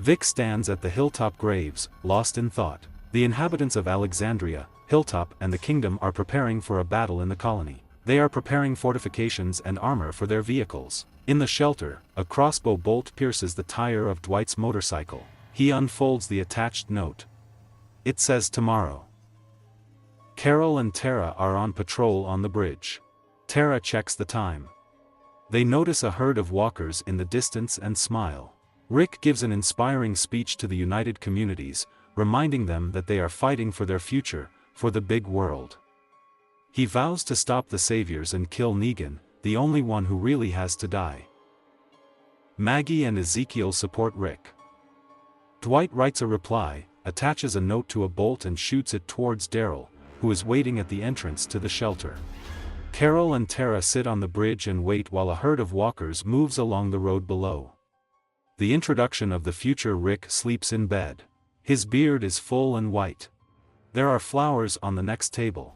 Vic stands at the hilltop graves, lost in thought. The inhabitants of Alexandria, Hilltop and the kingdom are preparing for a battle in the colony. They are preparing fortifications and armor for their vehicles. In the shelter, a crossbow bolt pierces the tire of Dwight's motorcycle. He unfolds the attached note. It says tomorrow. Carol and Tara are on patrol on the bridge. Tara checks the time. They notice a herd of walkers in the distance and smile. Rick gives an inspiring speech to the United Communities, reminding them that they are fighting for their future, for the big world. He vows to stop the Saviors and kill Negan, the only one who really has to die. Maggie and Ezekiel support Rick. Dwight writes a reply, attaches a note to a bolt and shoots it towards Daryl, who is waiting at the entrance to the shelter. Carol and Tara sit on the bridge and wait while a herd of walkers moves along the road below. The introduction of the future Rick sleeps in bed. His beard is full and white. There are flowers on the next table.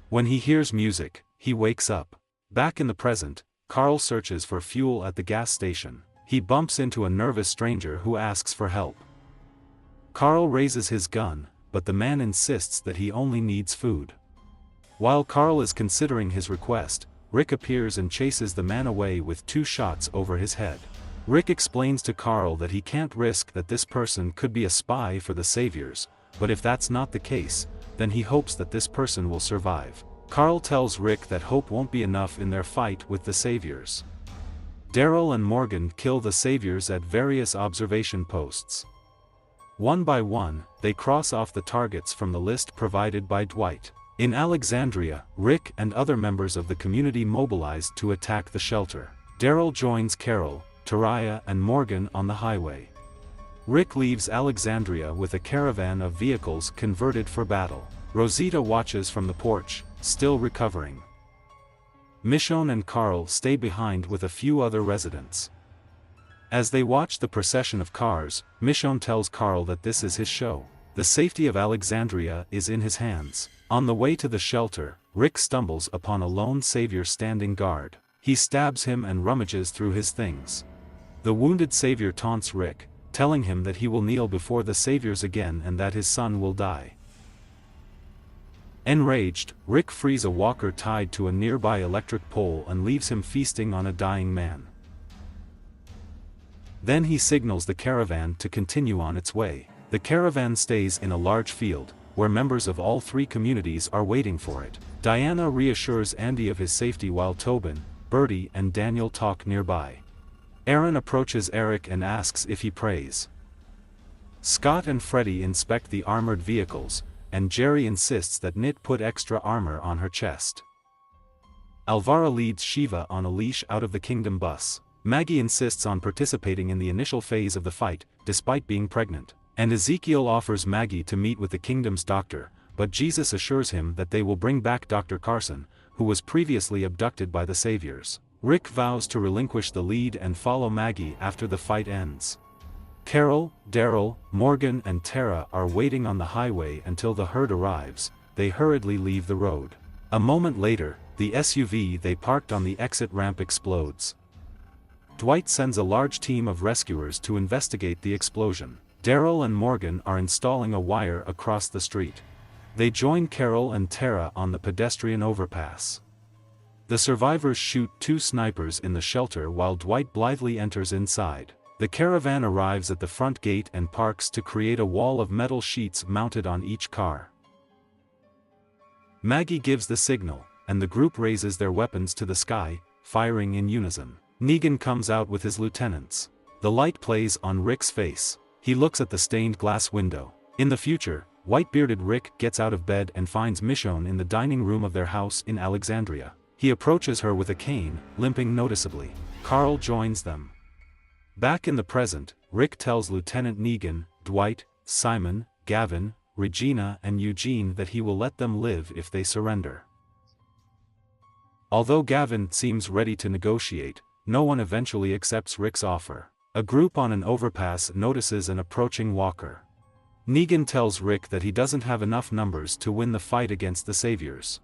When he hears music, he wakes up. Back in the present, Carl searches for fuel at the gas station. He bumps into a nervous stranger who asks for help. Carl raises his gun, but the man insists that he only needs food. While Carl is considering his request, Rick appears and chases the man away with 2 shots over his head. Rick explains to Carl that he can't risk that this person could be a spy for the Saviors, but if that's not the case, then he hopes that this person will survive. Carl tells Rick that hope won't be enough in their fight with the Saviors. Daryl and Morgan kill the Saviors at various observation posts. One by one, they cross off the targets from the list provided by Dwight. In Alexandria, Rick and other members of the community mobilized to attack the shelter. Daryl joins Carol, Taraya and Morgan on the highway. Rick leaves Alexandria with a caravan of vehicles converted for battle. Rosita watches from the porch, still recovering. Michonne and Carl stay behind with a few other residents. As they watch the procession of cars, Michonne tells Carl that this is his show. The safety of Alexandria is in his hands. On the way to the shelter, Rick stumbles upon a lone Savior standing guard. He stabs him and rummages through his things. The wounded Savior taunts Rick, telling him that he will kneel before the Saviors again and that his son will die. Enraged, Rick frees a walker tied to a nearby electric pole and leaves him feasting on a dying man. Then he signals the caravan to continue on its way. The caravan stays in a large field, where members of all 3 communities are waiting for it. Diana reassures Andy of his safety while Tobin, Bertie and Daniel talk nearby. Aaron approaches Eric and asks if he prays. Scott and Freddie inspect the armored vehicles, and Jerry insists that Nit put extra armor on her chest. Alvara leads Shiva on a leash out of the Kingdom bus. Maggie insists on participating in the initial phase of the fight, despite being pregnant. And Ezekiel offers Maggie to meet with the Kingdom's doctor, but Jesus assures him that they will bring back Dr. Carson, who was previously abducted by the Saviors. Rick vows to relinquish the lead and follow Maggie after the fight ends. Carol, Daryl, Morgan and Tara are waiting on the highway until the herd arrives. They hurriedly leave the road. A moment later, the SUV they parked on the exit ramp explodes. Dwight sends a large team of rescuers to investigate the explosion. Daryl and Morgan are installing a wire across the street. They join Carol and Tara on the pedestrian overpass. The survivors shoot 2 snipers in the shelter while Dwight blithely enters inside. The caravan arrives at the front gate and parks to create a wall of metal sheets mounted on each car. Maggie gives the signal, and the group raises their weapons to the sky, firing in unison. Negan comes out with his lieutenants. The light plays on Rick's face. He looks at the stained glass window. In the future, white-bearded Rick gets out of bed and finds Michonne in the dining room of their house in Alexandria. He approaches her with a cane, limping noticeably. Carl joins them. Back in the present, Rick tells Lieutenant Negan, Dwight, Simon, Gavin, Regina and Eugene that he will let them live if they surrender. Although Gavin seems ready to negotiate, no one eventually accepts Rick's offer. A group on an overpass notices an approaching walker. Negan tells Rick that he doesn't have enough numbers to win the fight against the Saviors.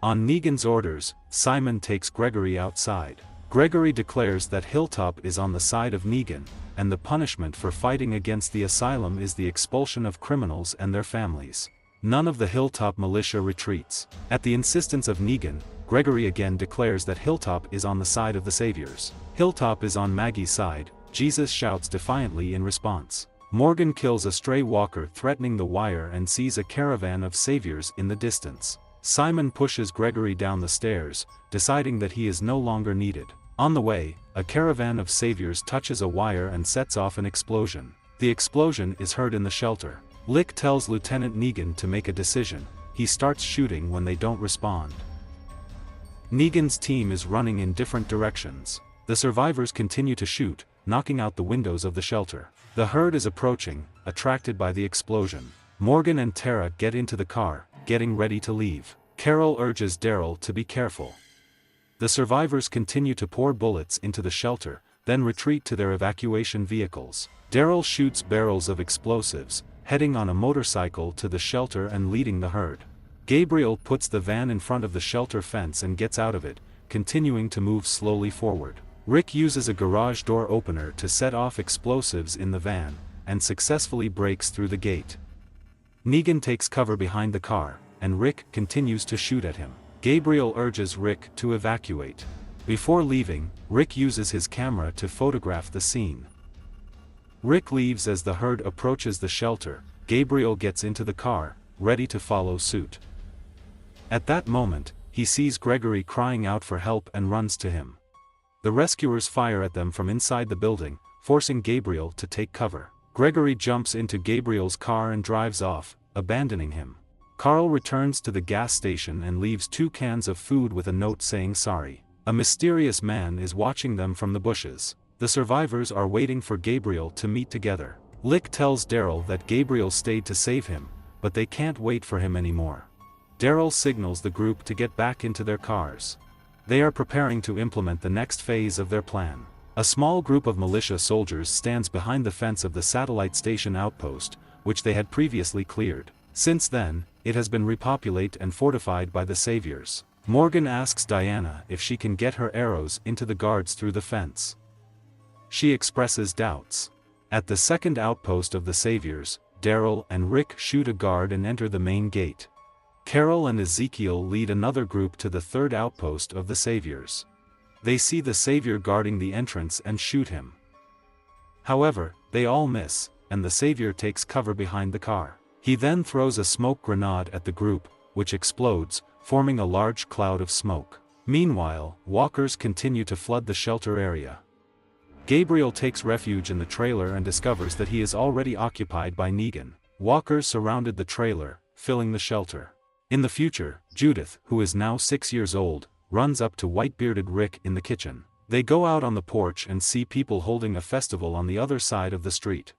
On Negan's orders, Simon takes Gregory outside. Gregory declares that Hilltop is on the side of Negan, and the punishment for fighting against the asylum is the expulsion of criminals and their families. None of the Hilltop militia retreats. At the insistence of Negan, Gregory again declares that Hilltop is on the side of the saviors. Hilltop is on Maggie's side, Jesus shouts defiantly in response. Morgan kills a stray walker threatening the wire and sees a caravan of saviors in the distance. Simon pushes Gregory down the stairs, deciding that he is no longer needed. On the way, a caravan of saviors touches a wire and sets off an explosion. The explosion is heard in the shelter. Lick tells Lieutenant Negan to make a decision. He starts shooting when they don't respond. Negan's team is running in different directions. The survivors continue to shoot, knocking out the windows of the shelter. The herd is approaching, attracted by the explosion. Morgan and Tara get into the car, getting ready to leave. Carol urges Daryl to be careful. The survivors continue to pour bullets into the shelter, then retreat to their evacuation vehicles. Daryl shoots barrels of explosives, heading on a motorcycle to the shelter and leading the herd. Gabriel puts the van in front of the shelter fence and gets out of it, continuing to move slowly forward. Rick uses a garage door opener to set off explosives in the van, and successfully breaks through the gate. Negan takes cover behind the car, and Rick continues to shoot at him. Gabriel urges Rick to evacuate. Before leaving, Rick uses his camera to photograph the scene. Rick leaves as the herd approaches the shelter. Gabriel gets into the car, ready to follow suit. At that moment, he sees Gregory crying out for help and runs to him. The rescuers fire at them from inside the building, forcing Gabriel to take cover. Gregory jumps into Gabriel's car and drives off, abandoning him. Carl returns to the gas station and leaves 2 cans of food with a note saying sorry. A mysterious man is watching them from the bushes. The survivors are waiting for Gabriel to meet together. Lick tells Daryl that Gabriel stayed to save him, but they can't wait for him anymore. Daryl signals the group to get back into their cars. They are preparing to implement the next phase of their plan. A small group of militia soldiers stands behind the fence of the satellite station outpost, which they had previously cleared. Since then, it has been repopulated and fortified by the saviors. Morgan asks Diana if she can get her arrows into the guards through the fence. She expresses doubts. At the second outpost of the saviors, Daryl and Rick shoot a guard and enter the main gate. Carol and Ezekiel lead another group to the third outpost of the saviors. They see the savior guarding the entrance and shoot him. However, they all miss, and the savior takes cover behind the car. He then throws a smoke grenade at the group, which explodes, forming a large cloud of smoke. Meanwhile, walkers continue to flood the shelter area. Gabriel takes refuge in the trailer and discovers that he is already occupied by Negan. Walkers surrounded the trailer, filling the shelter. In the future, Judith, who is now 6 years old, runs up to white-bearded Rick in the kitchen. They go out on the porch and see people holding a festival on the other side of the street.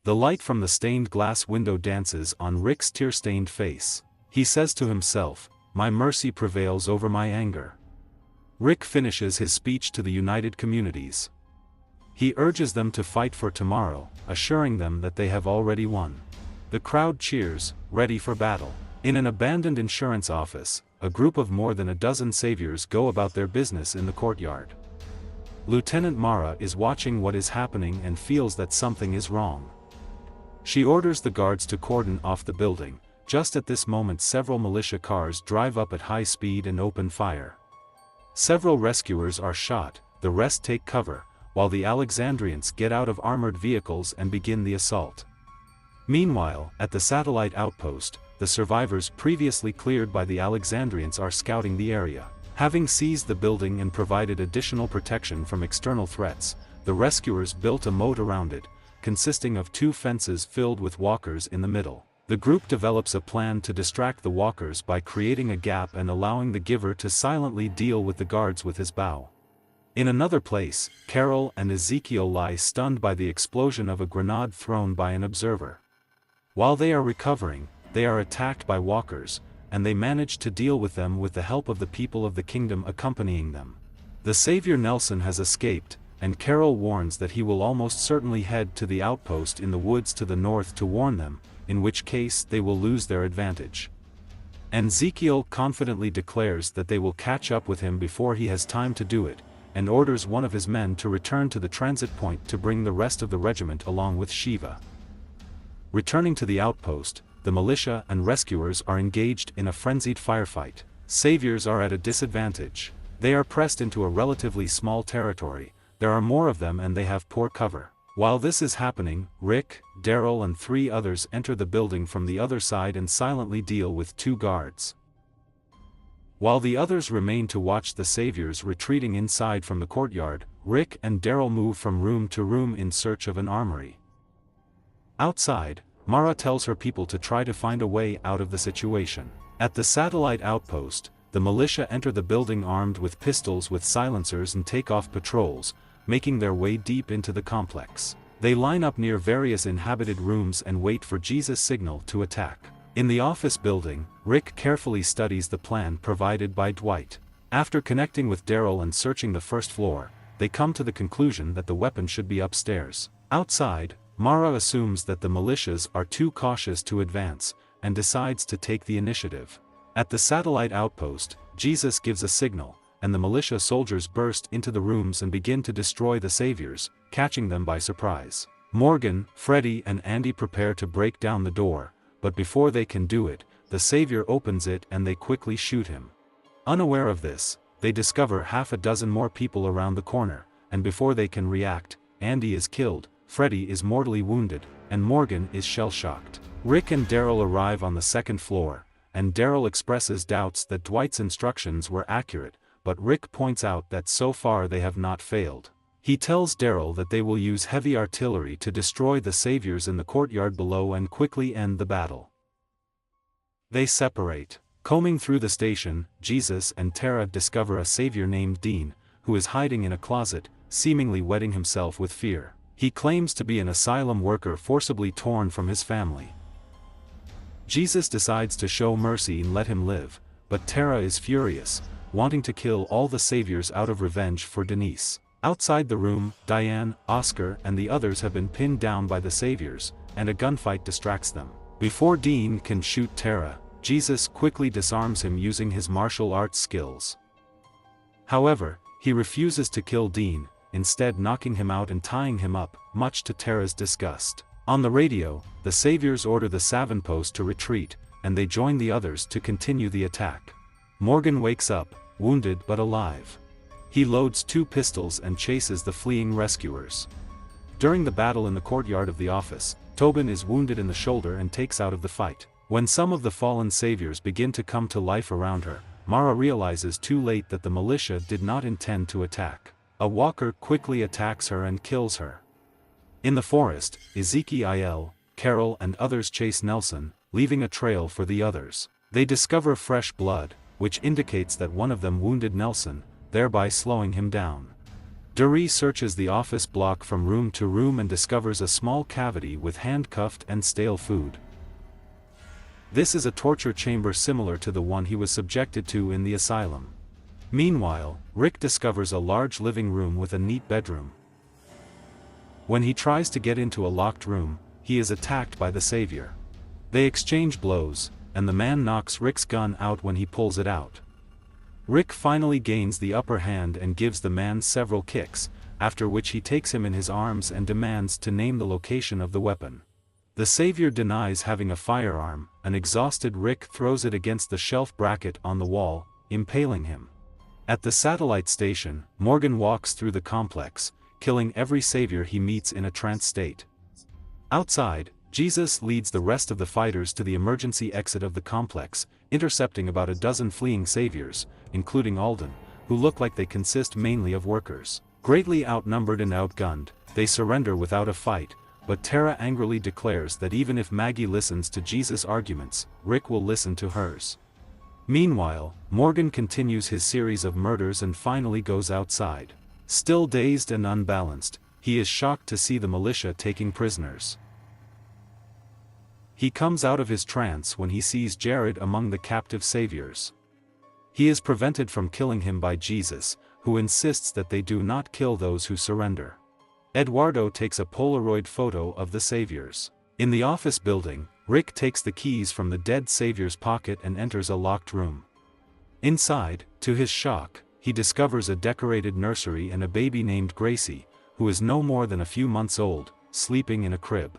The light from the stained glass window dances on Rick's tear-stained face. He says to himself, "My mercy prevails over my anger." Rick finishes his speech to the United Communities. He urges them to fight for tomorrow, assuring them that they have already won. The crowd cheers, ready for battle. In an abandoned insurance office, a group of more than a dozen saviors go about their business in the courtyard. Lieutenant Mara is watching what is happening and feels that something is wrong. She orders the guards to cordon off the building. Just at this moment, several militia cars drive up at high speed and open fire. Several rescuers are shot, the rest take cover, while the Alexandrians get out of armored vehicles and begin the assault. Meanwhile, at the satellite outpost, the survivors previously cleared by the Alexandrians are scouting the area. Having seized the building and provided additional protection from external threats, the rescuers built a moat around it, consisting of 2 fences filled with walkers in the middle. The group develops a plan to distract the walkers by creating a gap and allowing the giver to silently deal with the guards with his bow. In another place, Carol and Ezekiel lie stunned by the explosion of a grenade thrown by an observer. While they are recovering, they are attacked by walkers, and they manage to deal with them with the help of the people of the kingdom accompanying them. The savior Nelson has escaped, and Carol warns that he will almost certainly head to the outpost in the woods to the north to warn them, in which case they will lose their advantage. And Ezekiel confidently declares that they will catch up with him before he has time to do it, and orders one of his men to return to the transit point to bring the rest of the regiment along with Shiva. Returning to the outpost, the militia and rescuers are engaged in a frenzied firefight. Saviors are at a disadvantage. They are pressed into a relatively small territory, there are more of them and they have poor cover. While this is happening, Rick, Daryl and 3 others enter the building from the other side and silently deal with 2 guards. While the others remain to watch the Saviors retreating inside from the courtyard, Rick and Daryl move from room to room in search of an armory. Outside, Mara tells her people to try to find a way out of the situation. At the satellite outpost, the militia enter the building armed with pistols with silencers and take off patrols, making their way deep into the complex. They line up near various inhabited rooms and wait for Jesus' signal to attack. In the office building, Rick carefully studies the plan provided by Dwight. After connecting with Daryl and searching the first floor, they come to the conclusion that the weapon should be upstairs. Outside, Mara assumes that the militias are too cautious to advance, and decides to take the initiative. At the satellite outpost, Jesus gives a signal, and the militia soldiers burst into the rooms and begin to destroy the Saviors, catching them by surprise. Morgan, Freddy and Andy prepare to break down the door, but before they can do it, the Savior opens it and they quickly shoot him. Unaware of this, they discover half a dozen more people around the corner, and before they can react, Andy is killed, Freddy is mortally wounded, and Morgan is shell-shocked. Rick and Daryl arrive on the second floor, and Daryl expresses doubts that Dwight's instructions were accurate, but Rick points out that so far they have not failed. He tells Daryl that they will use heavy artillery to destroy the Saviors in the courtyard below and quickly end the battle. They separate. Combing through the station, Jesus and Tara discover a Savior named Dean, who is hiding in a closet, seemingly wetting himself with fear. He claims to be an asylum worker forcibly torn from his family. Jesus decides to show mercy and let him live, but Tara is furious, wanting to kill all the Saviors out of revenge for Denise. Outside the room, Diane, Oscar and the others have been pinned down by the Saviors, and a gunfight distracts them. Before Dean can shoot Tara, Jesus quickly disarms him using his martial arts skills. However, he refuses to kill Dean, instead knocking him out and tying him up, much to Tara's disgust. On the radio, the Saviors order the Savin post to retreat, and they join the others to continue the attack. Morgan wakes up, wounded but alive. He loads 2 pistols and chases the fleeing rescuers. During the battle in the courtyard of the office, Tobin is wounded in the shoulder and takes out of the fight. When some of the fallen Saviors begin to come to life around her, Mara realizes too late that the militia did not intend to attack. A walker quickly attacks her and kills her. In the forest, Ezekiel, Carol and others chase Nelson, leaving a trail for the others. They discover fresh blood, which indicates that one of them wounded Nelson, thereby slowing him down. Dury searches the office block from room to room and discovers a small cavity with handcuffed and stale food. This is a torture chamber similar to the one he was subjected to in the asylum. Meanwhile, Rick discovers a large living room with a neat bedroom. When he tries to get into a locked room, he is attacked by the Savior. They exchange blows, and the man knocks Rick's gun out when he pulls it out. Rick finally gains the upper hand and gives the man several kicks, after which he takes him in his arms and demands to name the location of the weapon. The Savior denies having a firearm, and exhausted Rick throws it against the shelf bracket on the wall, impaling him. At the satellite station, Morgan walks through the complex, killing every Savior he meets in a trance state. Outside, Jesus leads the rest of the fighters to the emergency exit of the complex, intercepting about a dozen fleeing Saviors, including Alden, who look like they consist mainly of workers. Greatly outnumbered and outgunned, they surrender without a fight, but Tara angrily declares that even if Maggie listens to Jesus' arguments, Rick will listen to hers. Meanwhile, Morgan continues his series of murders and finally goes outside. Still dazed and unbalanced, he is shocked to see the militia taking prisoners. He comes out of his trance when he sees Jared among the captive Saviors. He is prevented from killing him by Jesus, who insists that they do not kill those who surrender. Eduardo takes a Polaroid photo of the Saviors. In the office building, Rick takes the keys from the dead Savior's pocket and enters a locked room. Inside, to his shock, he discovers a decorated nursery and a baby named Gracie, who is no more than a few months old, sleeping in a crib.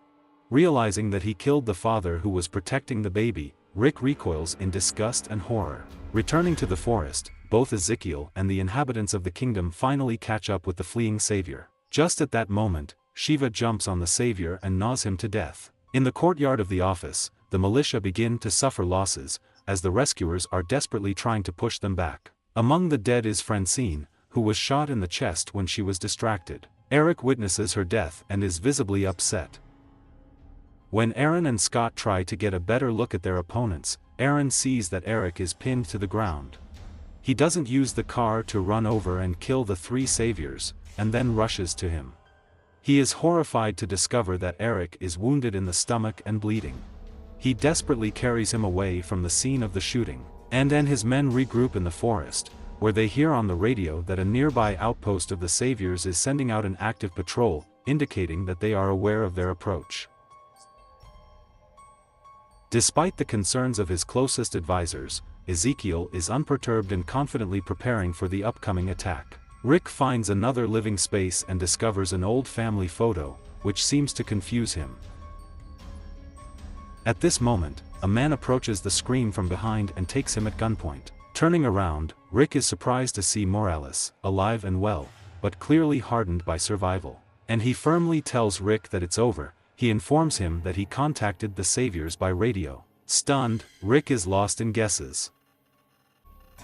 Realizing that he killed the father who was protecting the baby, Rick recoils in disgust and horror. Returning to the forest, both Ezekiel and the inhabitants of the kingdom finally catch up with the fleeing savior. Just at that moment, Shiva jumps on the savior and gnaws him to death. In the courtyard of the office, the militia begin to suffer losses, as the rescuers are desperately trying to push them back. Among the dead is Francine, who was shot in the chest when she was distracted. Eric witnesses her death and is visibly upset. When Aaron and Scott try to get a better look at their opponents, Aaron sees that Eric is pinned to the ground. He doesn't use the car to run over and kill the three saviors, and then rushes to him. He is horrified to discover that Eric is wounded in the stomach and bleeding. He desperately carries him away from the scene of the shooting, and his men regroup in the forest, where they hear on the radio that a nearby outpost of the saviors is sending out an active patrol, indicating that they are aware of their approach. Despite the concerns of his closest advisors, Ezekiel is unperturbed and confidently preparing for the upcoming attack. Rick finds another living space and discovers an old family photo, which seems to confuse him. At this moment, a man approaches the screen from behind and takes him at gunpoint. Turning around, Rick is surprised to see Morales, alive and well, but clearly hardened by survival. And he firmly tells Rick that it's over. He informs him that he contacted the saviors by radio. Stunned, Rick is lost in guesses.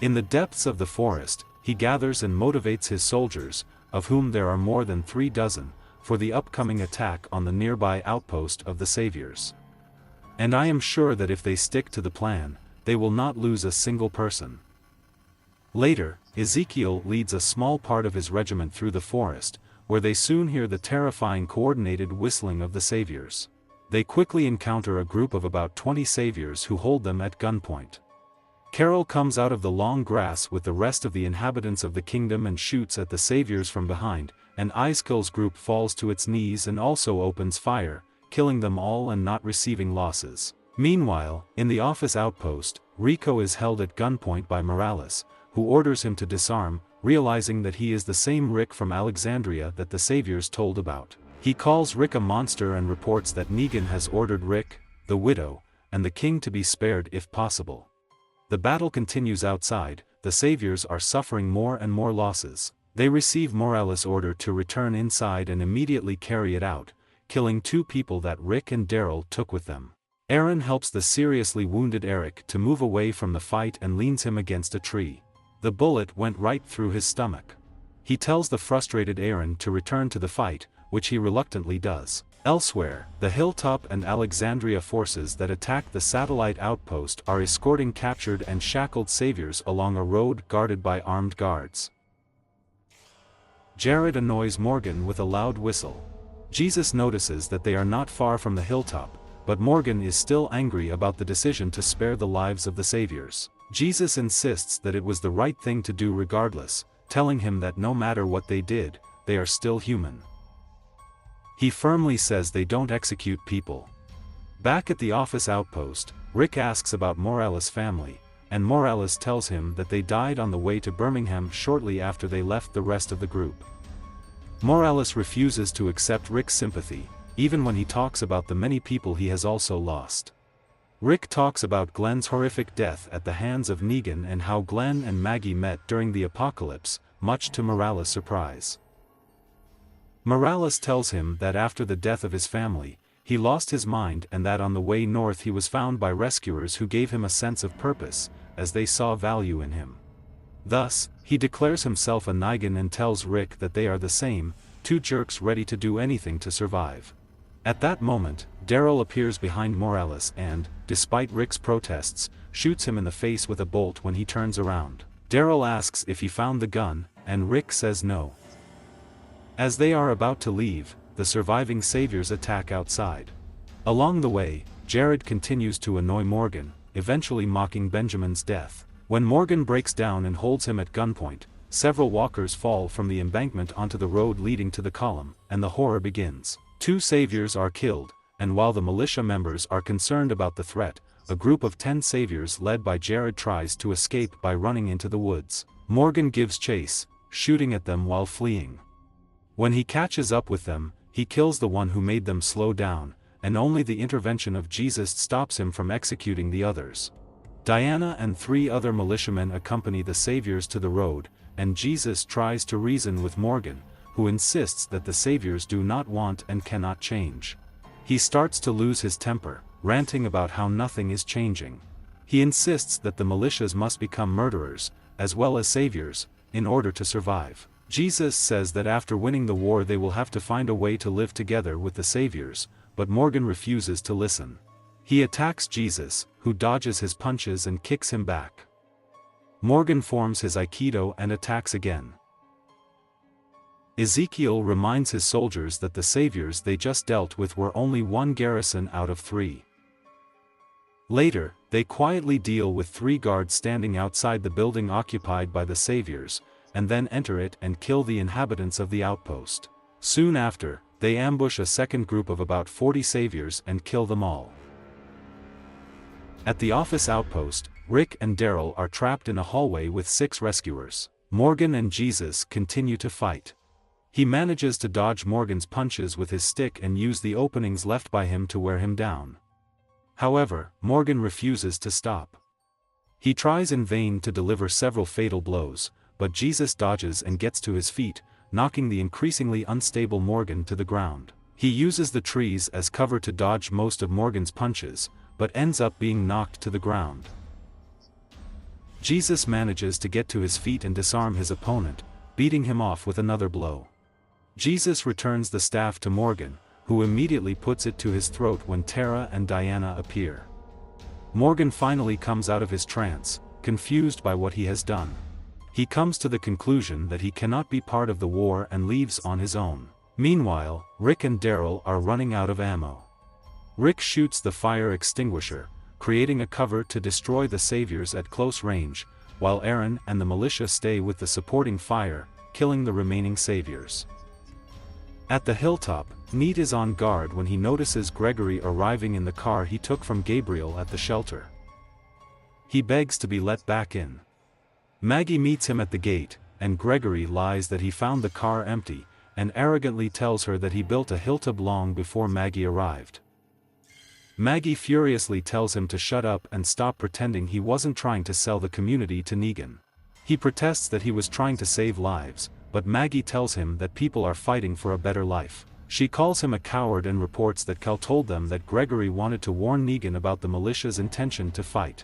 In the depths of the forest, he gathers and motivates his soldiers, of whom there are more than 3 dozen, for the upcoming attack on the nearby outpost of the saviors. And I am sure that if they stick to the plan, they will not lose a single person. Later, Ezekiel leads a small part of his regiment through the forest, where they soon hear the terrifying coordinated whistling of the saviors. They quickly encounter a group of about 20 saviors who hold them at gunpoint. Carol comes out of the long grass with the rest of the inhabitants of the kingdom and shoots at the saviors from behind, and Iskill's group falls to its knees and also opens fire, killing them all and not receiving losses. Meanwhile, in the office outpost, Rico is held at gunpoint by Morales, who orders him to disarm, realizing that he is the same Rick from Alexandria that the saviors told about. He calls Rick a monster and reports that Negan has ordered Rick, the widow, and the king to be spared if possible. The battle continues outside. The saviors are suffering more and more losses. They receive Morales' order to return inside and immediately carry it out, killing 2 people that Rick and Daryl took with them. Aaron helps the seriously wounded Eric to move away from the fight and leans him against a tree. The bullet went right through his stomach. He tells the frustrated Aaron to return to the fight, which he reluctantly does. Elsewhere, the Hilltop and Alexandria forces that attacked the satellite outpost are escorting captured and shackled saviors along a road guarded by armed guards. Jared annoys Morgan with a loud whistle. Jesus notices that they are not far from the hilltop, but Morgan is still angry about the decision to spare the lives of the saviors. Jesus insists that it was the right thing to do regardless, telling him that no matter what they did, they are still human. He firmly says they don't execute people. Back at the office outpost, Rick asks about Morales' family, and Morales tells him that they died on the way to Birmingham shortly after they left the rest of the group. Morales refuses to accept Rick's sympathy, even when he talks about the many people he has also lost. Rick talks about Glenn's horrific death at the hands of Negan and how Glenn and Maggie met during the apocalypse, much to Morales' surprise. Morales tells him that after the death of his family, he lost his mind and that on the way north he was found by rescuers who gave him a sense of purpose, as they saw value in him. Thus, he declares himself a Negan and tells Rick that they are the same, 2 jerks ready to do anything to survive. At that moment, Daryl appears behind Morales and, despite Rick's protests, shoots him in the face with a bolt when he turns around. Daryl asks if he found the gun, and Rick says no. As they are about to leave, the surviving saviors attack outside. Along the way, Jared continues to annoy Morgan, eventually mocking Benjamin's death. When Morgan breaks down and holds him at gunpoint, several walkers fall from the embankment onto the road leading to the column, and the horror begins. 2 saviors are killed, and while the militia members are concerned about the threat, a group of 10 saviors led by Jared tries to escape by running into the woods. Morgan gives chase, shooting at them while fleeing. When he catches up with them, he kills the one who made them slow down, and only the intervention of Jesus stops him from executing the others. Diana and 3 other militiamen accompany the saviors to the road, and Jesus tries to reason with Morgan, who insists that the saviors do not want and cannot change. He starts to lose his temper, ranting about how nothing is changing. He insists that the militias must become murderers, as well as saviors, in order to survive. Jesus says that after winning the war they will have to find a way to live together with the saviors, but Morgan refuses to listen. He attacks Jesus, who dodges his punches and kicks him back. Morgan forms his Aikido and attacks again. Ezekiel reminds his soldiers that the saviors they just dealt with were only 1 garrison out of 3. Later, they quietly deal with 3 guards standing outside the building occupied by the saviors, and then enter it and kill the inhabitants of the outpost. Soon after, they ambush a second group of about 40 saviors and kill them all. At the office outpost, Rick and Daryl are trapped in a hallway with 6 rescuers. Morgan and Jesus continue to fight. He manages to dodge Morgan's punches with his stick and use the openings left by him to wear him down. However, Morgan refuses to stop. He tries in vain to deliver several fatal blows, but Jesus dodges and gets to his feet, knocking the increasingly unstable Morgan to the ground. He uses the trees as cover to dodge most of Morgan's punches, but ends up being knocked to the ground. Jesus manages to get to his feet and disarm his opponent, beating him off with another blow. Jesus returns the staff to Morgan, who immediately puts it to his throat when Tara and Diana appear. Morgan finally comes out of his trance, confused by what he has done. He comes to the conclusion that he cannot be part of the war and leaves on his own. Meanwhile, Rick and Daryl are running out of ammo. Rick shoots the fire extinguisher, creating a cover to destroy the saviors at close range, while Aaron and the militia stay with the supporting fire, killing the remaining saviors. At the hilltop, Neat is on guard when he notices Gregory arriving in the car he took from Gabriel at the shelter. He begs to be let back in. Maggie meets him at the gate, and Gregory lies that he found the car empty, and arrogantly tells her that he built a hilltop long before Maggie arrived. Maggie furiously tells him to shut up and stop pretending he wasn't trying to sell the community to Negan. He protests that he was trying to save lives, but Maggie tells him that people are fighting for a better life. She calls him a coward and reports that Cal told them that Gregory wanted to warn Negan about the militia's intention to fight.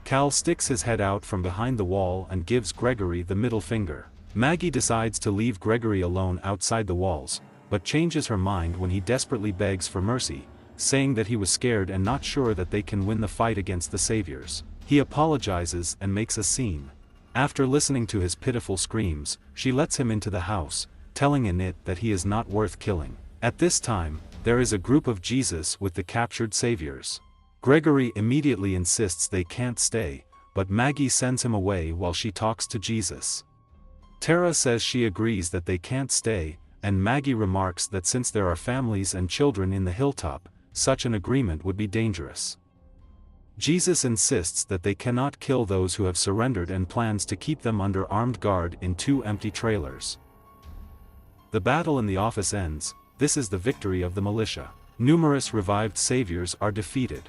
Cal sticks his head out from behind the wall and gives Gregory the middle finger. Maggie decides to leave Gregory alone outside the walls, but changes her mind when he desperately begs for mercy, saying that he was scared and not sure that they can win the fight against the saviors. He apologizes and makes a scene. After listening to his pitiful screams, she lets him into the house, telling Annette that he is not worth killing. At this time, there is a group of Jesus with the captured saviors. Gregory immediately insists they can't stay, but Maggie sends him away while she talks to Jesus. Tara says she agrees that they can't stay, and Maggie remarks that since there are families and children in the hilltop, such an agreement would be dangerous. Jesus insists that they cannot kill those who have surrendered and plans to keep them under armed guard in 2 empty trailers. The battle in the office ends. This is the victory of the militia. Numerous revived saviors are defeated.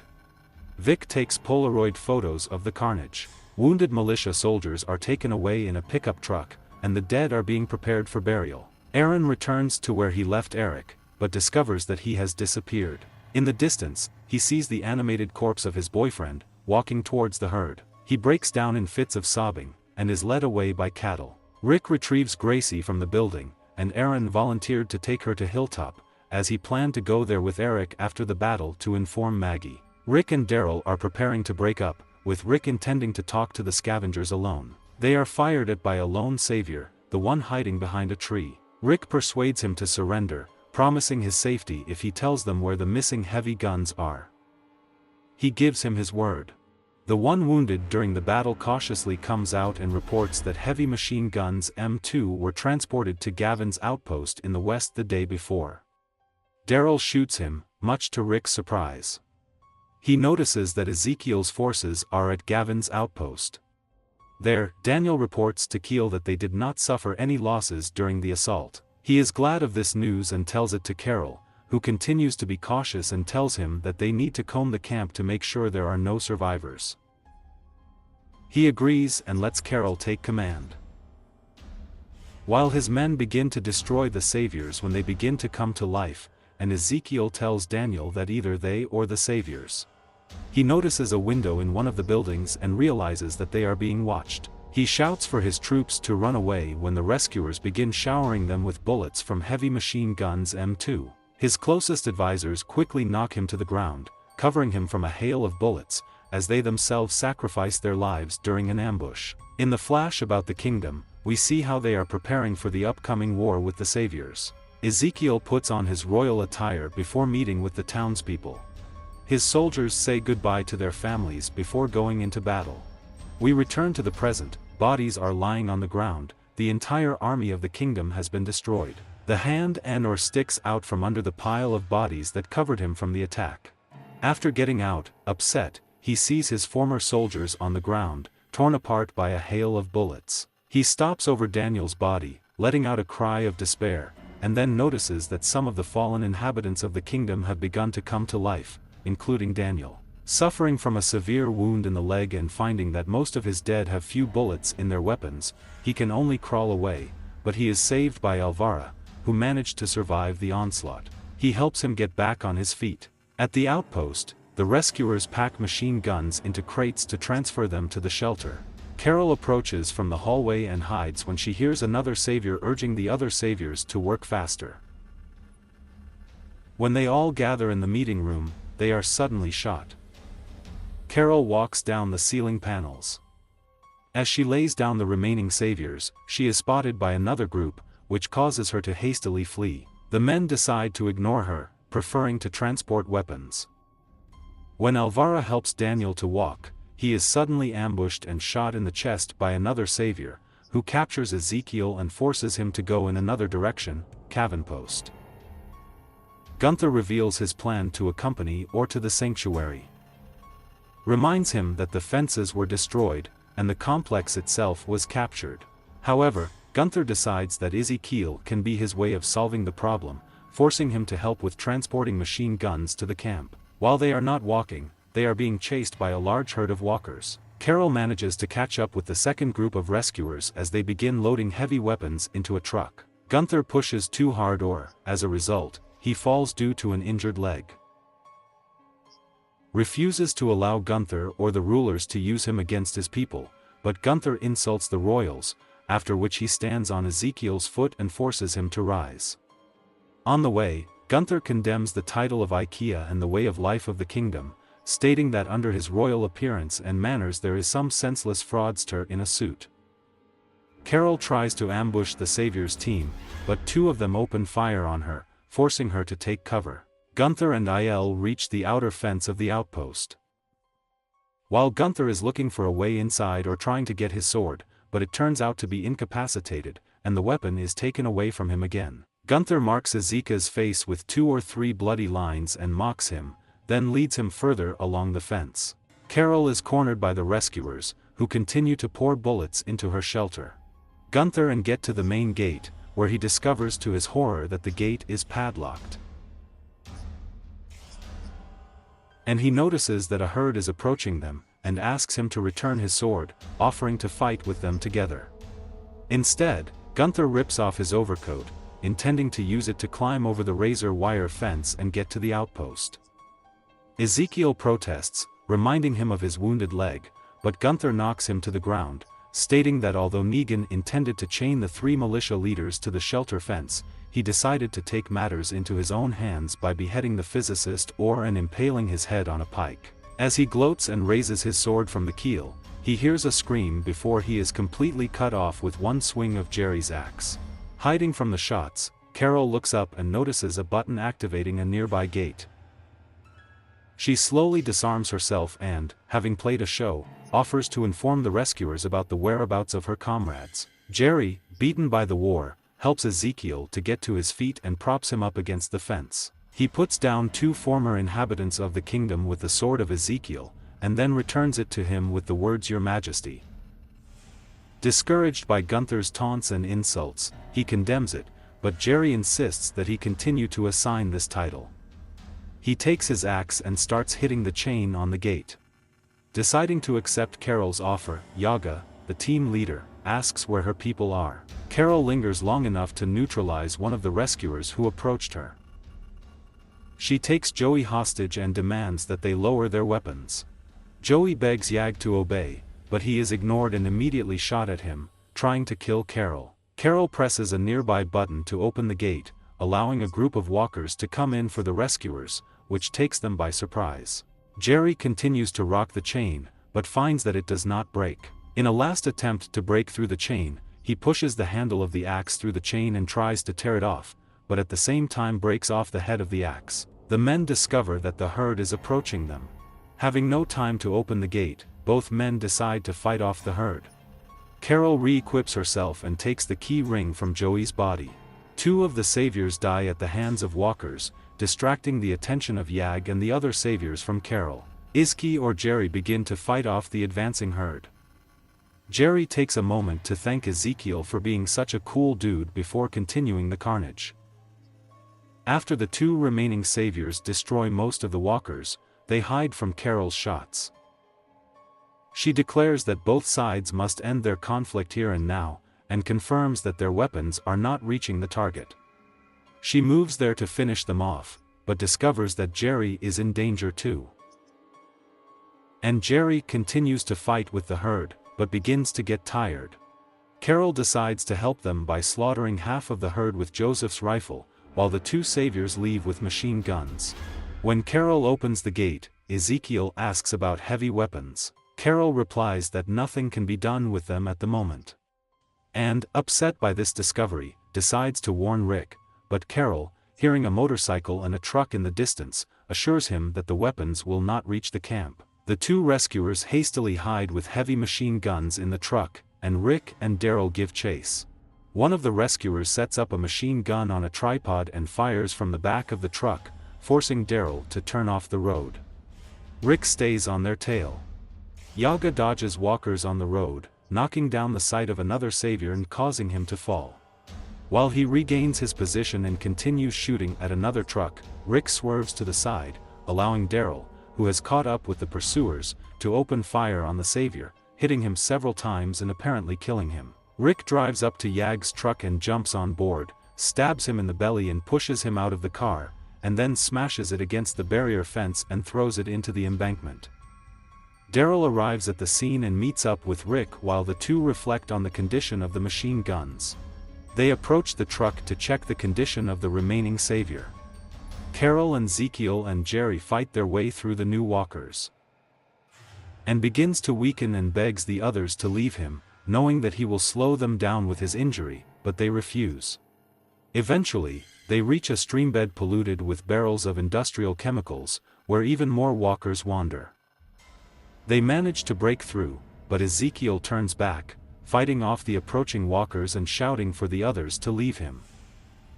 Vic takes Polaroid photos of the carnage. Wounded militia soldiers are taken away in a pickup truck, and the dead are being prepared for burial. Aaron returns to where he left Eric, but discovers that he has disappeared. In the distance, he sees the animated corpse of his boyfriend, walking towards the herd. He breaks down in fits of sobbing, and is led away by cattle. Rick retrieves Gracie from the building, and Aaron volunteered to take her to Hilltop, as he planned to go there with Eric after the battle to inform Maggie. Rick and Daryl are preparing to break up, with Rick intending to talk to the scavengers alone. They are fired at by a lone savior, the one hiding behind a tree. Rick persuades him to surrender, promising his safety if he tells them where the missing heavy guns are. He gives him his word. The one wounded during the battle cautiously comes out and reports that heavy machine guns M2 were transported to Gavin's outpost in the west the day before. Daryl shoots him, much to Rick's surprise. He notices that Ezekiel's forces are at Gavin's outpost. There, Daniel reports to Keel that they did not suffer any losses during the assault. He is glad of this news and tells it to Carol, who continues to be cautious and tells him that they need to comb the camp to make sure there are no survivors. He agrees and lets Carol take command. While his men begin to destroy the saviors when they begin to come to life, and Ezekiel tells Daniel that either they or the saviors. He notices a window in one of the buildings and realizes that they are being watched. He shouts for his troops to run away when the rescuers begin showering them with bullets from heavy machine guns M2. His closest advisors quickly knock him to the ground, covering him from a hail of bullets, as they themselves sacrifice their lives during an ambush. In the flash about the kingdom, we see how they are preparing for the upcoming war with the saviors. Ezekiel puts on his royal attire before meeting with the townspeople. His soldiers say goodbye to their families before going into battle. We return to the present. Bodies are lying on the ground. The entire army of the kingdom has been destroyed. The hand and/or sticks out from under the pile of bodies that covered him from the attack. After getting out, upset, he sees his former soldiers on the ground, torn apart by a hail of bullets. He stops over Daniel's body, letting out a cry of despair, and then notices that some of the fallen inhabitants of the kingdom have begun to come to life, including Daniel. Suffering from a severe wound in the leg and finding that most of his dead have few bullets in their weapons, he can only crawl away, but he is saved by Alvara, who managed to survive the onslaught. He helps him get back on his feet. At the outpost, the rescuers pack machine guns into crates to transfer them to the shelter. Carol approaches from the hallway and hides when she hears another savior urging the other saviors to work faster. When they all gather in the meeting room, they are suddenly shot. Carol walks down the ceiling panels. As she lays down the remaining saviors, she is spotted by another group, which causes her to hastily flee. The men decide to ignore her, preferring to transport weapons. When Alvara helps Daniel to walk, he is suddenly ambushed and shot in the chest by another savior, who captures Ezekiel and forces him to go in another direction, Cavanpost. Gunther reveals his plan to accompany or to the sanctuary. Reminds him that the fences were destroyed, and the complex itself was captured. However, Gunther decides that Ezekiel can be his way of solving the problem, forcing him to help with transporting machine guns to the camp. While they are not walking, they are being chased by a large herd of walkers. Carol manages to catch up with the second group of rescuers as they begin loading heavy weapons into a truck. Gunther pushes too hard as a result, he falls due to an injured leg. Refuses to allow Gunther or the rulers to use him against his people, but Gunther insults the royals, after which he stands on Ezekiel's foot and forces him to rise. On the way, Gunther condemns the title of IKEA and the way of life of the kingdom, stating that under his royal appearance and manners there is some senseless fraudster in a suit. Carol tries to ambush the Savior's team, but two of them open fire on her, forcing her to take cover. Gunther and Il reach the outer fence of the outpost. While Gunther is looking for a way inside or trying to get his sword, but it turns out to be incapacitated, and the weapon is taken away from him again. Gunther marks Ezekiel's face with 2 or 3 bloody lines and mocks him, then leads him further along the fence. Carol is cornered by the rescuers, who continue to pour bullets into her shelter. Gunther and get to the main gate, where he discovers to his horror that the gate is padlocked. And he notices that a herd is approaching them, and asks him to return his sword, offering to fight with them together. Instead, Gunther rips off his overcoat, intending to use it to climb over the razor wire fence and get to the outpost. Ezekiel protests, reminding him of his wounded leg, but Gunther knocks him to the ground, stating that although Negan intended to chain the 3 militia leaders to the shelter fence, he decided to take matters into his own hands by beheading the physicist and impaling his head on a pike. As he gloats and raises his sword from the keel, he hears a scream before he is completely cut off with one swing of Jerry's axe. Hiding from the shots, Carol looks up and notices a button activating a nearby gate. She slowly disarms herself and, having played a show, offers to inform the rescuers about the whereabouts of her comrades. Jerry, beaten by the war, helps Ezekiel to get to his feet and props him up against the fence. He puts down 2 former inhabitants of the kingdom with the sword of Ezekiel, and then returns it to him with the words "Your Majesty." Discouraged by Gunther's taunts and insults, he condemns it, but Jerry insists that he continue to assign this title. He takes his axe and starts hitting the chain on the gate. Deciding to accept Carol's offer, Yaga, the team leader, asks where her people are. Carol lingers long enough to neutralize one of the rescuers who approached her. She takes Joey hostage and demands that they lower their weapons. Joey begs Yag to obey, but he is ignored and immediately shot at him, trying to kill Carol. Carol presses a nearby button to open the gate, allowing a group of walkers to come in for the rescuers, which takes them by surprise. Jerry continues to rock the chain, but finds that it does not break. In a last attempt to break through the chain, he pushes the handle of the axe through the chain and tries to tear it off, but at the same time breaks off the head of the axe. The men discover that the herd is approaching them. Having no time to open the gate, both men decide to fight off the herd. Carol re-equips herself and takes the key ring from Joey's body. Two of the saviors die at the hands of walkers, distracting the attention of Yag and the other saviors from Carol. Izzy or Jerry begin to fight off the advancing herd. Jerry takes a moment to thank Ezekiel for being such a cool dude before continuing the carnage. After the two remaining saviors destroy most of the walkers, they hide from Carol's shots. She declares that both sides must end their conflict here and now, and confirms that their weapons are not reaching the target. She moves there to finish them off, but discovers that Jerry is in danger too. And Jerry continues to fight with the herd, but begins to get tired. Carol decides to help them by slaughtering half of the herd with Joseph's rifle, while the two saviors leave with machine guns. When Carol opens the gate, Ezekiel asks about heavy weapons. Carol replies that nothing can be done with them at the moment. And, upset by this discovery, decides to warn Rick, but Carol, hearing a motorcycle and a truck in the distance, assures him that the weapons will not reach the camp. The two rescuers hastily hide with heavy machine guns in the truck, and Rick and Daryl give chase. One of the rescuers sets up a machine gun on a tripod and fires from the back of the truck, forcing Daryl to turn off the road. Rick stays on their tail. Yaga dodges walkers on the road, knocking down the sight of another savior and causing him to fall. While he regains his position and continues shooting at another truck, Rick swerves to the side, allowing Daryl, who has caught up with the pursuers, to open fire on the savior, hitting him several times and apparently killing him. Rick drives up to Yag's truck and jumps on board, stabs him in the belly and pushes him out of the car, and then smashes it against the barrier fence and throws it into the embankment. Daryl arrives at the scene and meets up with Rick while the two reflect on the condition of the machine guns. They approach the truck to check the condition of the remaining savior. Carol and Ezekiel and Jerry fight their way through the new walkers. And begins to weaken and begs the others to leave him, knowing that he will slow them down with his injury, but they refuse. Eventually, they reach a streambed polluted with barrels of industrial chemicals, where even more walkers wander. They manage to break through, but Ezekiel turns back, fighting off the approaching walkers and shouting for the others to leave him.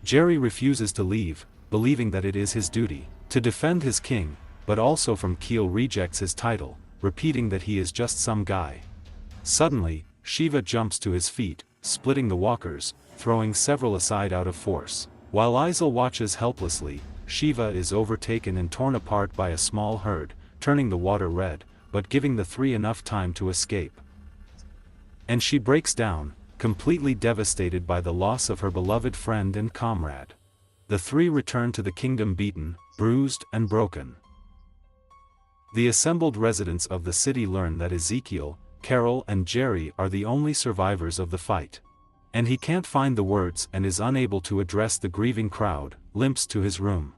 Jerry refuses to leave, believing that it is his duty to defend his king, but also from Keel rejects his title, repeating that he is just some guy. Suddenly, Shiva jumps to his feet, splitting the walkers, throwing several aside out of force. While Isel watches helplessly, Shiva is overtaken and torn apart by a small herd, turning the water red, but giving the three enough time to escape. And she breaks down, completely devastated by the loss of her beloved friend and comrade. The three return to the kingdom beaten, bruised, and broken. The assembled residents of the city learn that Ezekiel, Carol, and Jerry are the only survivors of the fight. And he can't find the words and is unable to address the grieving crowd, limps to his room.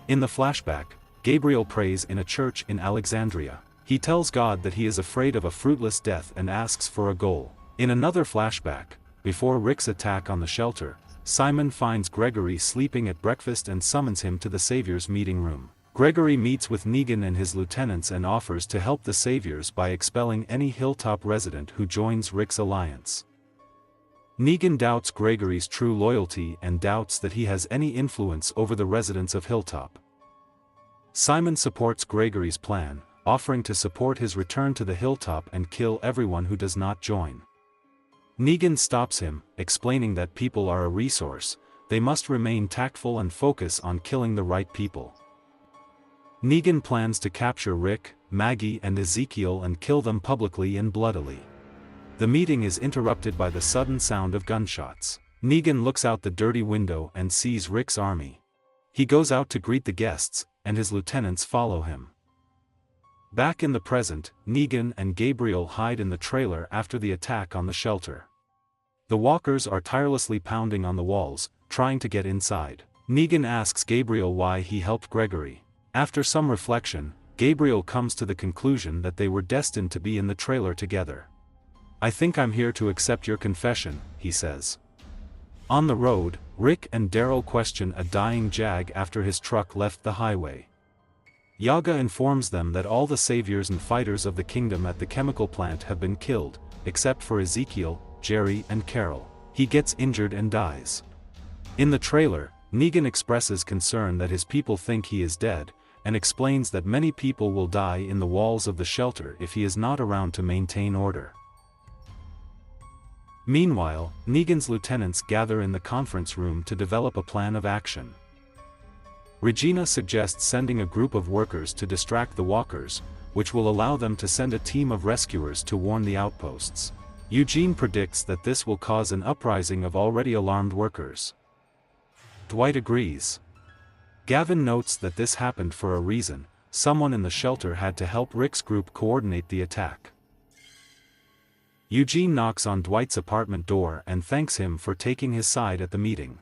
In the flashback, Gabriel prays in a church in Alexandria. He tells God that he is afraid of a fruitless death and asks for a goal. In another flashback, before Rick's attack on the shelter, Simon finds Gregory sleeping at breakfast and summons him to the Savior's meeting room. Gregory meets with Negan and his lieutenants and offers to help the Saviors by expelling any Hilltop resident who joins Rick's alliance. Negan doubts Gregory's true loyalty and doubts that he has any influence over the residents of Hilltop. Simon supports Gregory's plan, offering to support his return to the hilltop and kill everyone who does not join. Negan stops him, explaining that people are a resource, they must remain tactful and focus on killing the right people. Negan plans to capture Rick, Maggie and Ezekiel and kill them publicly and bloodily. The meeting is interrupted by the sudden sound of gunshots. Negan looks out the dirty window and sees Rick's army. He goes out to greet the guests, and his lieutenants follow him. Back in the present, Negan and Gabriel hide in the trailer after the attack on the shelter. The walkers are tirelessly pounding on the walls, trying to get inside. Negan asks Gabriel why he helped Gregory. After some reflection, Gabriel comes to the conclusion that they were destined to be in the trailer together. "I think I'm here to accept your confession," he says. On the road, Rick and Daryl question a dying Jag after his truck left the highway. Yaga informs them that all the saviors and fighters of the kingdom at the chemical plant have been killed, except for Ezekiel, Jerry and Carol. He gets injured and dies. In the trailer, Negan expresses concern that his people think he is dead, and explains that many people will die in the walls of the shelter if he is not around to maintain order. Meanwhile, Negan's lieutenants gather in the conference room to develop a plan of action. Regina suggests sending a group of workers to distract the walkers, which will allow them to send a team of rescuers to warn the outposts. Eugene predicts that this will cause an uprising of already alarmed workers. Dwight agrees. Gavin notes that this happened for a reason: someone in the shelter had to help Rick's group coordinate the attack. Eugene knocks on Dwight's apartment door and thanks him for taking his side at the meeting.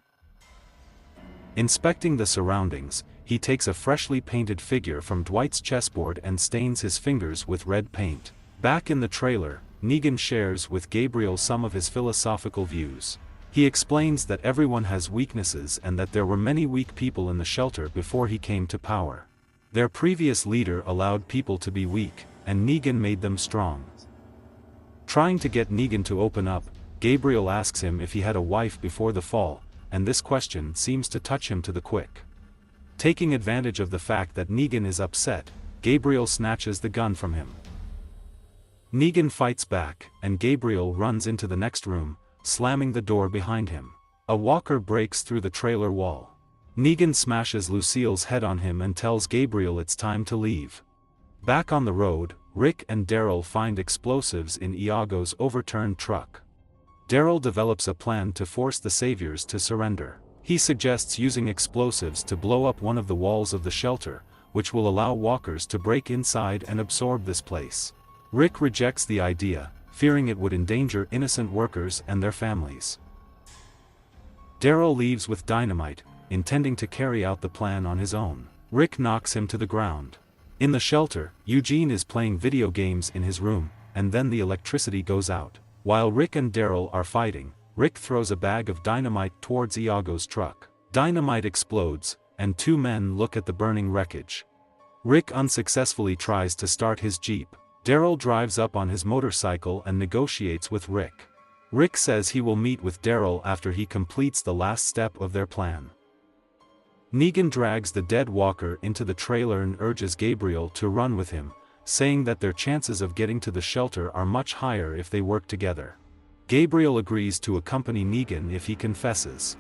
Inspecting the surroundings, he takes a freshly painted figure from Dwight's chessboard and stains his fingers with red paint. Back in the trailer, Negan shares with Gabriel some of his philosophical views. He explains that everyone has weaknesses and that there were many weak people in the shelter before he came to power. Their previous leader allowed people to be weak, and Negan made them strong. Trying to get Negan to open up, Gabriel asks him if he had a wife before the fall, and this question seems to touch him to the quick. Taking advantage of the fact that Negan is upset, Gabriel snatches the gun from him. Negan fights back, and Gabriel runs into the next room, slamming the door behind him. A walker breaks through the trailer wall. Negan smashes Lucille's head on him and tells Gabriel it's time to leave. Back on the road, Rick and Daryl find explosives in Iago's overturned truck. Daryl develops a plan to force the saviors to surrender. He suggests using explosives to blow up one of the walls of the shelter, which will allow walkers to break inside and absorb this place. Rick rejects the idea, fearing it would endanger innocent workers and their families. Daryl leaves with dynamite, intending to carry out the plan on his own. Rick knocks him to the ground. In the shelter, Eugene is playing video games in his room, and then the electricity goes out. While Rick and Daryl are fighting, Rick throws a bag of dynamite towards Iago's truck. Dynamite explodes, and two men look at the burning wreckage. Rick unsuccessfully tries to start his Jeep. Daryl drives up on his motorcycle and negotiates with Rick. Rick says he will meet with Daryl after he completes the last step of their plan. Negan drags the dead walker into the trailer and urges Gabriel to run with him, saying that their chances of getting to the shelter are much higher if they work together. Gabriel agrees to accompany Negan if he confesses.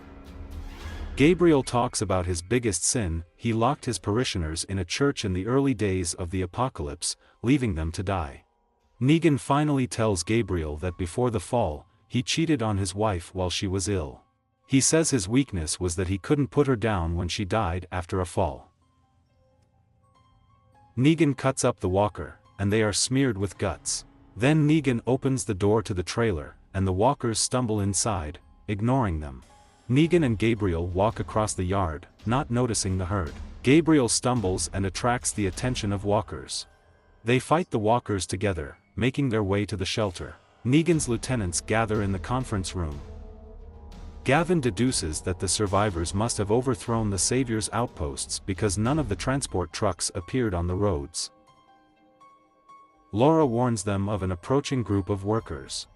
Gabriel talks about his biggest sin: he locked his parishioners in a church in the early days of the apocalypse, leaving them to die. Negan finally tells Gabriel that before the fall, he cheated on his wife while she was ill. He says his weakness was that he couldn't put her down when she died after a fall. Negan cuts up the walker, and they are smeared with guts. Then Negan opens the door to the trailer, and the walkers stumble inside, ignoring them. Negan and Gabriel walk across the yard, not noticing the herd. Gabriel stumbles and attracts the attention of walkers. They fight the walkers together, making their way to the shelter. Negan's lieutenants gather in the conference room. Gavin deduces that the survivors must have overthrown the Savior's outposts because none of the transport trucks appeared on the roads. Laura warns them of an approaching group of workers.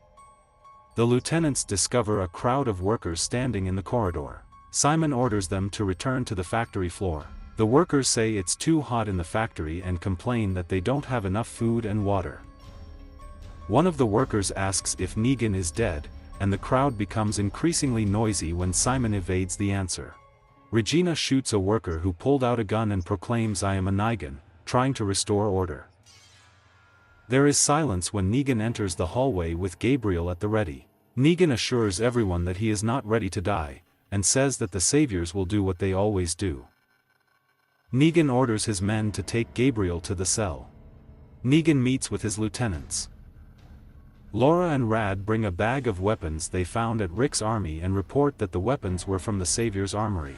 The lieutenants discover a crowd of workers standing in the corridor. Simon orders them to return to the factory floor. The workers say it's too hot in the factory and complain that they don't have enough food and water. One of the workers asks if Negan is dead, and the crowd becomes increasingly noisy when Simon evades the answer. Regina shoots a worker who pulled out a gun and proclaims, "I am a Negan," trying to restore order. There is silence when Negan enters the hallway with Gabriel at the ready. Negan assures everyone that he is not ready to die, and says that the Saviors will do what they always do. Negan orders his men to take Gabriel to the cell. Negan meets with his lieutenants. Laura and Rad bring a bag of weapons they found at Rick's army and report that the weapons were from the Savior's armory.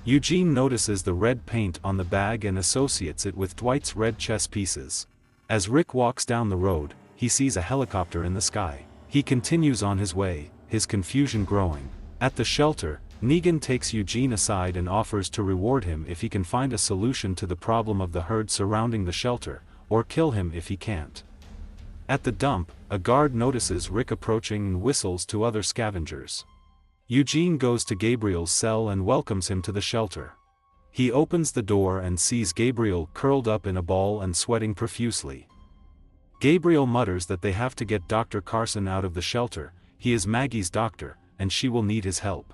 Eugene notices the red paint on the bag and associates it with Dwight's red chess pieces. As Rick walks down the road, he sees a helicopter in the sky. He continues on his way, his confusion growing. At the shelter, Negan takes Eugene aside and offers to reward him if he can find a solution to the problem of the herd surrounding the shelter, or kill him if he can't. At the dump, a guard notices Rick approaching and whistles to other scavengers. Eugene goes to Gabriel's cell and welcomes him to the shelter. He opens the door and sees Gabriel curled up in a ball and sweating profusely. Gabriel mutters that they have to get Dr. Carson out of the shelter. He is Maggie's doctor, and she will need his help.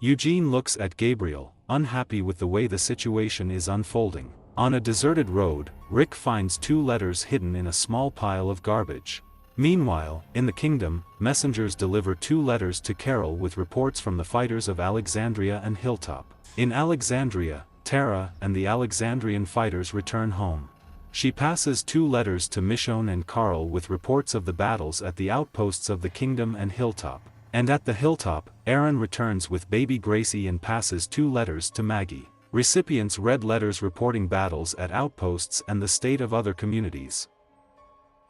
Eugene looks at Gabriel, unhappy with the way the situation is unfolding. On a deserted road, Rick finds 2 letters hidden in a small pile of garbage. Meanwhile, in the kingdom, messengers deliver 2 letters to Carol with reports from the fighters of Alexandria and Hilltop. In Alexandria, Tara and the Alexandrian fighters return home. She passes 2 letters to Michonne and Carl with reports of the battles at the outposts of the kingdom and Hilltop. And at the Hilltop, Aaron returns with baby Gracie and passes 2 letters to Maggie. Recipients read letters reporting battles at outposts and the state of other communities.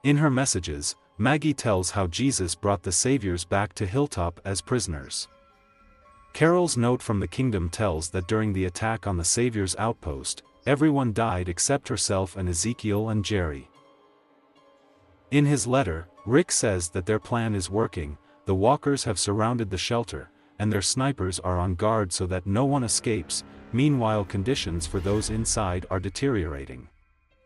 In her messages, Maggie tells how Jesus brought the Saviors back to Hilltop as prisoners. Carol's note from the kingdom tells that during the attack on the Saviors' outpost, everyone died except herself and Ezekiel and Jerry. In his letter, Rick says that their plan is working. The walkers have surrounded the shelter, and their snipers are on guard so that no one escapes. Meanwhile, conditions for those inside are deteriorating.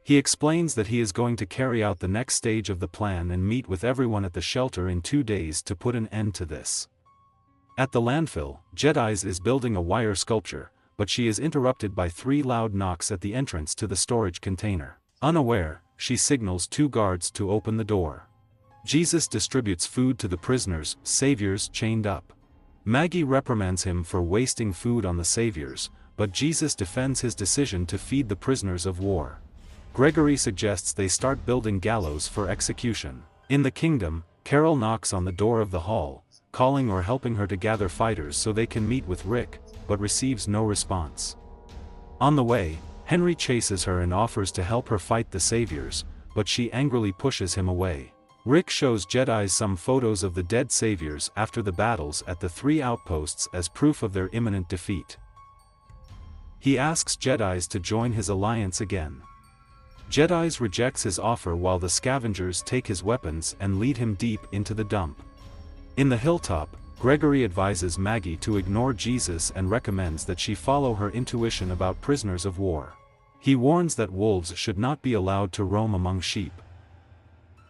He explains that he is going to carry out the next stage of the plan and meet with everyone at the shelter in 2 days to put an end to this. At the landfill, Jedi's is building a wire sculpture, but she is interrupted by 3 loud knocks at the entrance to the storage container. Unaware, she signals 2 guards to open the door. Jesus distributes food to the prisoners, Saviors chained up. Maggie reprimands him for wasting food on the Saviors, but Jesus defends his decision to feed the prisoners of war. Gregory suggests they start building gallows for execution. In the kingdom, Carol knocks on the door of the hall, calling or helping her to gather fighters so they can meet with Rick, but receives no response. On the way, Henry chases her and offers to help her fight the Saviors, but she angrily pushes him away. Rick shows Jedi some photos of the dead Saviors after the battles at the 3 outposts as proof of their imminent defeat. He asks Jedi's to join his alliance again. Jedi's rejects his offer while the scavengers take his weapons and lead him deep into the dump. In the Hilltop, Gregory advises Maggie to ignore Jesus and recommends that she follow her intuition about prisoners of war. He warns that wolves should not be allowed to roam among sheep.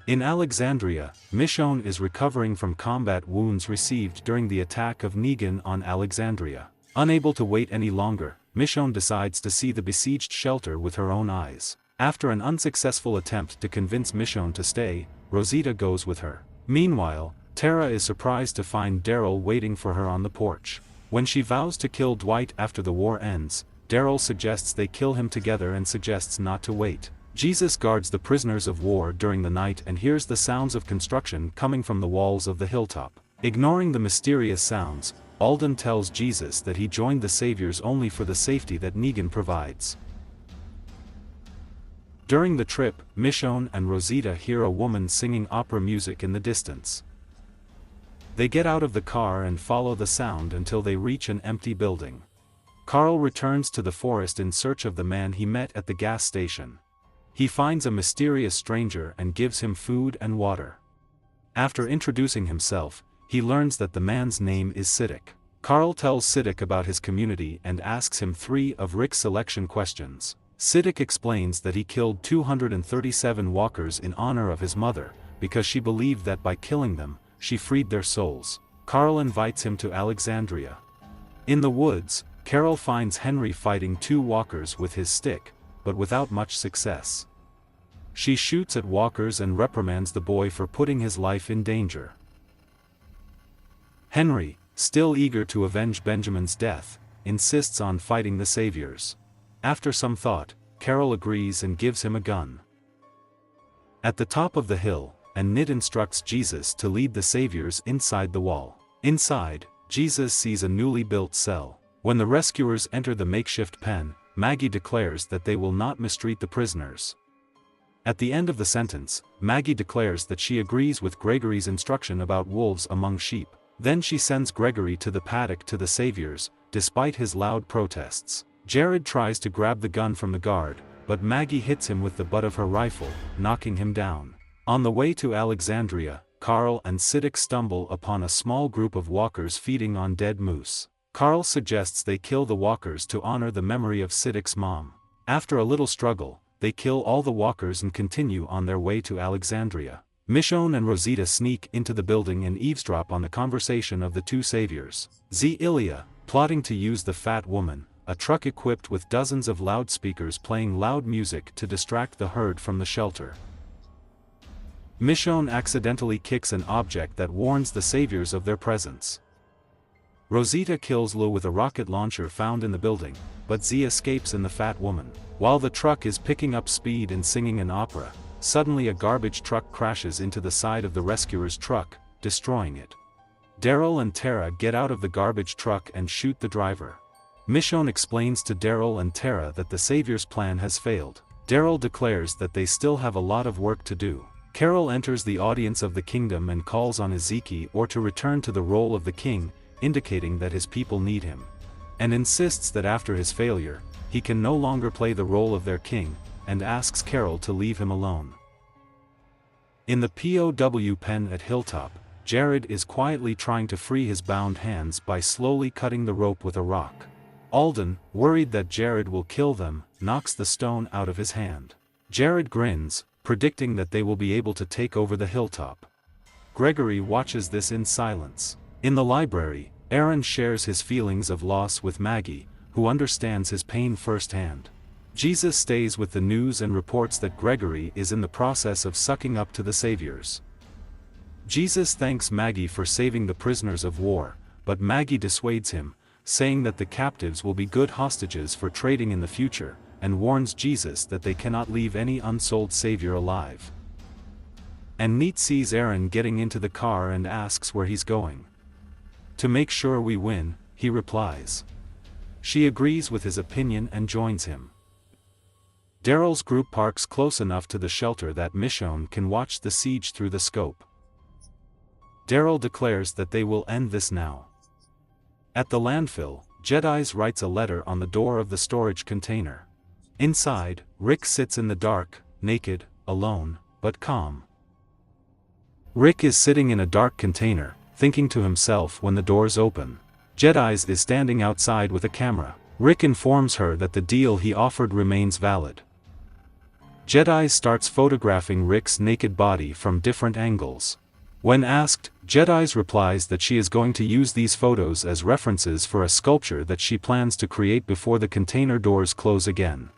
In Alexandria, Michonne is recovering from combat wounds received during the attack of Negan on Alexandria. Unable to wait any longer, Michonne decides to see the besieged shelter with her own eyes. After an unsuccessful attempt to convince Michonne to stay, Rosita goes with her. Meanwhile, Tara is surprised to find Daryl waiting for her on the porch. When she vows to kill Dwight after the war ends, Daryl suggests they kill him together and suggests not to wait. Jesus guards the prisoners of war during the night and hears the sounds of construction coming from the walls of the Hilltop. Ignoring the mysterious sounds, Alden tells Jesus that he joined the Saviors only for the safety that Negan provides. During the trip, Michonne and Rosita hear a woman singing opera music in the distance. They get out of the car and follow the sound until they reach an empty building. Carl returns to the forest in search of the man he met at the gas station. He finds a mysterious stranger and gives him food and water. After introducing himself, he learns that the man's name is Siddiq. Carl tells Siddiq about his community and asks him 3 of Rick's selection questions. Siddiq explains that he killed 237 walkers in honor of his mother, because she believed that by killing them, she freed their souls. Carl invites him to Alexandria. In the woods, Carol finds Henry fighting 2 walkers with his stick, but without much success. She shoots at walkers and reprimands the boy for putting his life in danger. Henry, still eager to avenge Benjamin's death, insists on fighting the saviors. After some thought, Carol agrees and gives him a gun. At the top of the hill, Annette instructs Jesus to lead the saviors inside the wall. Inside, Jesus sees a newly built cell. When the rescuers enter the makeshift pen, Maggie declares that they will not mistreat the prisoners. At the end of the sentence, Maggie declares that she agrees with Gregory's instruction about wolves among sheep. Then she sends Gregory to the paddock to the saviors, despite his loud protests. Jared tries to grab the gun from the guard, but Maggie hits him with the butt of her rifle, knocking him down. On the way to Alexandria, Carl and Siddiq stumble upon a small group of walkers feeding on dead moose. Carl suggests they kill the walkers to honor the memory of Siddiq's mom. After a little struggle, they kill all the walkers and continue on their way to Alexandria. Michonne and Rosita sneak into the building and eavesdrop on the conversation of the 2 saviors. Ilya, plotting to use the fat woman, a truck equipped with dozens of loudspeakers playing loud music to distract the herd from the shelter. Michonne accidentally kicks an object that warns the saviors of their presence. Rosita kills Lou with a rocket launcher found in the building, but Z escapes in the fat woman. While the truck is picking up speed and singing an opera, suddenly a garbage truck crashes into the side of the rescuer's truck, destroying it. Daryl and Tara get out of the garbage truck and shoot the driver. Michonne explains to Daryl and Tara that the saviors' plan has failed. Daryl declares that they still have a lot of work to do. Carol enters the audience of the kingdom and calls on Ezekiel to return to the role of the king, indicating that his people need him. And insists that after his failure, he can no longer play the role of their king, and asks Carol to leave him alone. In the POW pen at Hilltop, Jared is quietly trying to free his bound hands by slowly cutting the rope with a rock. Alden, worried that Jared will kill them, knocks the stone out of his hand. Jared grins, predicting that they will be able to take over the hilltop. Gregory watches this in silence. In the library, Aaron shares his feelings of loss with Maggie, who understands his pain firsthand. Jesus stays with the news and reports that Gregory is in the process of sucking up to the saviors. Jesus thanks Maggie for saving the prisoners of war, but Maggie dissuades him, saying that the captives will be good hostages for trading in the future, and warns Jesus that they cannot leave any unsold savior alive. Annette sees Aaron getting into the car and asks where he's going. "To make sure we win," he replies. She agrees with his opinion and joins him. Daryl's group parks close enough to the shelter that Michonne can watch the siege through the scope. Daryl declares that they will end this now. At the landfill, Jedi's writes a letter on the door of the storage container. Inside, Rick sits in the dark, naked, alone, but calm. Rick is sitting in a dark container, thinking to himself when the doors open. Jedi's is standing outside with a camera. Rick informs her that the deal he offered remains valid. Jedi's starts photographing Rick's naked body from different angles. When asked, Jedi's replies that she is going to use these photos as references for a sculpture that she plans to create before the container doors close again.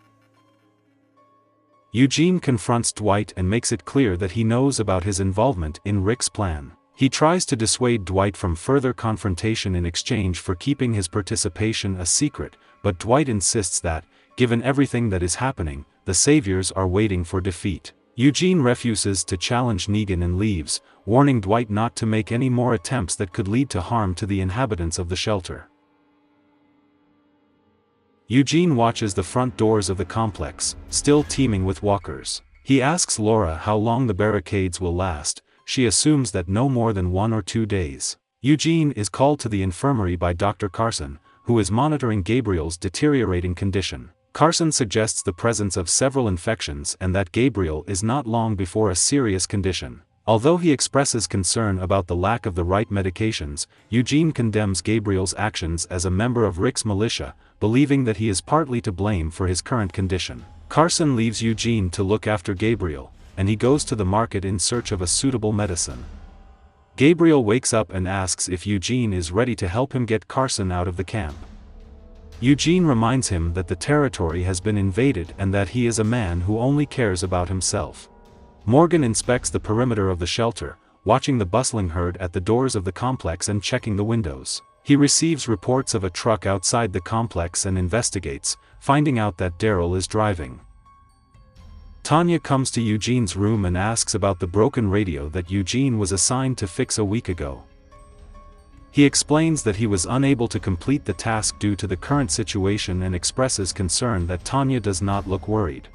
Eugene confronts Dwight and makes it clear that he knows about his involvement in Rick's plan. He tries to dissuade Dwight from further confrontation in exchange for keeping his participation a secret, but Dwight insists that, given everything that is happening, the saviors are waiting for defeat. Eugene refuses to challenge Negan and leaves, warning Dwight not to make any more attempts that could lead to harm to the inhabitants of the shelter. Eugene watches the front doors of the complex, still teeming with walkers. He asks Laura how long the barricades will last. She assumes that no more than 1 or 2 days. Eugene is called to the infirmary by Dr. Carson, who is monitoring Gabriel's deteriorating condition. Carson suggests the presence of several infections and that Gabriel is not long before a serious condition. Although he expresses concern about the lack of the right medications, Eugene condemns Gabriel's actions as a member of Rick's militia, believing that he is partly to blame for his current condition. Carson leaves Eugene to look after Gabriel, and he goes to the market in search of a suitable medicine. Gabriel wakes up and asks if Eugene is ready to help him get Carson out of the camp. Eugene reminds him that the territory has been invaded and that he is a man who only cares about himself. Morgan inspects the perimeter of the shelter, watching the bustling herd at the doors of the complex and checking the windows. He receives reports of a truck outside the complex and investigates, finding out that Daryl is driving. Tanya comes to Eugene's room and asks about the broken radio that Eugene was assigned to fix a week ago. He explains that he was unable to complete the task due to the current situation and expresses concern that Tanya does not look worried.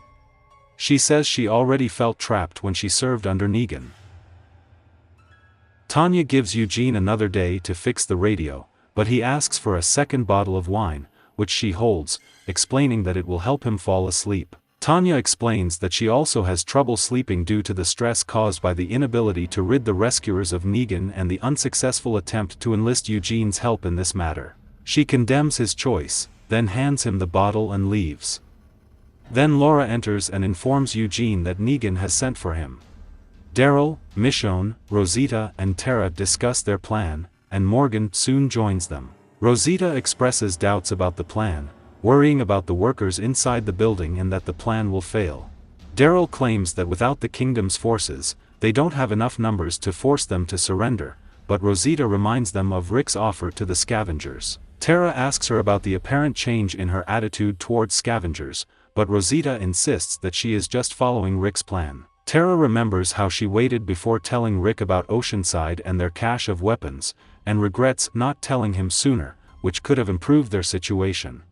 She says she already felt trapped when she served under Negan. Tanya gives Eugene another day to fix the radio, but he asks for a second bottle of wine, which she holds, explaining that it will help him fall asleep. Tanya explains that she also has trouble sleeping due to the stress caused by the inability to rid the rescuers of Negan and the unsuccessful attempt to enlist Eugene's help in this matter. She condemns his choice, then hands him the bottle and leaves. Then Laura enters and informs Eugene that Negan has sent for him. Daryl, Michonne, Rosita and Tara discuss their plan, and Morgan soon joins them. Rosita expresses doubts about the plan, worrying about the workers inside the building and that the plan will fail. Daryl claims that without the Kingdom's forces, they don't have enough numbers to force them to surrender, but Rosita reminds them of Rick's offer to the scavengers. Tara asks her about the apparent change in her attitude towards scavengers, but Rosita insists that she is just following Rick's plan. Tara remembers how she waited before telling Rick about Oceanside and their cache of weapons, and regrets not telling him sooner, which could have improved their situation.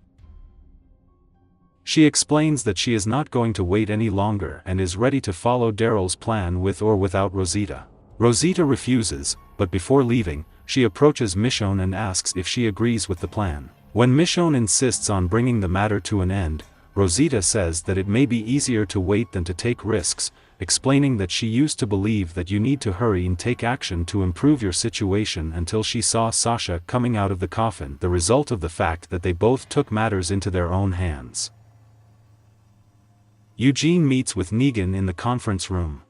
She explains that she is not going to wait any longer and is ready to follow Daryl's plan with or without Rosita. Rosita refuses, but before leaving, she approaches Michonne and asks if she agrees with the plan. When Michonne insists on bringing the matter to an end, Rosita says that it may be easier to wait than to take risks, explaining that she used to believe that you need to hurry and take action to improve your situation until she saw Sasha coming out of the coffin, the result of the fact that they both took matters into their own hands. Eugene meets with Negan in the conference room.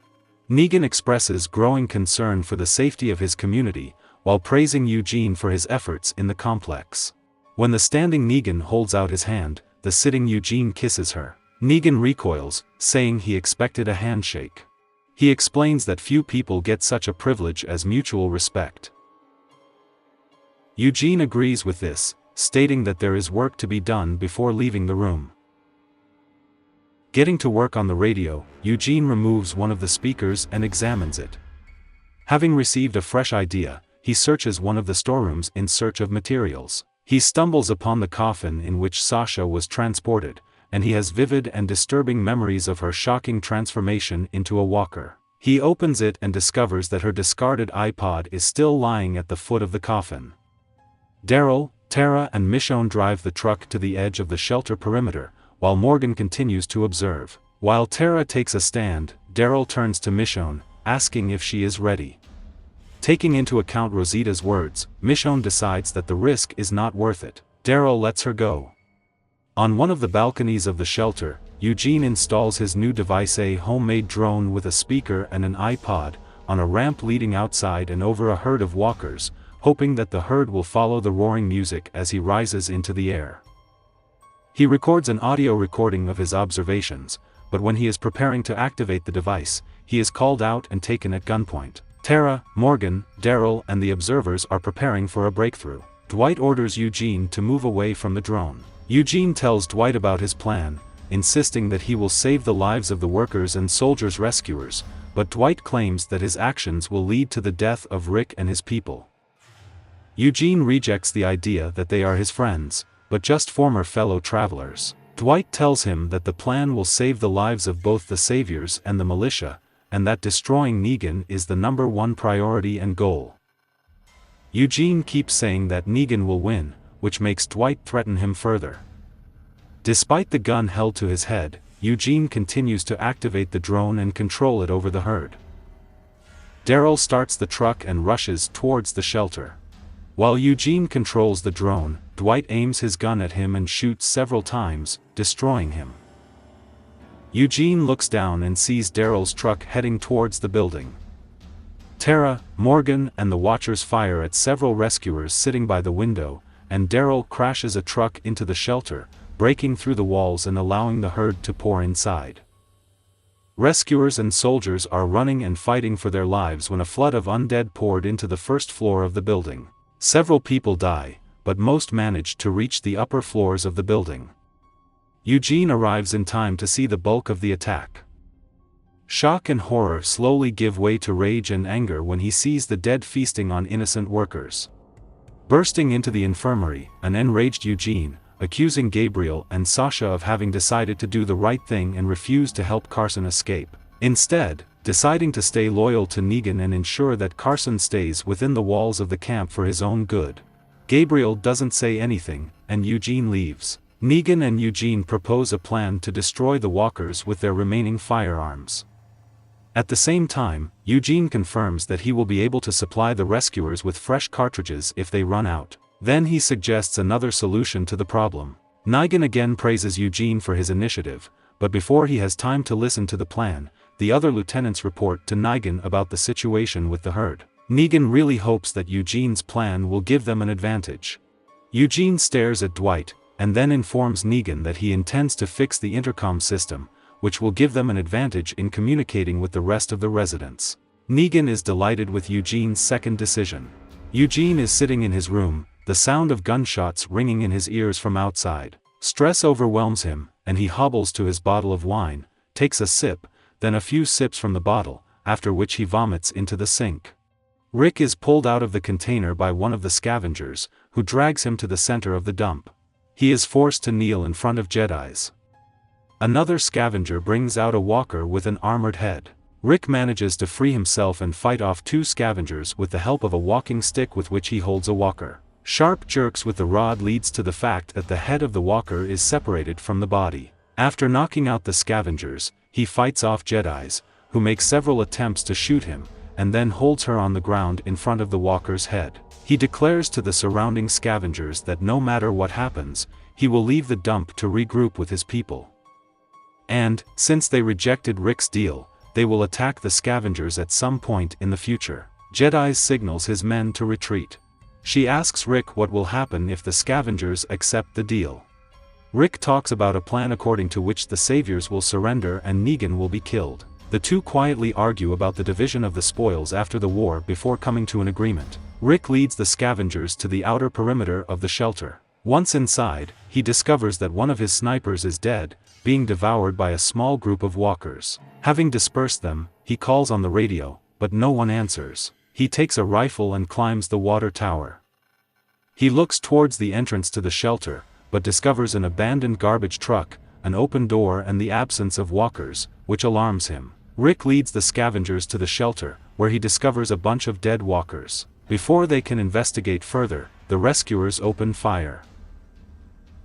Negan expresses growing concern for the safety of his community, while praising Eugene for his efforts in the complex. When the standing Negan holds out his hand, the sitting Eugene kisses her. Negan recoils, saying he expected a handshake. He explains that few people get such a privilege as mutual respect. Eugene agrees with this, stating that there is work to be done before leaving the room. Getting to work on the radio, Eugene removes one of the speakers and examines it. Having received a fresh idea, he searches one of the storerooms in search of materials. He stumbles upon the coffin in which Sasha was transported, and he has vivid and disturbing memories of her shocking transformation into a walker. He opens it and discovers that her discarded iPod is still lying at the foot of the coffin. Daryl, Tara and Michonne drive the truck to the edge of the shelter perimeter, while Morgan continues to observe. While Tara takes a stand, Daryl turns to Michonne, asking if she is ready. Taking into account Rosita's words, Michonne decides that the risk is not worth it. Daryl lets her go. On one of the balconies of the shelter, Eugene installs his new device, a homemade drone with a speaker and an iPod, on a ramp leading outside and over a herd of walkers, hoping that the herd will follow the roaring music as he rises into the air. He records an audio recording of his observations, but when he is preparing to activate the device, he is called out and taken at gunpoint. Tara, Morgan, Daryl and the observers are preparing for a breakthrough. Dwight orders Eugene to move away from the drone. Eugene tells Dwight about his plan, insisting that he will save the lives of the workers and soldiers rescuers, but Dwight claims that his actions will lead to the death of Rick and his people. Eugene rejects the idea that they are his friends, but just former fellow travelers. Dwight tells him that the plan will save the lives of both the saviors and the militia, and that destroying Negan is the #1 priority and goal. Eugene keeps saying that Negan will win, which makes Dwight threaten him further. Despite the gun held to his head, Eugene continues to activate the drone and control it over the herd. Daryl starts the truck and rushes towards the shelter. While Eugene controls the drone, Dwight aims his gun at him and shoots several times, destroying him. Eugene looks down and sees Daryl's truck heading towards the building. Tara, Morgan and the Watchers fire at several rescuers sitting by the window, and Daryl crashes a truck into the shelter, breaking through the walls and allowing the herd to pour inside. Rescuers and soldiers are running and fighting for their lives when a flood of undead poured into the first floor of the building. Several people die, but most manage to reach the upper floors of the building. Eugene arrives in time to see the bulk of the attack. Shock and horror slowly give way to rage and anger when he sees the dead feasting on innocent workers. Bursting into the infirmary, an enraged Eugene, accusing Gabriel and Sasha of having decided to do the right thing and refuse to help Carson escape. Instead, deciding to stay loyal to Negan and ensure that Carson stays within the walls of the camp for his own good. Gabriel doesn't say anything, and Eugene leaves. Negan and Eugene propose a plan to destroy the walkers with their remaining firearms. At the same time, Eugene confirms that he will be able to supply the rescuers with fresh cartridges if they run out. Then he suggests another solution to the problem. Negan again praises Eugene for his initiative, but before he has time to listen to the plan, the other lieutenants report to Negan about the situation with the herd. Negan really hopes that Eugene's plan will give them an advantage. Eugene stares at Dwight, and then informs Negan that he intends to fix the intercom system, which will give them an advantage in communicating with the rest of the residents. Negan is delighted with Eugene's second decision. Eugene is sitting in his room, the sound of gunshots ringing in his ears from outside. Stress overwhelms him, and he hobbles to his bottle of wine, takes a sip, then a few sips from the bottle, after which he vomits into the sink. Rick is pulled out of the container by one of the scavengers, who drags him to the center of the dump. He is forced to kneel in front of Jedi's. Another scavenger brings out a walker with an armored head. Rick manages to free himself and fight off two scavengers with the help of a walking stick with which he holds a walker. Sharp jerks with the rod leads to the fact that the head of the walker is separated from the body. After knocking out the scavengers, he fights off Jedi's, who make several attempts to shoot him, and then holds her on the ground in front of the walker's head. He declares to the surrounding scavengers that no matter what happens, he will leave the dump to regroup with his people. And, since they rejected Rick's deal, they will attack the scavengers at some point in the future. Jedi signals his men to retreat. She asks Rick what will happen if the scavengers accept the deal. Rick talks about a plan according to which the saviors will surrender and Negan will be killed. The two quietly argue about the division of the spoils after the war before coming to an agreement. Rick leads the scavengers to the outer perimeter of the shelter. Once inside, he discovers that one of his snipers is dead, being devoured by a small group of walkers. Having dispersed them, he calls on the radio, but no one answers. He takes a rifle and climbs the water tower. He looks towards the entrance to the shelter, but discovers an abandoned garbage truck, an open door and the absence of walkers, which alarms him. Rick leads the scavengers to the shelter, where he discovers a bunch of dead walkers. Before they can investigate further, the rescuers open fire.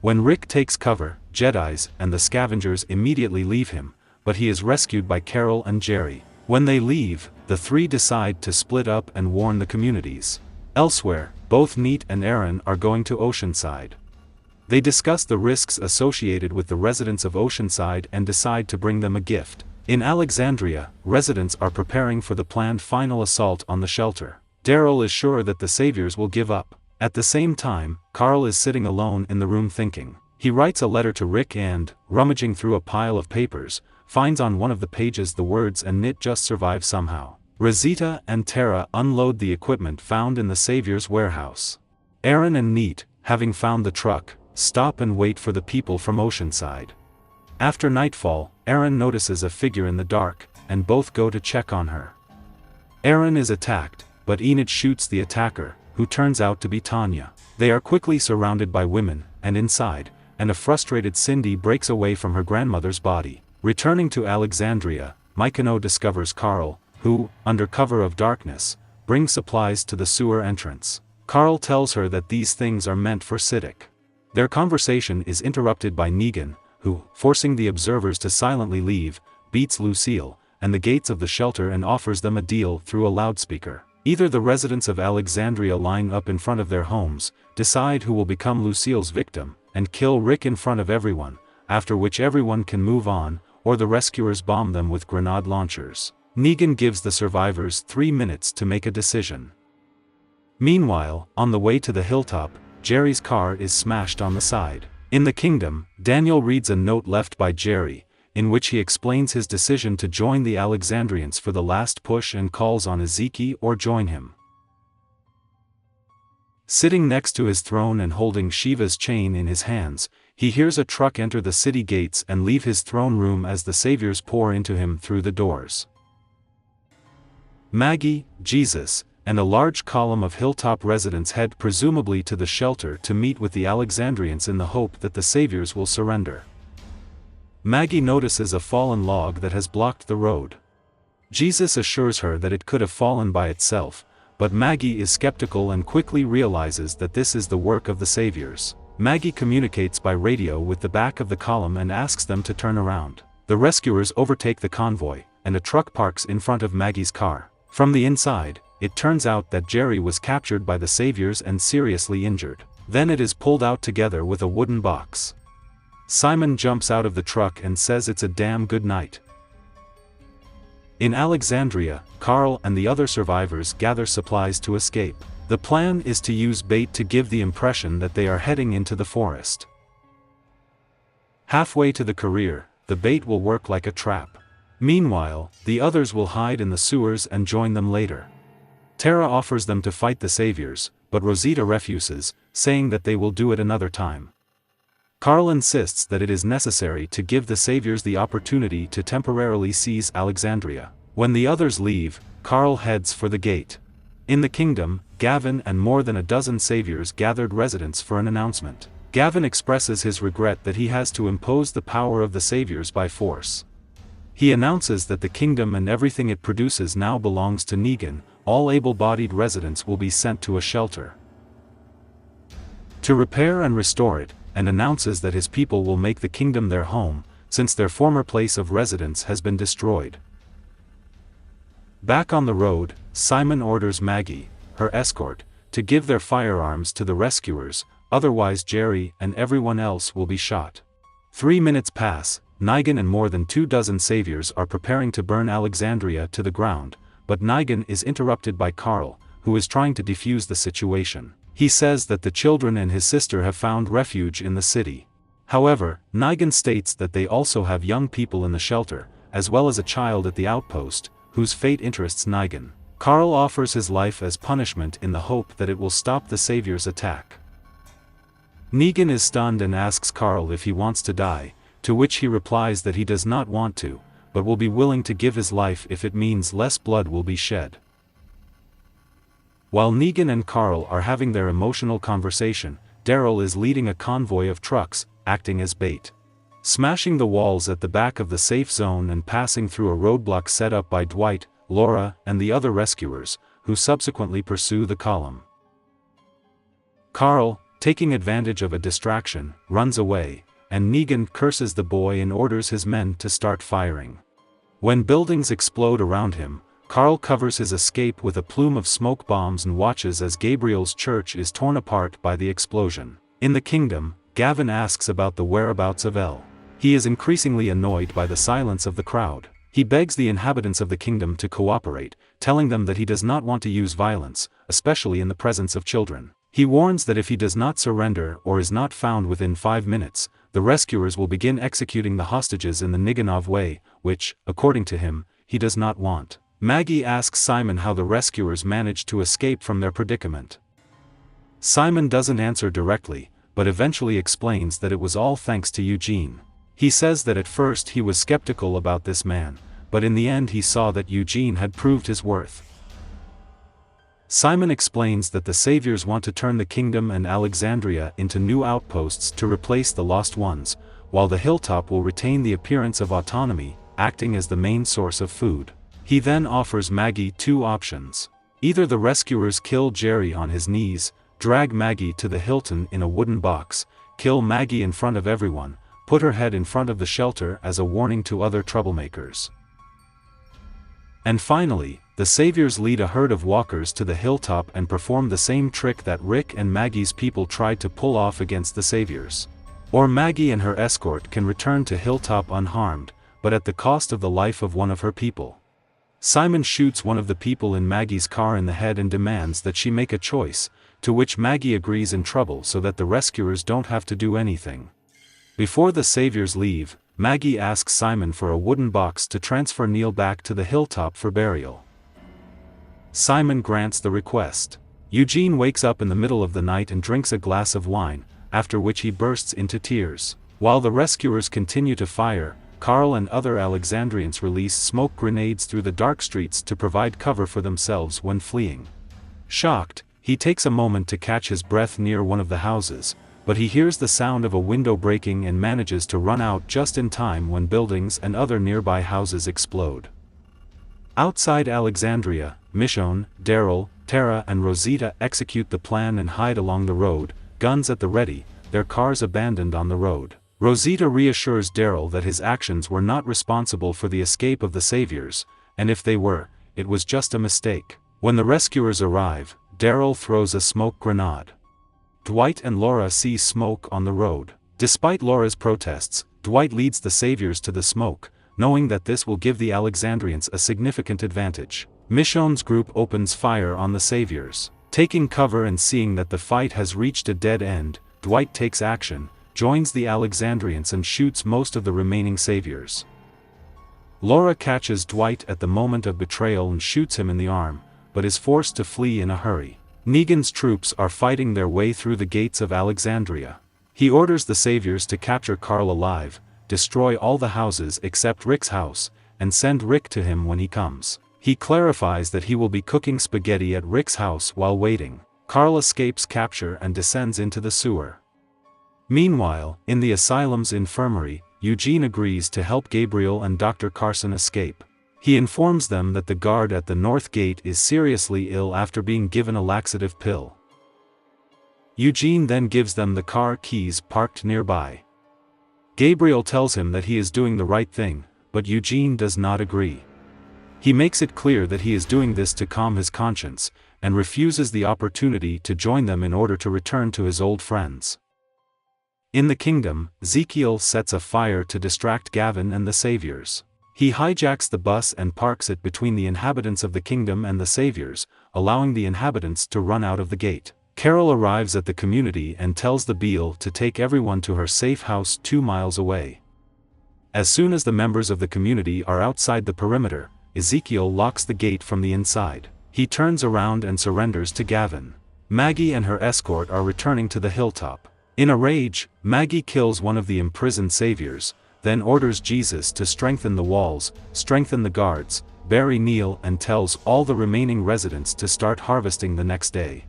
When Rick takes cover, Jedi's and the scavengers immediately leave him, but he is rescued by Carol and Jerry. When they leave, the three decide to split up and warn the communities. Elsewhere, both Neat and Aaron are going to Oceanside. They discuss the risks associated with the residents of Oceanside and decide to bring them a gift. In Alexandria, residents are preparing for the planned final assault on the shelter. Daryl is sure that the saviors will give up. At the same time, Carl is sitting alone in the room thinking. He writes a letter to Rick and, rummaging through a pile of papers, finds on one of the pages the words "and Nit just survive somehow." Rosita and Tara unload the equipment found in the savior's warehouse. Aaron and Neat, having found the truck, stop and wait for the people from Oceanside. After nightfall, Aaron notices a figure in the dark, and both go to check on her. Aaron is attacked, but Enid shoots the attacker, who turns out to be Tanya. They are quickly surrounded by women, and inside, and a frustrated Cindy breaks away from her grandmother's body. Returning to Alexandria, Mykono discovers Carl, who, under cover of darkness, brings supplies to the sewer entrance. Carl tells her that these things are meant for Siddiq. Their conversation is interrupted by Negan, who, forcing the observers to silently leave, beats Lucille, and the gates of the shelter and offers them a deal through a loudspeaker. Either the residents of Alexandria line up in front of their homes, decide who will become Lucille's victim, and kill Rick in front of everyone, after which everyone can move on, or the rescuers bomb them with grenade launchers. Negan gives the survivors 3 minutes to make a decision. Meanwhile, on the way to the hilltop, Jerry's car is smashed on the side. In the kingdom, Daniel reads a note left by Jerry, in which he explains his decision to join the Alexandrians for the last push and calls on Ezekiel or join him. Sitting next to his throne and holding Shiva's chain in his hands, he hears a truck enter the city gates and leave his throne room as the saviors pour into him through the doors. Maggie, Jesus, and a large column of hilltop residents head presumably to the shelter to meet with the Alexandrians in the hope that the saviors will surrender. Maggie notices a fallen log that has blocked the road. Jesus assures her that it could have fallen by itself, but Maggie is skeptical and quickly realizes that this is the work of the saviors. Maggie communicates by radio with the back of the column and asks them to turn around. The rescuers overtake the convoy, and a truck parks in front of Maggie's car. From the inside, it turns out that Jerry was captured by the saviors and seriously injured. Then it is pulled out together with a wooden box. Simon jumps out of the truck and says it's a damn good night. In Alexandria, Carl and the other survivors gather supplies to escape. The plan is to use bait to give the impression that they are heading into the forest. Halfway to the career, the bait will work like a trap. Meanwhile, the others will hide in the sewers and join them later. Tara offers them to fight the saviors, but Rosita refuses, saying that they will do it another time. Carl insists that it is necessary to give the saviors the opportunity to temporarily seize Alexandria. When the others leave, Carl heads for the gate. In the kingdom, Gavin and more than a dozen saviors gathered residents for an announcement. Gavin expresses his regret that he has to impose the power of the saviors by force. He announces that the kingdom and everything it produces now belongs to Negan. All able-bodied residents will be sent to a shelter to repair and restore it, and announces that his people will make the kingdom their home, since their former place of residence has been destroyed. Back on the road, Simon orders Maggie, her escort, to give their firearms to the rescuers, otherwise Jerry and everyone else will be shot. 3 minutes pass, Negan and more than 24 saviors are preparing to burn Alexandria to the ground, but Negan is interrupted by Carl, who is trying to defuse the situation. He says that the children and his sister have found refuge in the city. However, Negan states that they also have young people in the shelter, as well as a child at the outpost, whose fate interests Negan. Carl offers his life as punishment in the hope that it will stop the saviors' attack. Negan is stunned and asks Carl if he wants to die, to which he replies that he does not want to, but will be willing to give his life if it means less blood will be shed. While Negan and Carl are having their emotional conversation, Daryl is leading a convoy of trucks, acting as bait. Smashing the walls at the back of the safe zone and passing through a roadblock set up by Dwight, Laura, and the other rescuers, who subsequently pursue the column. Carl, taking advantage of a distraction, runs away, and Negan curses the boy and orders his men to start firing. When buildings explode around him, Carl covers his escape with a plume of smoke bombs and watches as Gabriel's church is torn apart by the explosion. In the kingdom, Gavin asks about the whereabouts of El. He is increasingly annoyed by the silence of the crowd. He begs the inhabitants of the kingdom to cooperate, telling them that he does not want to use violence, especially in the presence of children. He warns that if he does not surrender or is not found within 5 minutes, the rescuers will begin executing the hostages in the Niganov way, which, according to him, he does not want. Maggie asks Simon how the rescuers managed to escape from their predicament. Simon doesn't answer directly, but eventually explains that it was all thanks to Eugene. He says that at first he was skeptical about this man, but in the end he saw that Eugene had proved his worth. Simon explains that the saviors want to turn the kingdom and Alexandria into new outposts to replace the lost ones, while the hilltop will retain the appearance of autonomy, acting as the main source of food. He then offers Maggie 2 options. Either the rescuers kill Jerry on his knees, drag Maggie to the Hilton in a wooden box, kill Maggie in front of everyone, put her head in front of the shelter as a warning to other troublemakers. And finally, the saviors lead a herd of walkers to the hilltop and perform the same trick that Rick and Maggie's people tried to pull off against the saviors. Or Maggie and her escort can return to Hilltop unharmed, but at the cost of the life of one of her people. Simon shoots one of the people in Maggie's car in the head and demands that she make a choice, to which Maggie agrees in trouble so that the rescuers don't have to do anything. Before the saviors leave, Maggie asks Simon for a wooden box to transfer Neil back to the hilltop for burial. Simon grants the request. Eugene wakes up in the middle of the night and drinks a glass of wine, after which he bursts into tears. While the rescuers continue to fire, Carl and other Alexandrians release smoke grenades through the dark streets to provide cover for themselves when fleeing. Shocked, he takes a moment to catch his breath near one of the houses, but he hears the sound of a window breaking and manages to run out just in time when buildings and other nearby houses explode. Outside Alexandria, Michonne, Daryl, Tara and Rosita execute the plan and hide along the road, guns at the ready, their cars abandoned on the road. Rosita reassures Daryl that his actions were not responsible for the escape of the saviors, and if they were, it was just a mistake. When the rescuers arrive, Daryl throws a smoke grenade. Dwight and Laura see smoke on the road. Despite Laura's protests, Dwight leads the saviors to the smoke, knowing that this will give the Alexandrians a significant advantage. Michonne's group opens fire on the saviors. Taking cover and seeing that the fight has reached a dead end, Dwight takes action, joins the Alexandrians and shoots most of the remaining saviors. Laura catches Dwight at the moment of betrayal and shoots him in the arm, but is forced to flee in a hurry. Negan's troops are fighting their way through the gates of Alexandria. He orders the saviors to capture Carl alive, destroy all the houses except Rick's house, and send Rick to him when he comes. He clarifies that he will be cooking spaghetti at Rick's house while waiting. Carl escapes capture and descends into the sewer. Meanwhile, in the asylum's infirmary, Eugene agrees to help Gabriel and Dr. Carson escape. He informs them that the guard at the north gate is seriously ill after being given a laxative pill. Eugene then gives them the car keys parked nearby. Gabriel tells him that he is doing the right thing, but Eugene does not agree. He makes it clear that he is doing this to calm his conscience, and refuses the opportunity to join them in order to return to his old friends. In the kingdom, Ezekiel sets a fire to distract Gavin and the saviors. He hijacks the bus and parks it between the inhabitants of the kingdom and the saviors, allowing the inhabitants to run out of the gate. Carol arrives at the community and tells the Beale to take everyone to her safe house 2 miles away. As soon as the members of the community are outside the perimeter, Ezekiel locks the gate from the inside. He turns around and surrenders to Gavin. Maggie and her escort are returning to the hilltop. In a rage, Maggie kills one of the imprisoned saviors, then orders Jesus to strengthen the walls, strengthen the guards, bury Neil and tells all the remaining residents to start harvesting the next day.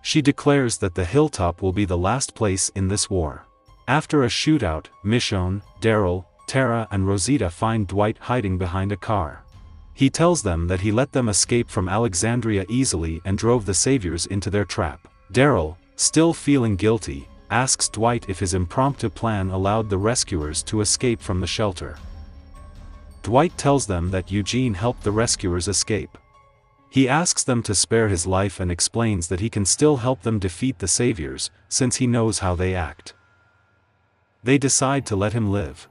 She declares that the hilltop will be the last place in this war. After a shootout, Michonne, Daryl, Tara and Rosita find Dwight hiding behind a car. He tells them that he let them escape from Alexandria easily and drove the saviors into their trap. Daryl, still feeling guilty, asks Dwight if his impromptu plan allowed the rescuers to escape from the shelter. Dwight tells them that Eugene helped the rescuers escape. He asks them to spare his life and explains that he can still help them defeat the saviors, since he knows how they act. They decide to let him live.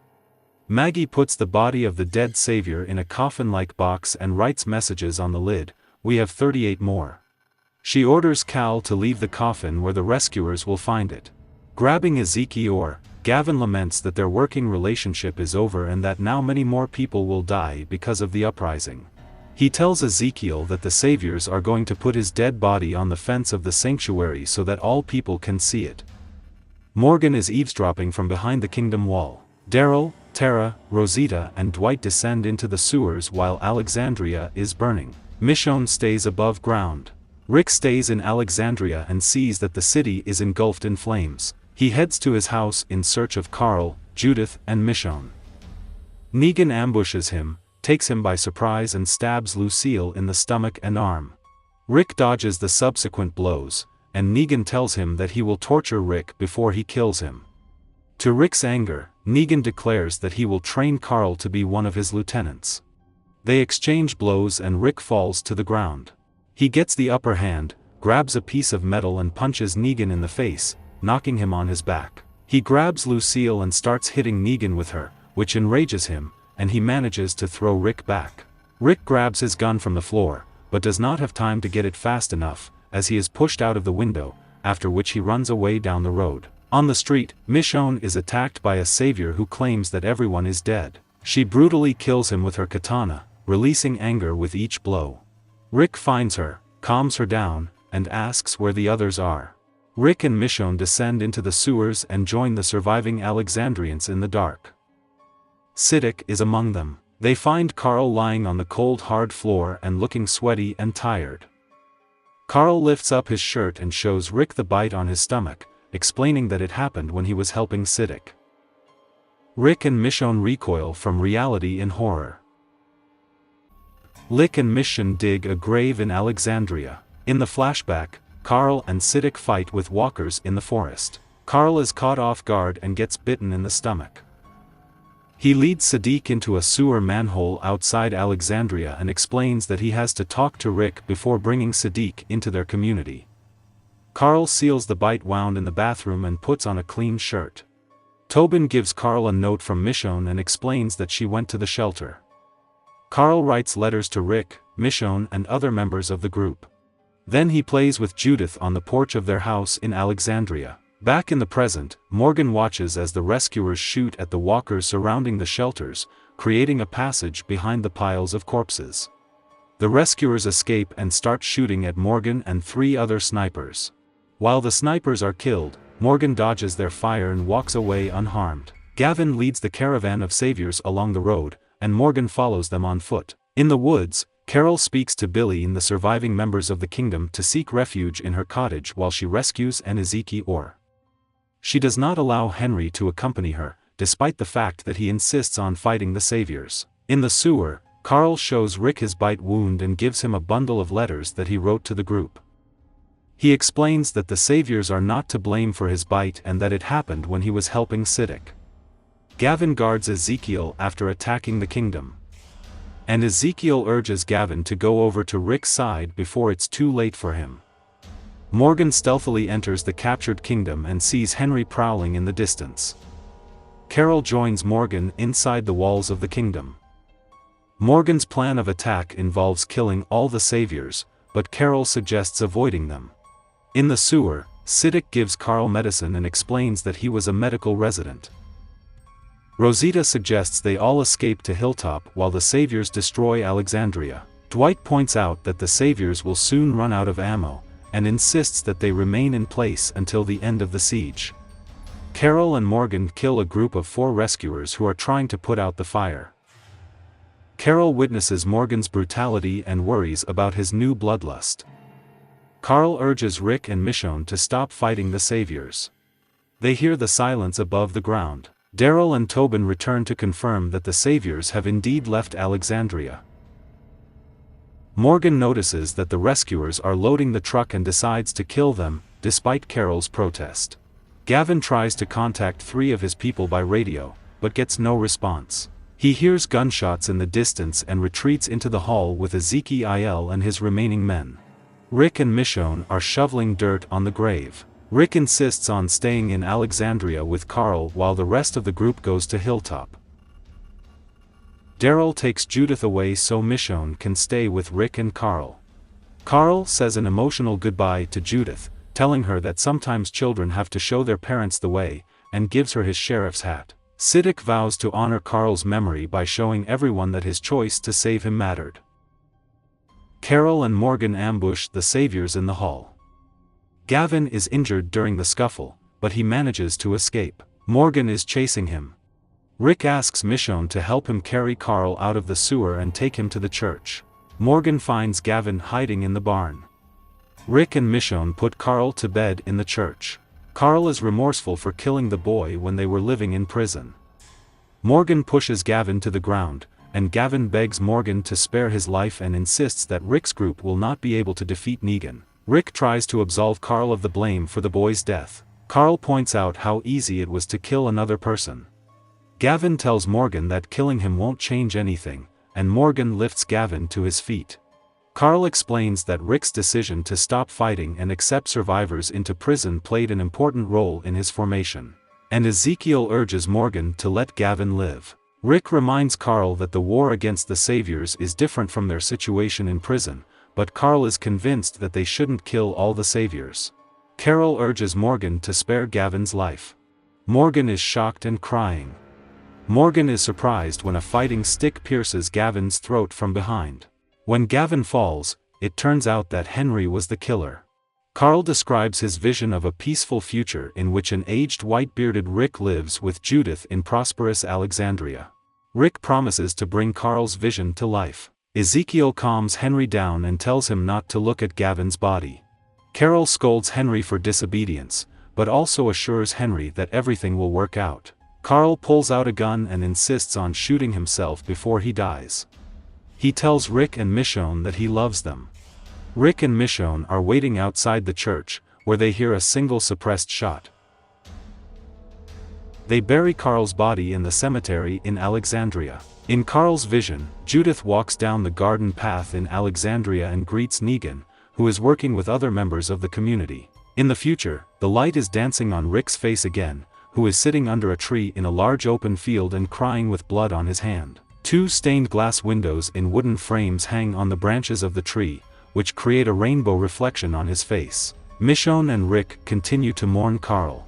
Maggie puts the body of the dead savior in a coffin-like box and writes messages on the lid, "We have 38 more." She orders Cal to leave the coffin where the rescuers will find it. Grabbing Ezekiel, Gavin laments that their working relationship is over and that now many more people will die because of the uprising. He tells Ezekiel that the saviors are going to put his dead body on the fence of the sanctuary so that all people can see it. Morgan is eavesdropping from behind the kingdom wall. Daryl, Tara, Rosita and Dwight descend into the sewers while Alexandria is burning. Michonne stays above ground. Rick stays in Alexandria and sees that the city is engulfed in flames. He heads to his house in search of Carl, Judith and Michonne. Negan ambushes him, takes him by surprise and stabs Lucille in the stomach and arm. Rick dodges the subsequent blows, and Negan tells him that he will torture Rick before he kills him. To Rick's anger, Negan declares that he will train Carl to be one of his lieutenants. They exchange blows and Rick falls to the ground. He gets the upper hand, grabs a piece of metal and punches Negan in the face, knocking him on his back. He grabs Lucille and starts hitting Negan with her, which enrages him, and he manages to throw Rick back. Rick grabs his gun from the floor, but does not have time to get it fast enough, as he is pushed out of the window, after which he runs away down the road. On the street, Michonne is attacked by a savior who claims that everyone is dead. She brutally kills him with her katana, releasing anger with each blow. Rick finds her, calms her down, and asks where the others are. Rick and Michonne descend into the sewers and join the surviving Alexandrians in the dark. Siddiq is among them. They find Carl lying on the cold hard floor and looking sweaty and tired. Carl lifts up his shirt and shows Rick the bite on his stomach, explaining that it happened when he was helping Siddiq. Rick and Michonne recoil from reality in horror. Rick and Michonne dig a grave in Alexandria. In the flashback, Carl and Siddiq fight with walkers in the forest. Carl is caught off guard and gets bitten in the stomach. He leads Siddiq into a sewer manhole outside Alexandria and explains that he has to talk to Rick before bringing Siddiq into their community. Carl seals the bite wound in the bathroom and puts on a clean shirt. Tobin gives Carl a note from Michonne and explains that she went to the shelter. Carl writes letters to Rick, Michonne and other members of the group. Then he plays with Judith on the porch of their house in Alexandria. Back in the present, Morgan watches as the rescuers shoot at the walkers surrounding the shelters, creating a passage behind the piles of corpses. The rescuers escape and start shooting at Morgan and 3 other snipers. While the snipers are killed, Morgan dodges their fire and walks away unharmed. Gavin leads the caravan of saviors along the road, and Morgan follows them on foot. In the woods, Carol speaks to Billy and the surviving members of the kingdom to seek refuge in her cottage while she rescues Ezekiel Orr. She does not allow Henry to accompany her, despite the fact that he insists on fighting the saviors. In the sewer, Carl shows Rick his bite wound and gives him a bundle of letters that he wrote to the group. He explains that the saviors are not to blame for his bite and that it happened when he was helping Siddiq. Gavin guards Ezekiel after attacking the kingdom. And Ezekiel urges Gavin to go over to Rick's side before it's too late for him. Morgan stealthily enters the captured kingdom and sees Henry prowling in the distance. Carol joins Morgan inside the walls of the kingdom. Morgan's plan of attack involves killing all the saviors, but Carol suggests avoiding them. In the sewer, Siddiq gives Carl medicine and explains that he was a medical resident. Rosita suggests they all escape to Hilltop while the saviors destroy Alexandria. Dwight points out that the saviors will soon run out of ammo, and insists that they remain in place until the end of the siege. Carol and Morgan kill a group of 4 rescuers who are trying to put out the fire. Carol witnesses Morgan's brutality and worries about his new bloodlust. Carl urges Rick and Michonne to stop fighting the saviors. They hear the silence above the ground. Daryl and Tobin return to confirm that the saviors have indeed left Alexandria. Morgan notices that the rescuers are loading the truck and decides to kill them, despite Carol's protest. Gavin tries to contact 3 of his people by radio, but gets no response. He hears gunshots in the distance and retreats into the hall with Ezekiel and his remaining men. Rick and Michonne are shoveling dirt on the grave. Rick insists on staying in Alexandria with Carl while the rest of the group goes to Hilltop. Daryl takes Judith away so Michonne can stay with Rick and Carl. Carl says an emotional goodbye to Judith, telling her that sometimes children have to show their parents the way, and gives her his sheriff's hat. Siddiq vows to honor Carl's memory by showing everyone that his choice to save him mattered. Carol and Morgan ambush the saviors in the hall. Gavin is injured during the scuffle, but he manages to escape. Morgan is chasing him. Rick asks Michonne to help him carry Carl out of the sewer and take him to the church. Morgan finds Gavin hiding in the barn. Rick and Michonne put Carl to bed in the church. Carl is remorseful for killing the boy when they were living in prison. Morgan pushes Gavin to the ground, and Gavin begs Morgan to spare his life and insists that Rick's group will not be able to defeat Negan. Rick tries to absolve Carl of the blame for the boy's death. Carl points out how easy it was to kill another person. Gavin tells Morgan that killing him won't change anything, and Morgan lifts Gavin to his feet. Carl explains that Rick's decision to stop fighting and accept survivors into prison played an important role in his formation. And Ezekiel urges Morgan to let Gavin live. Rick reminds Carl that the war against the Saviors is different from their situation in prison, but Carl is convinced that they shouldn't kill all the Saviors. Carol urges Morgan to spare Gavin's life. Morgan is shocked and crying. Morgan is surprised when a fighting stick pierces Gavin's throat from behind. When Gavin falls, it turns out that Henry was the killer. Carl describes his vision of a peaceful future in which an aged white-bearded Rick lives with Judith in prosperous Alexandria. Rick promises to bring Carl's vision to life. Ezekiel calms Henry down and tells him not to look at Gavin's body. Carol scolds Henry for disobedience, but also assures Henry that everything will work out. Carl pulls out a gun and insists on shooting himself before he dies. He tells Rick and Michonne that he loves them. Rick and Michonne are waiting outside the church, where they hear a single suppressed shot. They bury Carl's body in the cemetery in Alexandria. In Carl's vision, Judith walks down the garden path in Alexandria and greets Negan, who is working with other members of the community. In the future, the light is dancing on Rick's face again, who is sitting under a tree in a large open field and crying with blood on his hand. Two stained glass windows in wooden frames hang on the branches of the tree, which create a rainbow reflection on his face. Michonne and Rick continue to mourn Carl.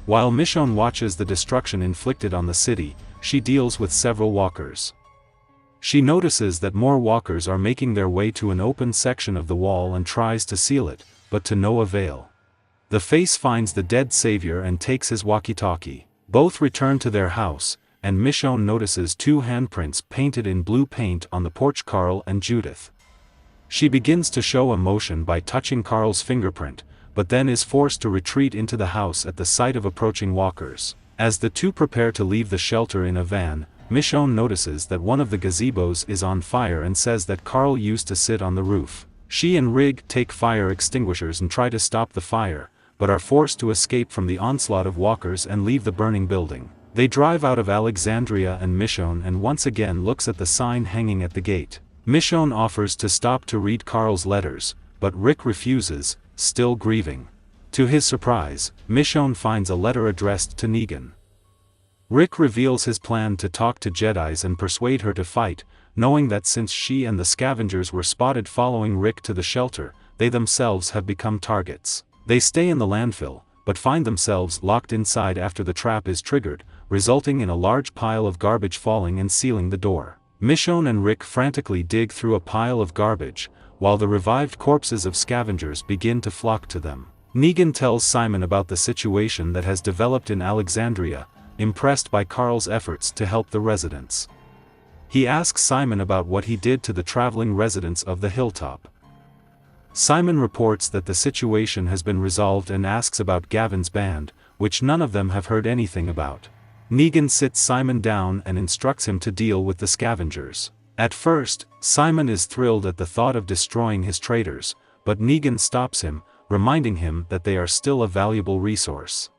While Michonne watches the destruction inflicted on the city, she deals with several walkers. She notices that more walkers are making their way to an open section of the wall and tries to seal it, but to no avail. The Face finds the dead savior and takes his walkie-talkie. Both return to their house, and Michonne notices two handprints painted in blue paint on the porch: Carl and Judith. She begins to show emotion by touching Carl's fingerprint, but then is forced to retreat into the house at the sight of approaching walkers. As the two prepare to leave the shelter in a van, Michonne notices that one of the gazebos is on fire and says that Carl used to sit on the roof. She and Rig take fire extinguishers and try to stop the fire, but are forced to escape from the onslaught of walkers and leave the burning building. They drive out of Alexandria and Michonne and once again looks at the sign hanging at the gate. Michonne offers to stop to read Carl's letters, but Rick refuses, still grieving. To his surprise, Michonne finds a letter addressed to Negan. Rick reveals his plan to talk to Jedis and persuade her to fight, knowing that since she and the scavengers were spotted following Rick to the shelter, they themselves have become targets. They stay in the landfill, but find themselves locked inside after the trap is triggered, resulting in a large pile of garbage falling and sealing the door. Michonne and Rick frantically dig through a pile of garbage, while the revived corpses of scavengers begin to flock to them. Negan tells Simon about the situation that has developed in Alexandria, impressed by Carl's efforts to help the residents. He asks Simon about what he did to the traveling residents of the hilltop. Simon reports that the situation has been resolved and asks about Gavin's band, which none of them have heard anything about. Negan sits Simon down and instructs him to deal with the scavengers. At first, Simon is thrilled at the thought of destroying his traitors, but Negan stops him, reminding him that they are still a valuable resource.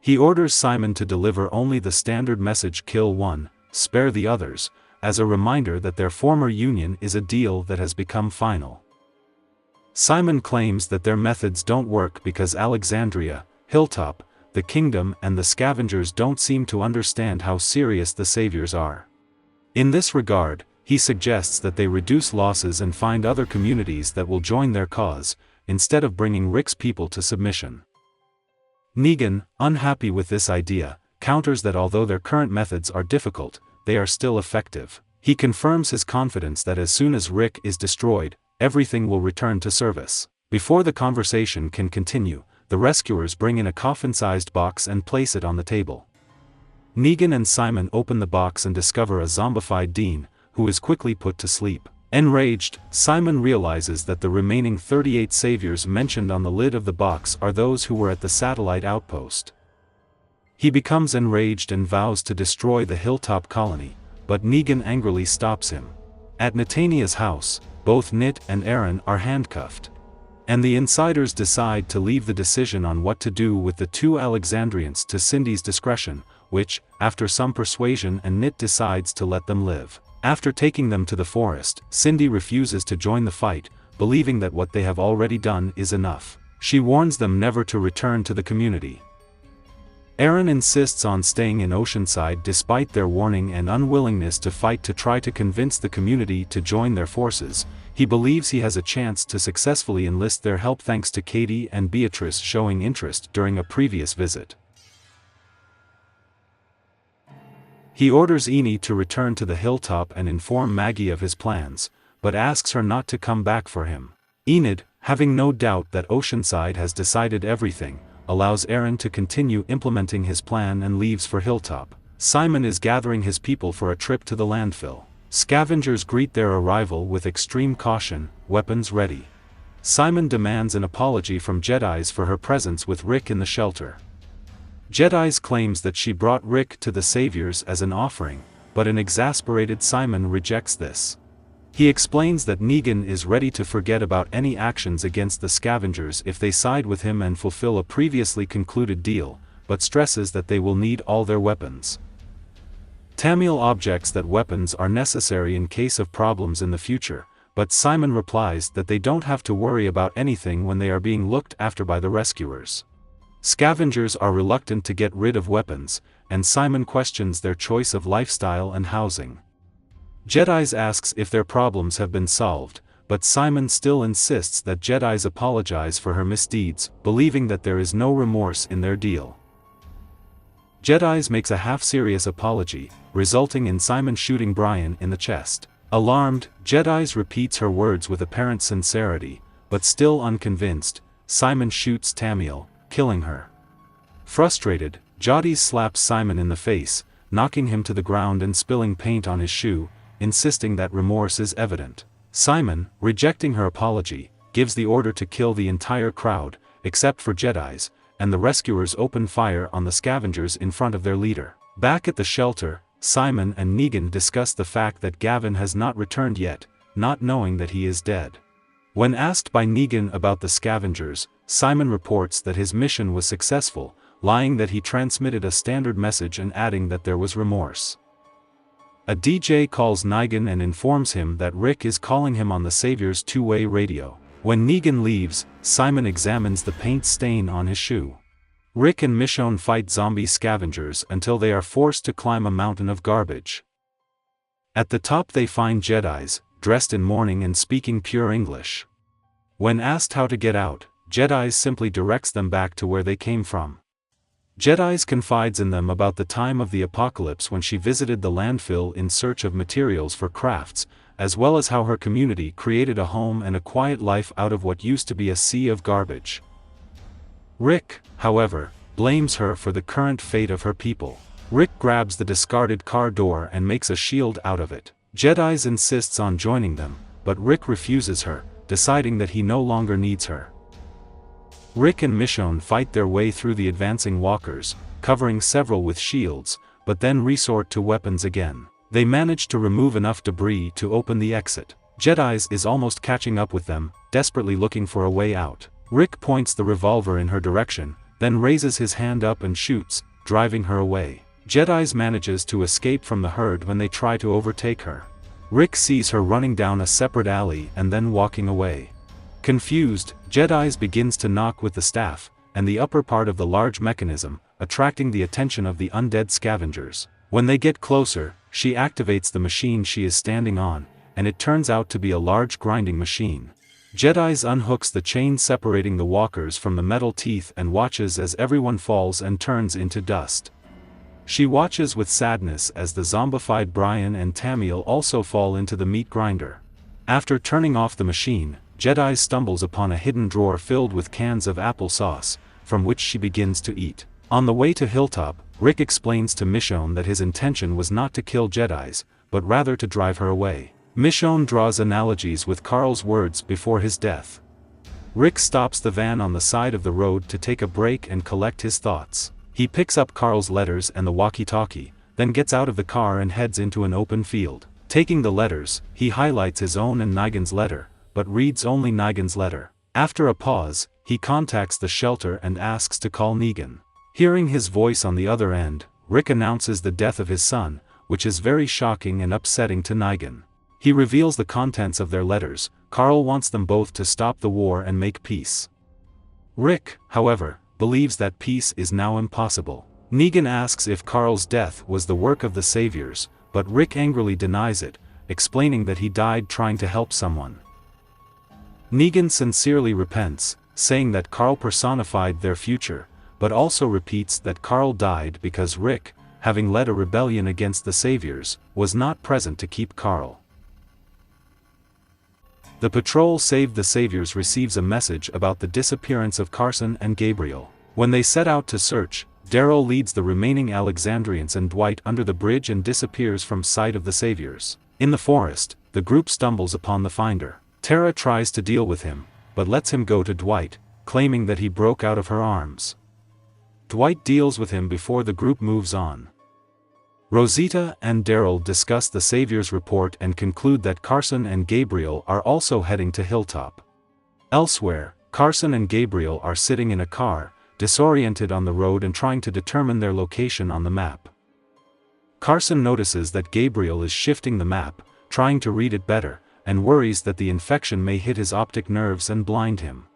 He orders Simon to deliver only the standard message: kill one, spare the others, as a reminder that their former union is a deal that has become final. Simon claims that their methods don't work because Alexandria, Hilltop, the Kingdom and the scavengers don't seem to understand how serious the Saviors are. In this regard, he suggests that they reduce losses and find other communities that will join their cause, instead of bringing Rick's people to submission. Negan, unhappy with this idea, counters that although their current methods are difficult, they are still effective. He confirms his confidence that as soon as Rick is destroyed, everything will return to service. Before the conversation can continue, the rescuers bring in a coffin-sized box and place it on the table. Negan and Simon open the box and discover a zombified Dean, who is quickly put to sleep. Enraged, Simon realizes that the remaining 38 saviors mentioned on the lid of the box are those who were at the satellite outpost. He becomes enraged and vows to destroy the Hilltop colony, but Negan angrily stops him. At Netania's house, both Nit and Aaron are handcuffed. And the insiders decide to leave the decision on what to do with the two Alexandrians to Cindy's discretion, which, after some persuasion, and Nit decides to let them live. After taking them to the forest, Cindy refuses to join the fight, believing that what they have already done is enough. She warns them never to return to the community. Aaron insists on staying in Oceanside despite their warning and unwillingness to fight to try to convince the community to join their forces. He believes he has a chance to successfully enlist their help thanks to Katie and Beatrice showing interest during a previous visit. He orders Enid to return to the hilltop and inform Maggie of his plans, but asks her not to come back for him. Enid, having no doubt that Oceanside has decided everything, allows Aaron to continue implementing his plan and leaves for Hilltop. Simon is gathering his people for a trip to the landfill. Scavengers greet their arrival with extreme caution, weapons ready. Simon demands an apology from Jedi's for her presence with Rick in the shelter. Jedi's claims that she brought Rick to the Saviors as an offering, but an exasperated Simon rejects this. He explains that Negan is ready to forget about any actions against the scavengers if they side with him and fulfill a previously concluded deal, but stresses that they will need all their weapons. Tamiel objects that weapons are necessary in case of problems in the future, but Simon replies that they don't have to worry about anything when they are being looked after by the rescuers. Scavengers are reluctant to get rid of weapons, and Simon questions their choice of lifestyle and housing. Jedi's asks if their problems have been solved, but Simon still insists that Jedi's apologize for her misdeeds, believing that there is no remorse in their deal. Jedi's makes a half-serious apology, resulting in Simon shooting Brian in the chest. Alarmed, Jedi's repeats her words with apparent sincerity, but still unconvinced, Simon shoots Tamiel, killing her. Frustrated, Jedi slaps Simon in the face, knocking him to the ground and spilling paint on his shoe, insisting that remorse is evident. Simon, rejecting her apology, gives the order to kill the entire crowd, except for Jedi's, and the rescuers open fire on the scavengers in front of their leader. Back at the shelter, Simon and Negan discuss the fact that Gavin has not returned yet, not knowing that he is dead. When asked by Negan about the scavengers, Simon reports that his mission was successful, lying that he transmitted a standard message and adding that there was remorse. A DJ calls Negan and informs him that Rick is calling him on the Savior's two-way radio. When Negan leaves, Simon examines the paint stain on his shoe. Rick and Michonne fight zombie scavengers until they are forced to climb a mountain of garbage. At the top they find Jedi's, dressed in mourning and speaking pure English. When asked how to get out, Jedi's simply directs them back to where they came from. Jedi's confides in them about the time of the apocalypse when she visited the landfill in search of materials for crafts, as well as how her community created a home and a quiet life out of what used to be a sea of garbage. Rick, however, blames her for the current fate of her people. Rick grabs the discarded car door and makes a shield out of it. Jedi's insists on joining them, but Rick refuses her, deciding that he no longer needs her. Rick and Michonne fight their way through the advancing walkers, covering several with shields, but then resort to weapons again. They manage to remove enough debris to open the exit. Jedi's is almost catching up with them, desperately looking for a way out. Rick points the revolver in her direction, then raises his hand up and shoots, driving her away. Jedi's manages to escape from the herd when they try to overtake her. Rick sees her running down a separate alley and then walking away. Confused, Jedi's begins to knock with the staff, and the upper part of the large mechanism, attracting the attention of the undead scavengers. When they get closer, she activates the machine she is standing on, and it turns out to be a large grinding machine. Jedi's unhooks the chain separating the walkers from the metal teeth and watches as everyone falls and turns into dust. She watches with sadness as the zombified Brian and Tamiel also fall into the meat grinder. After turning off the machine, Jedi stumbles upon a hidden drawer filled with cans of applesauce, from which she begins to eat. On the way to Hilltop, Rick explains to Michonne that his intention was not to kill Jedi's, but rather to drive her away. Michonne draws analogies with Carl's words before his death. Rick stops the van on the side of the road to take a break and collect his thoughts. He picks up Carl's letters and the walkie-talkie, then gets out of the car and heads into an open field. Taking the letters, he highlights his own and Negan's letter, but reads only Negan's letter. After a pause, he contacts the shelter and asks to call Negan. Hearing his voice on the other end, Rick announces the death of his son, which is very shocking and upsetting to Negan. He reveals the contents of their letters. Carl wants them both to stop the war and make peace. Rick, however, believes that peace is now impossible. Negan asks if Carl's death was the work of the Saviors, but Rick angrily denies it, explaining that he died trying to help someone. Negan sincerely repents, saying that Carl personified their future, but also repeats that Carl died because Rick, having led a rebellion against the Saviors, was not present to keep Carl. The patrol Save the Saviors receives a message about the disappearance of Carson and Gabriel. When they set out to search, Daryl leads the remaining Alexandrians and Dwight under the bridge and disappears from sight of the Saviors. In the forest, the group stumbles upon the Finder. Tara tries to deal with him, but lets him go to Dwight, claiming that he broke out of her arms. Dwight deals with him before the group moves on. Rosita and Daryl discuss the Savior's report and conclude that Carson and Gabriel are also heading to Hilltop. Elsewhere, Carson and Gabriel are sitting in a car, disoriented on the road and trying to determine their location on the map. Carson notices that Gabriel is shifting the map, trying to read it better, and worries that the infection may hit his optic nerves and blind him.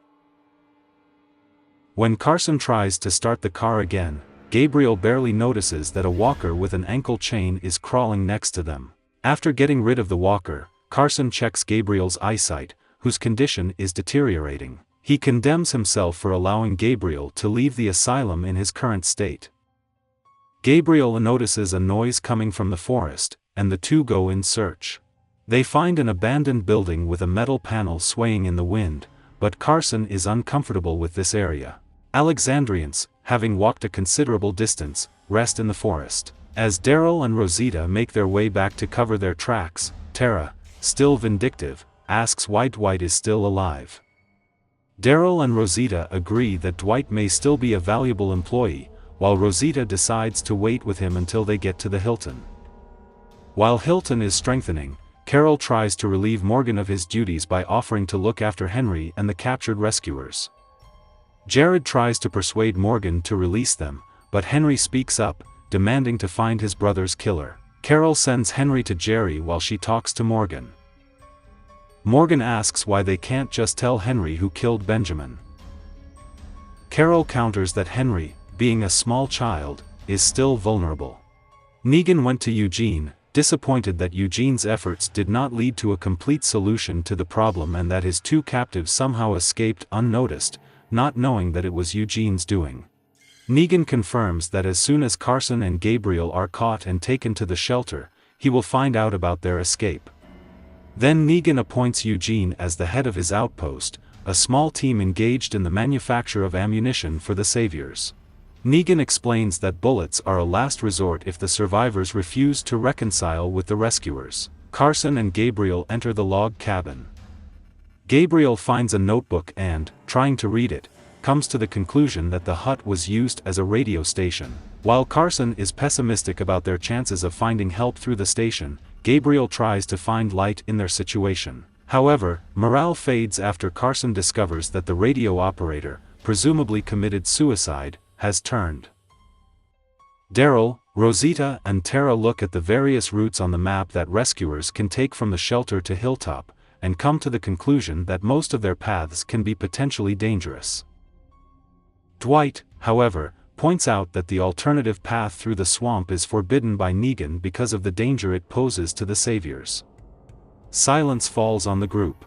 When Carson tries to start the car again, Gabriel barely notices that a walker with an ankle chain is crawling next to them. After getting rid of the walker, Carson checks Gabriel's eyesight, whose condition is deteriorating. He condemns himself for allowing Gabriel to leave the asylum in his current state. Gabriel notices a noise coming from the forest, and the two go in search. They find an abandoned building with a metal panel swaying in the wind, but Carson is uncomfortable with this area. Alexandrians, having walked a considerable distance, rest in the forest. As Daryl and Rosita make their way back to cover their tracks, Tara, still vindictive, asks why Dwight is still alive. Daryl and Rosita agree that Dwight may still be a valuable employee, while Rosita decides to wait with him until they get to the Hilton. While Hilton is strengthening, Carol tries to relieve Morgan of his duties by offering to look after Henry and the captured rescuers. Jared tries to persuade Morgan to release them, but Henry speaks up, demanding to find his brother's killer. Carol sends Henry to Jerry while she talks to Morgan. Morgan asks why they can't just tell Henry who killed Benjamin. Carol counters that Henry, being a small child, is still vulnerable. Negan went to Eugene, disappointed that Eugene's efforts did not lead to a complete solution to the problem and that his two captives somehow escaped unnoticed, not knowing that it was Eugene's doing. Negan confirms that as soon as Carson and Gabriel are caught and taken to the shelter, he will find out about their escape. Then Negan appoints Eugene as the head of his outpost, a small team engaged in the manufacture of ammunition for the Saviors. Negan explains that bullets are a last resort if the survivors refuse to reconcile with the rescuers. Carson and Gabriel enter the log cabin. Gabriel finds a notebook and, trying to read it, comes to the conclusion that the hut was used as a radio station. While Carson is pessimistic about their chances of finding help through the station, Gabriel tries to find light in their situation. However, morale fades after Carson discovers that the radio operator, presumably committed suicide, has turned. Daryl, Rosita and Tara look at the various routes on the map that rescuers can take from the shelter to Hilltop, and come to the conclusion that most of their paths can be potentially dangerous. Dwight, however, points out that the alternative path through the swamp is forbidden by Negan because of the danger it poses to the Saviors. Silence falls on the group.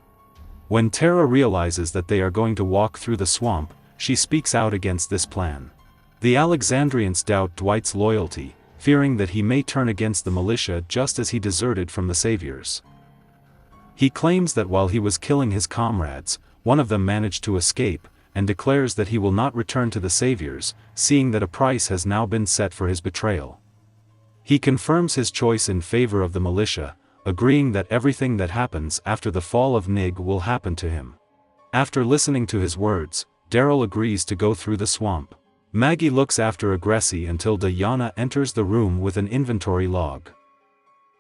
When Tara realizes that they are going to walk through the swamp, she speaks out against this plan. The Alexandrians doubt Dwight's loyalty, fearing that he may turn against the militia just as he deserted from the Saviors. He claims that while he was killing his comrades, one of them managed to escape, and declares that he will not return to the Saviors, seeing that a price has now been set for his betrayal. He confirms his choice in favor of the militia, agreeing that everything that happens after the fall of Nig will happen to him. After listening to his words, Daryl agrees to go through the swamp. Maggie looks after Agressi until Diana enters the room with an inventory log.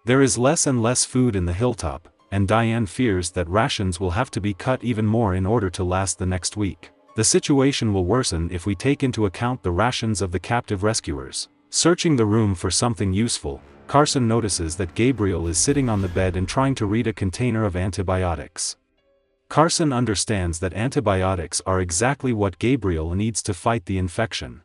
There is less and less food in the Hilltop, and Diane fears that rations will have to be cut even more in order to last the next week. The situation will worsen if we take into account the rations of the captive rescuers. Searching the room for something useful, Carson notices that Gabriel is sitting on the bed and trying to read a container of antibiotics. Carson understands that antibiotics are exactly what Gabriel needs to fight the infection.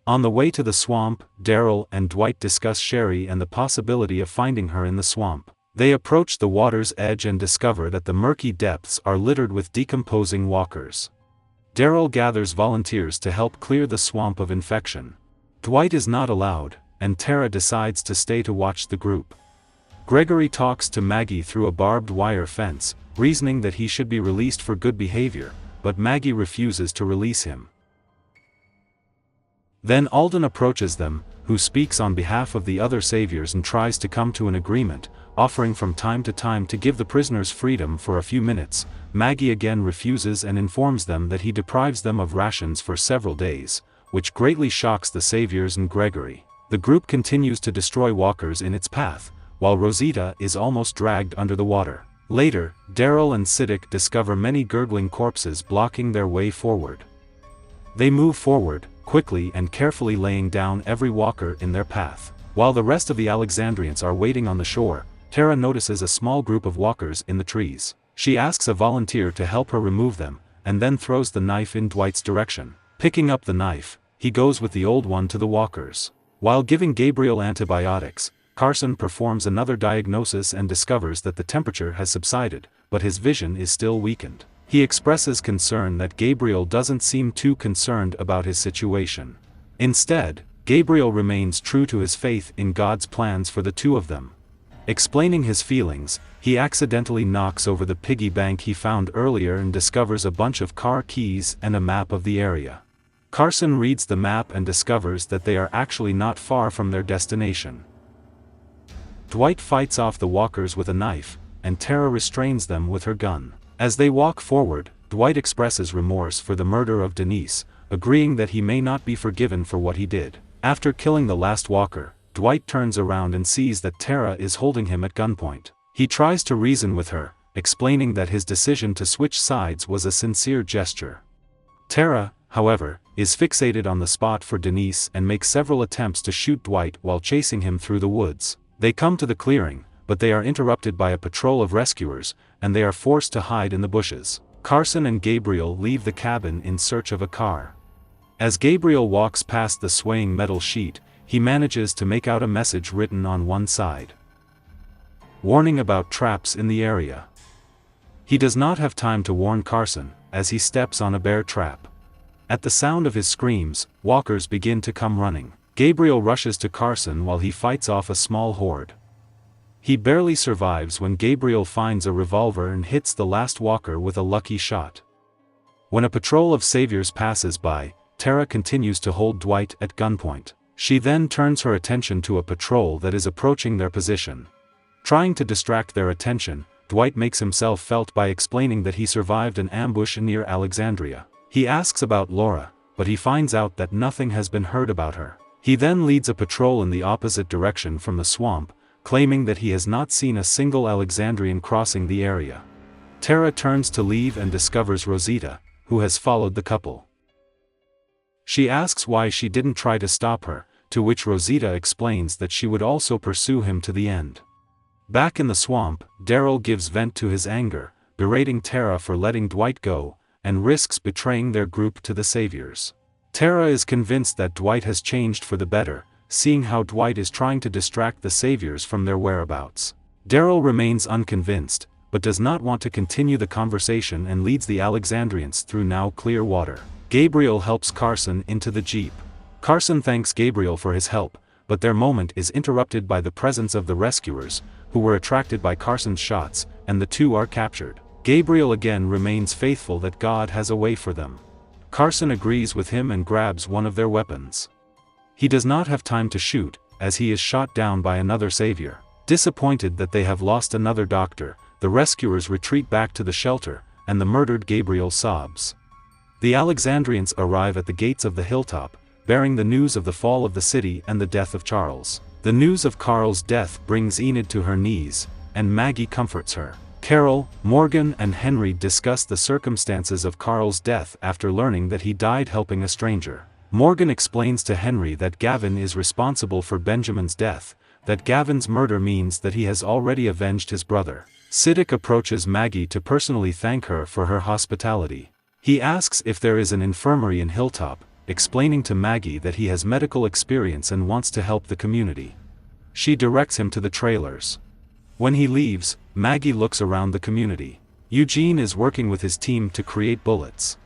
On the way to the swamp, Daryl and Dwight discuss Sherry and the possibility of finding her in the swamp. They approach the water's edge and discover that the murky depths are littered with decomposing walkers. Daryl gathers volunteers to help clear the swamp of infection. Dwight is not allowed, and Tara decides to stay to watch the group. Gregory talks to Maggie through a barbed wire fence, reasoning that he should be released for good behavior, but Maggie refuses to release him. Then Alden approaches them, who speaks on behalf of the other saviors and tries to come to an agreement, offering from time to time to give the prisoners freedom for a few minutes. Maggie again refuses and informs them that he deprives them of rations for several days, which greatly shocks the saviors and Gregory. The group continues to destroy walkers in its path, while Rosita is almost dragged under the water. Later, Daryl and Siddiq discover many gurgling corpses blocking their way forward. They move forward, quickly and carefully laying down every walker in their path. While the rest of the Alexandrians are waiting on the shore, Tara notices a small group of walkers in the trees. She asks a volunteer to help her remove them, and then throws the knife in Dwight's direction. Picking up the knife, he goes with the old one to the walkers. While giving Gabriel antibiotics, Carson performs another diagnosis and discovers that the temperature has subsided, but his vision is still weakened. He expresses concern that Gabriel doesn't seem too concerned about his situation. Instead, Gabriel remains true to his faith in God's plans for the two of them. Explaining his feelings, he accidentally knocks over the piggy bank he found earlier and discovers a bunch of car keys and a map of the area. Carson reads the map and discovers that they are actually not far from their destination. Dwight fights off the walkers with a knife, and Tara restrains them with her gun. As they walk forward, Dwight expresses remorse for the murder of Denise, agreeing that he may not be forgiven for what he did. After killing the last walker, Dwight turns around and sees that Tara is holding him at gunpoint. He tries to reason with her, explaining that his decision to switch sides was a sincere gesture. Tara, however, is fixated on the spot for Denise and makes several attempts to shoot Dwight while chasing him through the woods. They come to the clearing, but they are interrupted by a patrol of rescuers, and they are forced to hide in the bushes. Carson and Gabriel leave the cabin in search of a car. As Gabriel walks past the swaying metal sheet, he manages to make out a message written on one side. Warning about traps in the area. He does not have time to warn Carson, as he steps on a bear trap. At the sound of his screams, walkers begin to come running. Gabriel rushes to Carson while he fights off a small horde. He barely survives when Gabriel finds a revolver and hits the last walker with a lucky shot. When a patrol of saviors passes by, Tara continues to hold Dwight at gunpoint. She then turns her attention to a patrol that is approaching their position. Trying to distract their attention, Dwight makes himself felt by explaining that he survived an ambush near Alexandria. He asks about Laura, but he finds out that nothing has been heard about her. He then leads a patrol in the opposite direction from the swamp, claiming that he has not seen a single Alexandrian crossing the area. Tara turns to leave and discovers Rosita, who has followed the couple. She asks why she didn't try to stop her, to which Rosita explains that she would also pursue him to the end. Back in the swamp, Daryl gives vent to his anger, berating Tara for letting Dwight go, and risks betraying their group to the saviors. Tara is convinced that Dwight has changed for the better, seeing how Dwight is trying to distract the saviors from their whereabouts. Daryl remains unconvinced, but does not want to continue the conversation and leads the Alexandrians through now clear water. Gabriel helps Carson into the jeep. Carson thanks Gabriel for his help, but their moment is interrupted by the presence of the rescuers, who were attracted by Carson's shots, and the two are captured. Gabriel again remains faithful that God has a way for them. Carson agrees with him and grabs one of their weapons. He does not have time to shoot, as he is shot down by another savior. Disappointed that they have lost another doctor, the rescuers retreat back to the shelter, and the murdered Gabriel sobs. The Alexandrians arrive at the gates of the hilltop, bearing the news of the fall of the city and the death of Charles. The news of Carl's death brings Enid to her knees, and Maggie comforts her. Carol, Morgan and Henry discuss the circumstances of Carl's death after learning that he died helping a stranger. Morgan explains to Henry that Gavin is responsible for Benjamin's death, that Gavin's murder means that he has already avenged his brother. Siddiq approaches Maggie to personally thank her for her hospitality. He asks if there is an infirmary in Hilltop, explaining to Maggie that he has medical experience and wants to help the community. She directs him to the trailers. When he leaves, Maggie looks around the community. Eugene is working with his team to create bullets.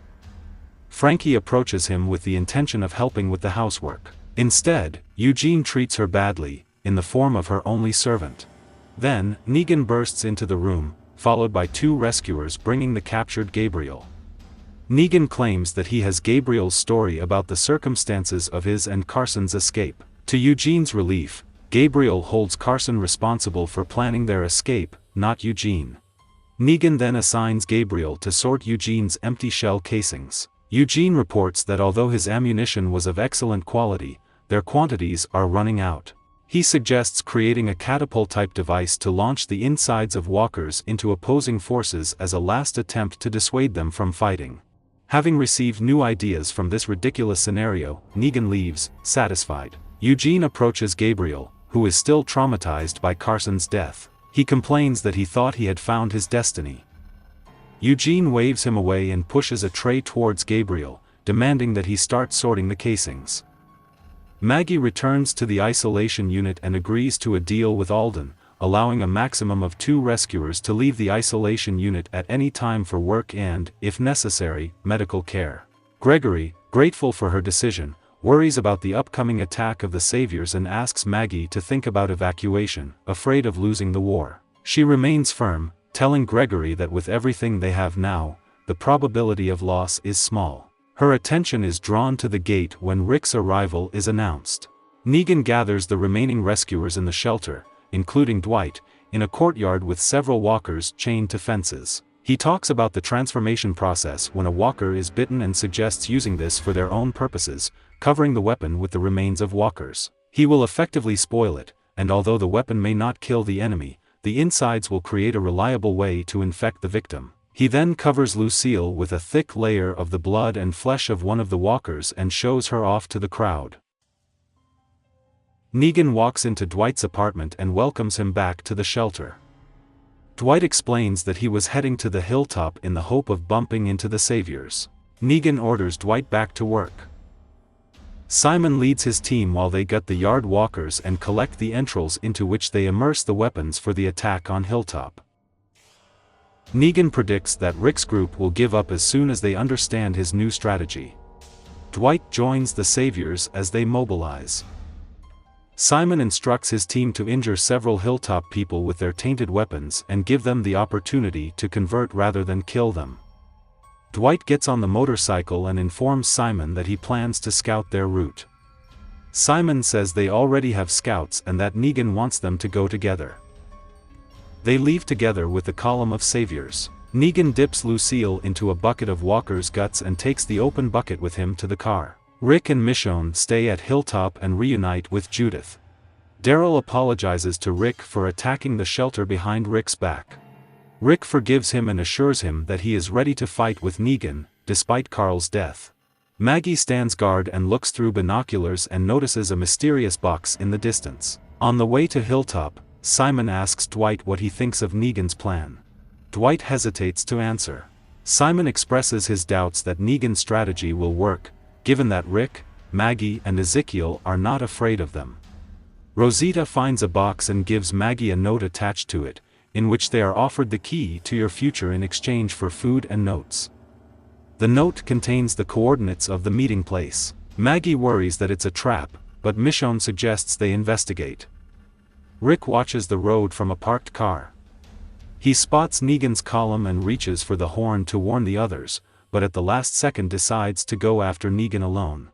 Frankie approaches him with the intention of helping with the housework. Instead, Eugene treats her badly, in the form of her only servant. Then, Negan bursts into the room, followed by 2 rescuers bringing the captured Gabriel. Negan claims that he has Gabriel's story about the circumstances of his and Carson's escape. To Eugene's relief, Gabriel holds Carson responsible for planning their escape, not Eugene. Negan then assigns Gabriel to sort Eugene's empty shell casings. Eugene reports that although his ammunition was of excellent quality, their quantities are running out. He suggests creating a catapult-type device to launch the insides of walkers into opposing forces as a last attempt to dissuade them from fighting. Having received new ideas from this ridiculous scenario, Negan leaves, satisfied. Eugene approaches Gabriel, who is still traumatized by Carson's death. He complains that he thought he had found his destiny. Eugene waves him away and pushes a tray towards Gabriel, demanding that he start sorting the casings. Maggie returns to the isolation unit and agrees to a deal with Alden, allowing a maximum of 2 rescuers to leave the isolation unit at any time for work and, if necessary, medical care. Gregory, grateful for her decision, worries about the upcoming attack of the Saviors and asks Maggie to think about evacuation, afraid of losing the war. She remains firm, telling Gregory that with everything they have now, the probability of loss is small. Her attention is drawn to the gate when Rick's arrival is announced. Negan gathers the remaining rescuers in the shelter, including Dwight, in a courtyard with several walkers chained to fences. He talks about the transformation process when a walker is bitten and suggests using this for their own purposes, covering the weapon with the remains of walkers. He will effectively spoil it, and although the weapon may not kill the enemy, the insides will create a reliable way to infect the victim. He then covers Lucille with a thick layer of the blood and flesh of one of the walkers and shows her off to the crowd. Negan walks into Dwight's apartment and welcomes him back to the shelter. Dwight explains that he was heading to the hilltop in the hope of bumping into the Saviors. Negan orders Dwight back to work. Simon leads his team while they gut the yard walkers and collect the entrails into which they immerse the weapons for the attack on Hilltop. Negan predicts that Rick's group will give up as soon as they understand his new strategy. Dwight joins the Saviors as they mobilize. Simon instructs his team to injure several Hilltop people with their tainted weapons and give them the opportunity to convert rather than kill them. Dwight gets on the motorcycle and informs Simon that he plans to scout their route. Simon says they already have scouts and that Negan wants them to go together. They leave together with the column of Saviors. Negan dips Lucille into a bucket of walkers' guts and takes the open bucket with him to the car. Rick and Michonne stay at Hilltop and reunite with Judith. Daryl apologizes to Rick for attacking the shelter behind Rick's back. Rick forgives him and assures him that he is ready to fight with Negan, despite Carl's death. Maggie stands guard and looks through binoculars and notices a mysterious box in the distance. On the way to Hilltop, Simon asks Dwight what he thinks of Negan's plan. Dwight hesitates to answer. Simon expresses his doubts that Negan's strategy will work, given that Rick, Maggie and Ezekiel are not afraid of them. Rosita finds a box and gives Maggie a note attached to it, in which they are offered the key to your future in exchange for food and notes. The note contains the coordinates of the meeting place. Maggie worries that it's a trap, but Michonne suggests they investigate. Rick watches the road from a parked car. He spots Negan's column and reaches for the horn to warn the others, but at the last second decides to go after Negan alone.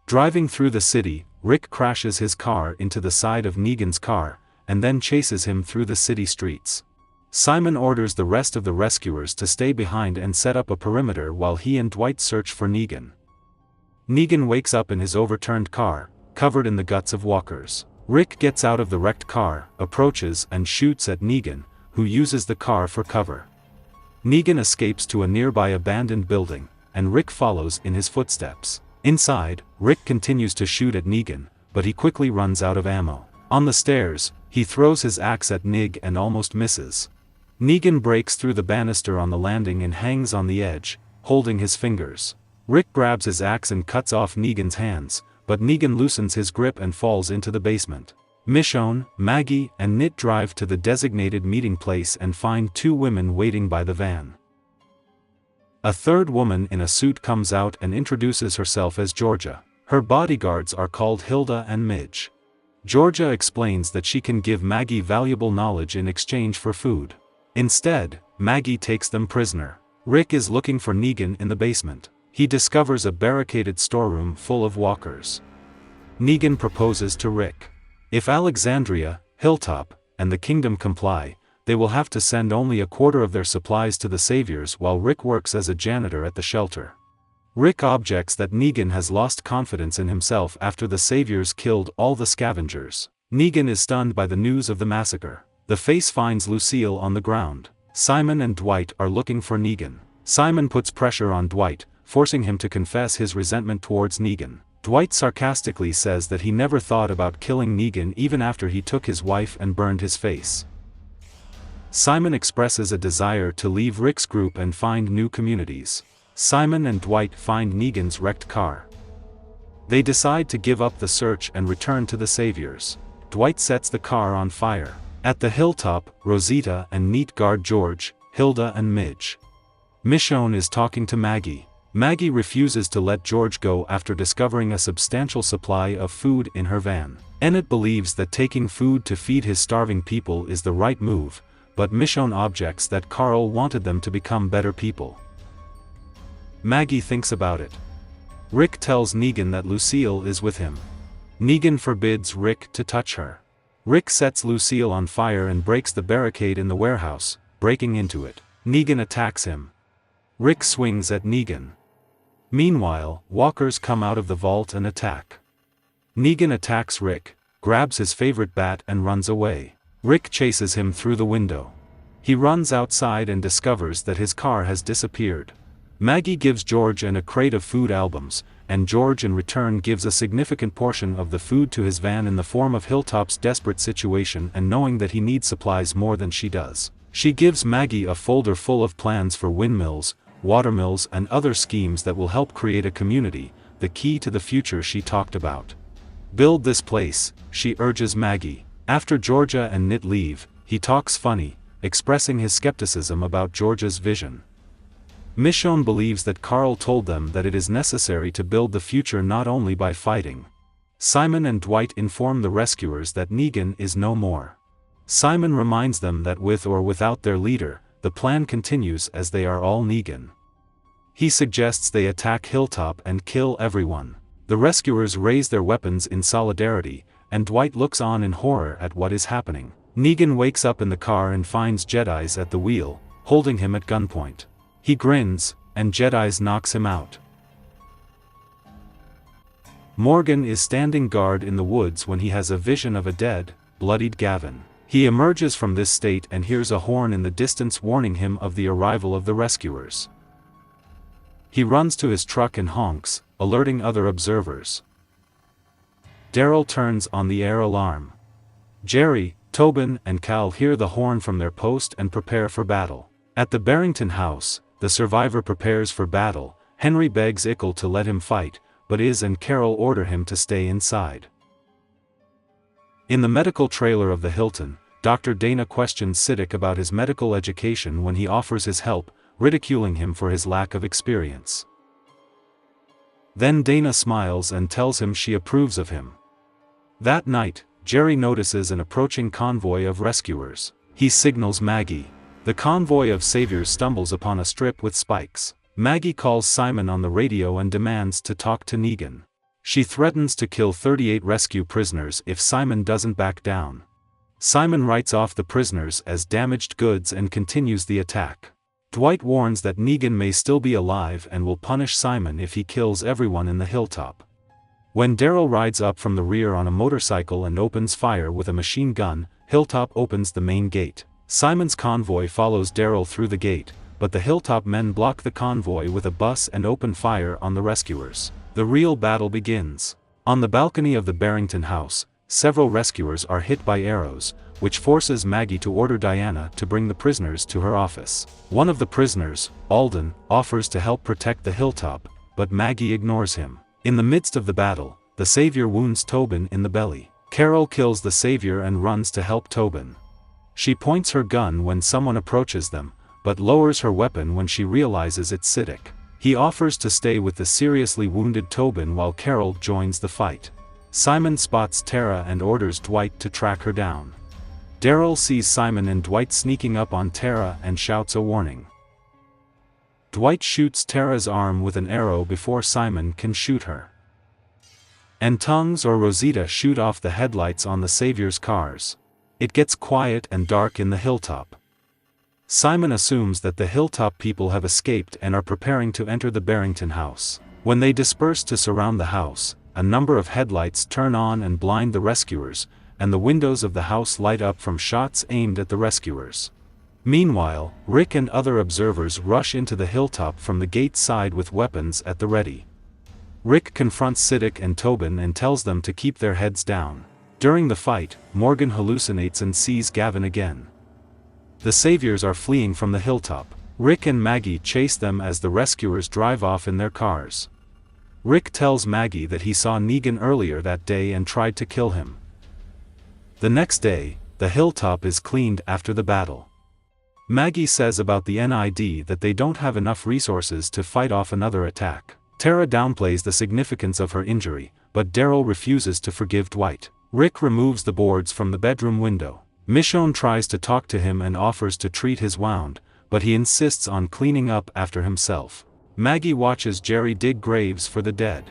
Driving through the city, Rick crashes his car into the side of Negan's car, and then chases him through the city streets. Simon orders the rest of the rescuers to stay behind and set up a perimeter while he and Dwight search for Negan. Negan wakes up in his overturned car, covered in the guts of walkers. Rick gets out of the wrecked car, approaches and shoots at Negan, who uses the car for cover. Negan escapes to a nearby abandoned building, and Rick follows in his footsteps. Inside, Rick continues to shoot at Negan, but he quickly runs out of ammo. On the stairs, he throws his axe at Nig and almost misses. Negan breaks through the banister on the landing and hangs on the edge, holding his fingers. Rick grabs his axe and cuts off Negan's hands, but Negan loosens his grip and falls into the basement. Michonne, Maggie, and Nit drive to the designated meeting place and find two women waiting by the van. A third woman in a suit comes out and introduces herself as Georgia. Her bodyguards are called Hilda and Midge. Georgia explains that she can give Maggie valuable knowledge in exchange for food. Instead, Maggie takes them prisoner. Rick is looking for Negan in the basement. He discovers a barricaded storeroom full of walkers. Negan proposes to Rick. If Alexandria, Hilltop, and the Kingdom comply, they will have to send only a quarter of their supplies to the Saviors while Rick works as a janitor at the shelter. Rick objects that Negan has lost confidence in himself after the Saviors killed all the scavengers. Negan is stunned by the news of the massacre. The Face finds Lucille on the ground. Simon and Dwight are looking for Negan. Simon puts pressure on Dwight, forcing him to confess his resentment towards Negan. Dwight sarcastically says that he never thought about killing Negan even after he took his wife and burned his face. Simon expresses a desire to leave Rick's group and find new communities. Simon and Dwight find Negan's wrecked car. They decide to give up the search and return to the Saviors. Dwight sets the car on fire. At the Hilltop, Rosita and Neat guard George, Hilda and Midge. Michonne is talking to Maggie. Maggie refuses to let George go after discovering a substantial supply of food in her van. Ennett believes that taking food to feed his starving people is the right move, but Michonne objects that Carl wanted them to become better people. Maggie thinks about it. Rick tells Negan that Lucille is with him. Negan forbids Rick to touch her. Rick sets Lucille on fire and breaks the barricade in the warehouse, breaking into it. Negan attacks him. Rick swings at Negan. Meanwhile, walkers come out of the vault and attack. Negan attacks Rick, grabs his favorite bat and runs away. Rick chases him through the window. He runs outside and discovers that his car has disappeared. Maggie gives George a crate of food albums, and George in return gives a significant portion of the food to his van in the form of Hilltop's desperate situation and knowing that he needs supplies more than she does. She gives Maggie a folder full of plans for windmills, watermills and other schemes that will help create a community, the key to the future she talked about. Build this place, she urges Maggie. After Georgia and Nit leave, he talks funny, expressing his skepticism about Georgia's vision. Michonne believes that Carl told them that it is necessary to build the future not only by fighting. Simon and Dwight inform the rescuers that Negan is no more. Simon reminds them that with or without their leader, the plan continues as they are all Negan. He suggests they attack Hilltop and kill everyone. The rescuers raise their weapons in solidarity, and Dwight looks on in horror at what is happening. Negan wakes up in the car and finds Jedis at the wheel, holding him at gunpoint. He grins, and Jedis knocks him out. Morgan is standing guard in the woods when he has a vision of a dead, bloodied Gavin. He emerges from this state and hears a horn in the distance warning him of the arrival of the rescuers. He runs to his truck and honks, alerting other observers. Daryl turns on the air alarm. Jerry, Tobin and Cal hear the horn from their post and prepare for battle. At the Barrington house, the survivor prepares for battle. Henry begs Ickle to let him fight, but Iz and Carol order him to stay inside. In the medical trailer of the Hilton, Dr. Dana questions Siddiq about his medical education when he offers his help, ridiculing him for his lack of experience. Then Dana smiles and tells him she approves of him. That night, Jerry notices an approaching convoy of rescuers. He signals Maggie. The convoy of saviors stumbles upon a strip with spikes. Maggie calls Simon on the radio and demands to talk to Negan. She threatens to kill 38 rescue prisoners if Simon doesn't back down. Simon writes off the prisoners as damaged goods and continues the attack. Dwight warns that Negan may still be alive and will punish Simon if he kills everyone in the Hilltop. When Daryl rides up from the rear on a motorcycle and opens fire with a machine gun, Hilltop opens the main gate. Simon's convoy follows Daryl through the gate, but the Hilltop men block the convoy with a bus and open fire on the rescuers. The real battle begins. On the balcony of the Barrington house, several rescuers are hit by arrows, which forces Maggie to order Diana to bring the prisoners to her office. One of the prisoners, Alden, offers to help protect the hilltop, but Maggie ignores him. In the midst of the battle, the Savior wounds Tobin in the belly. Carol kills the Savior and runs to help Tobin. She points her gun when someone approaches them, but lowers her weapon when she realizes it's Siddiq. He offers to stay with the seriously wounded Tobin while Carol joins the fight. Simon spots Tara and orders Dwight to track her down. Daryl sees Simon and Dwight sneaking up on Tara and shouts a warning. Dwight shoots Tara's arm with an arrow before Simon can shoot her. And Tongues or Rosita shoot off the headlights on the Savior's cars. It gets quiet and dark in the hilltop. Simon assumes that the hilltop people have escaped and are preparing to enter the Barrington house. When they disperse to surround the house, a number of headlights turn on and blind the rescuers, and the windows of the house light up from shots aimed at the rescuers. Meanwhile, Rick and other observers rush into the hilltop from the gate side with weapons at the ready. Rick confronts Siddiq and Tobin and tells them to keep their heads down. During the fight, Morgan hallucinates and sees Gavin again. The Saviors are fleeing from the hilltop. Rick and Maggie chase them as the rescuers drive off in their cars. Rick tells Maggie that he saw Negan earlier that day and tried to kill him. The next day, the hilltop is cleaned after the battle. Maggie says about the NID that they don't have enough resources to fight off another attack. Tara downplays the significance of her injury, but Daryl refuses to forgive Dwight. Rick removes the boards from the bedroom window. Michonne tries to talk to him and offers to treat his wound, but he insists on cleaning up after himself. Maggie watches Jerry dig graves for the dead.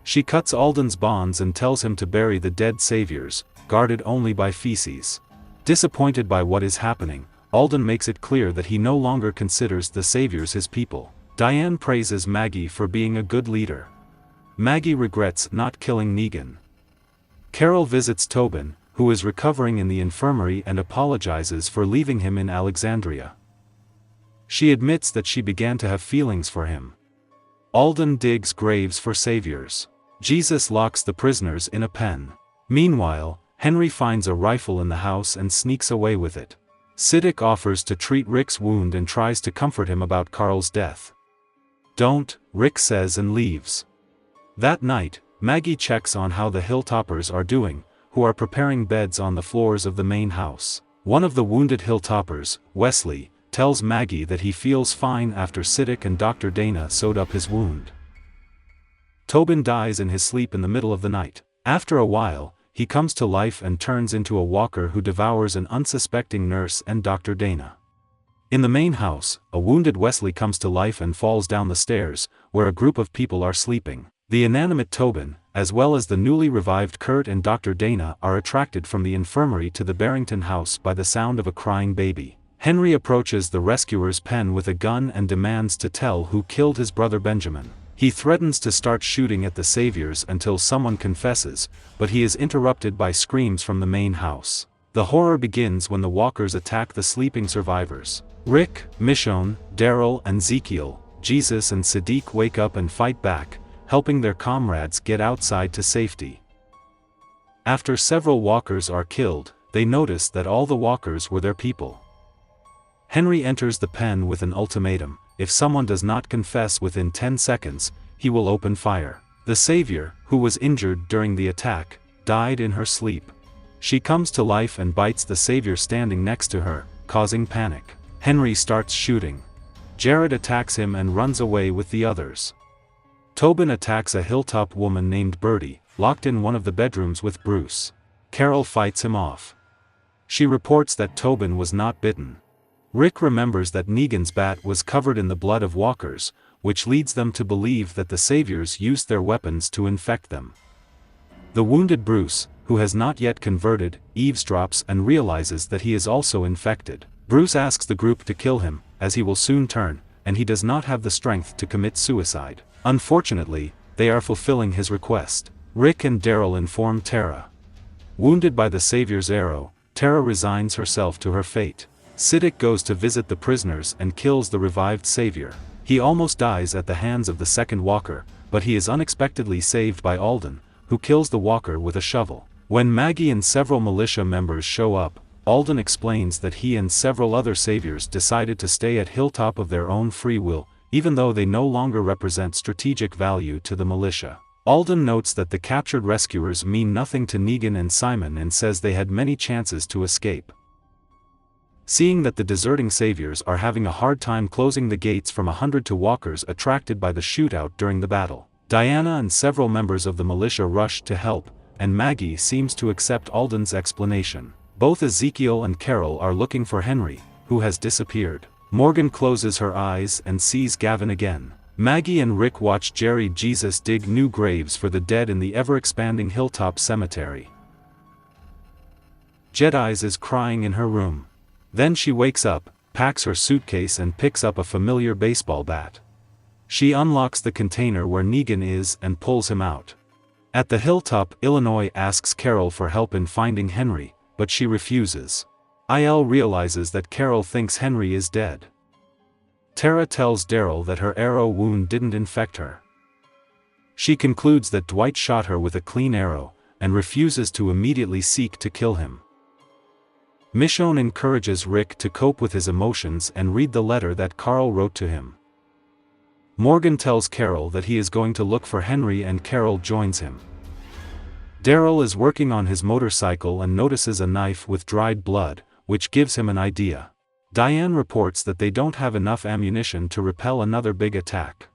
She cuts Alden's bonds and tells him to bury the dead Saviors, guarded only by feces. Disappointed by what is happening, Alden makes it clear that he no longer considers the Saviors his people. Diane praises Maggie for being a good leader. Maggie regrets not killing Negan. Carol visits Tobin, who is recovering in the infirmary, and apologizes for leaving him in Alexandria. She admits that she began to have feelings for him. Alden digs graves for Saviors. Jesus locks the prisoners in a pen. Meanwhile, Henry finds a rifle in the house and sneaks away with it. Siddiq offers to treat Rick's wound and tries to comfort him about Carl's death. "Don't," Rick says and leaves. That night, Maggie checks on how the Hilltoppers are doing, who are preparing beds on the floors of the main house. One of the wounded Hilltoppers, Wesley, tells Maggie that he feels fine after Siddiq and Dr. Dana sewed up his wound. Tobin dies in his sleep in the middle of the night. After a while, he comes to life and turns into a walker who devours an unsuspecting nurse and Dr. Dana. In the main house, a wounded Wesley comes to life and falls down the stairs, where a group of people are sleeping. The inanimate Tobin, as well as the newly revived Kurt and Dr. Dana, are attracted from the infirmary to the Barrington house by the sound of a crying baby. Henry approaches the rescuer's pen with a gun and demands to tell who killed his brother Benjamin. He threatens to start shooting at the Saviors until someone confesses, but he is interrupted by screams from the main house. The horror begins when the walkers attack the sleeping survivors. Rick, Michonne, Daryl and Ezekiel, Jesus and Siddiq wake up and fight back, helping their comrades get outside to safety. After several walkers are killed, they notice that all the walkers were their people. Henry enters the pen with an ultimatum: if someone does not confess within 10 seconds, he will open fire. The Savior, who was injured during the attack, died in her sleep. She comes to life and bites the Savior standing next to her, causing panic. Henry starts shooting. Jared attacks him and runs away with the others. Tobin attacks a hilltop woman named Birdie, locked in one of the bedrooms with Bruce. Carol fights him off. She reports that Tobin was not bitten. Rick remembers that Negan's bat was covered in the blood of walkers, which leads them to believe that the Saviors used their weapons to infect them. The wounded Bruce, who has not yet converted, eavesdrops and realizes that he is also infected. Bruce asks the group to kill him, as he will soon turn, and he does not have the strength to commit suicide. Unfortunately, they are fulfilling his request. Rick and Daryl inform Tara. Wounded by the Savior's arrow, Tara resigns herself to her fate. Siddiq goes to visit the prisoners and kills the revived Savior. He almost dies at the hands of the second walker, but he is unexpectedly saved by Alden, who kills the walker with a shovel. When Maggie and several militia members show up, Alden explains that he and several other saviors decided to stay at Hilltop of their own free will, even though they no longer represent strategic value to the militia. Alden notes that the captured rescuers mean nothing to Negan and Simon and says they had many chances to escape. Seeing that the deserting saviors are having a hard time closing the gates from 100 to walkers attracted by the shootout during the battle, Diana and several members of the militia rush to help, and Maggie seems to accept Alden's explanation. Both Ezekiel and Carol are looking for Henry, who has disappeared. Morgan closes her eyes and sees Gavin again. Maggie and Rick watch Jerry Jesus dig new graves for the dead in the ever-expanding Hilltop Cemetery. Jedi's is crying in her room. Then she wakes up, packs her suitcase and picks up a familiar baseball bat. She unlocks the container where Negan is and pulls him out. At the Hilltop, Illinois asks Carol for help in finding Henry, but she refuses. Il realizes that Carol thinks Henry is dead. Tara tells Daryl that her arrow wound didn't infect her. She concludes that Dwight shot her with a clean arrow, and refuses to immediately seek to kill him. Michonne encourages Rick to cope with his emotions and read the letter that Carl wrote to him. Morgan tells Carol that he is going to look for Henry and Carol joins him. Daryl is working on his motorcycle and notices a knife with dried blood, which gives him an idea. Diane reports that they don't have enough ammunition to repel another big attack.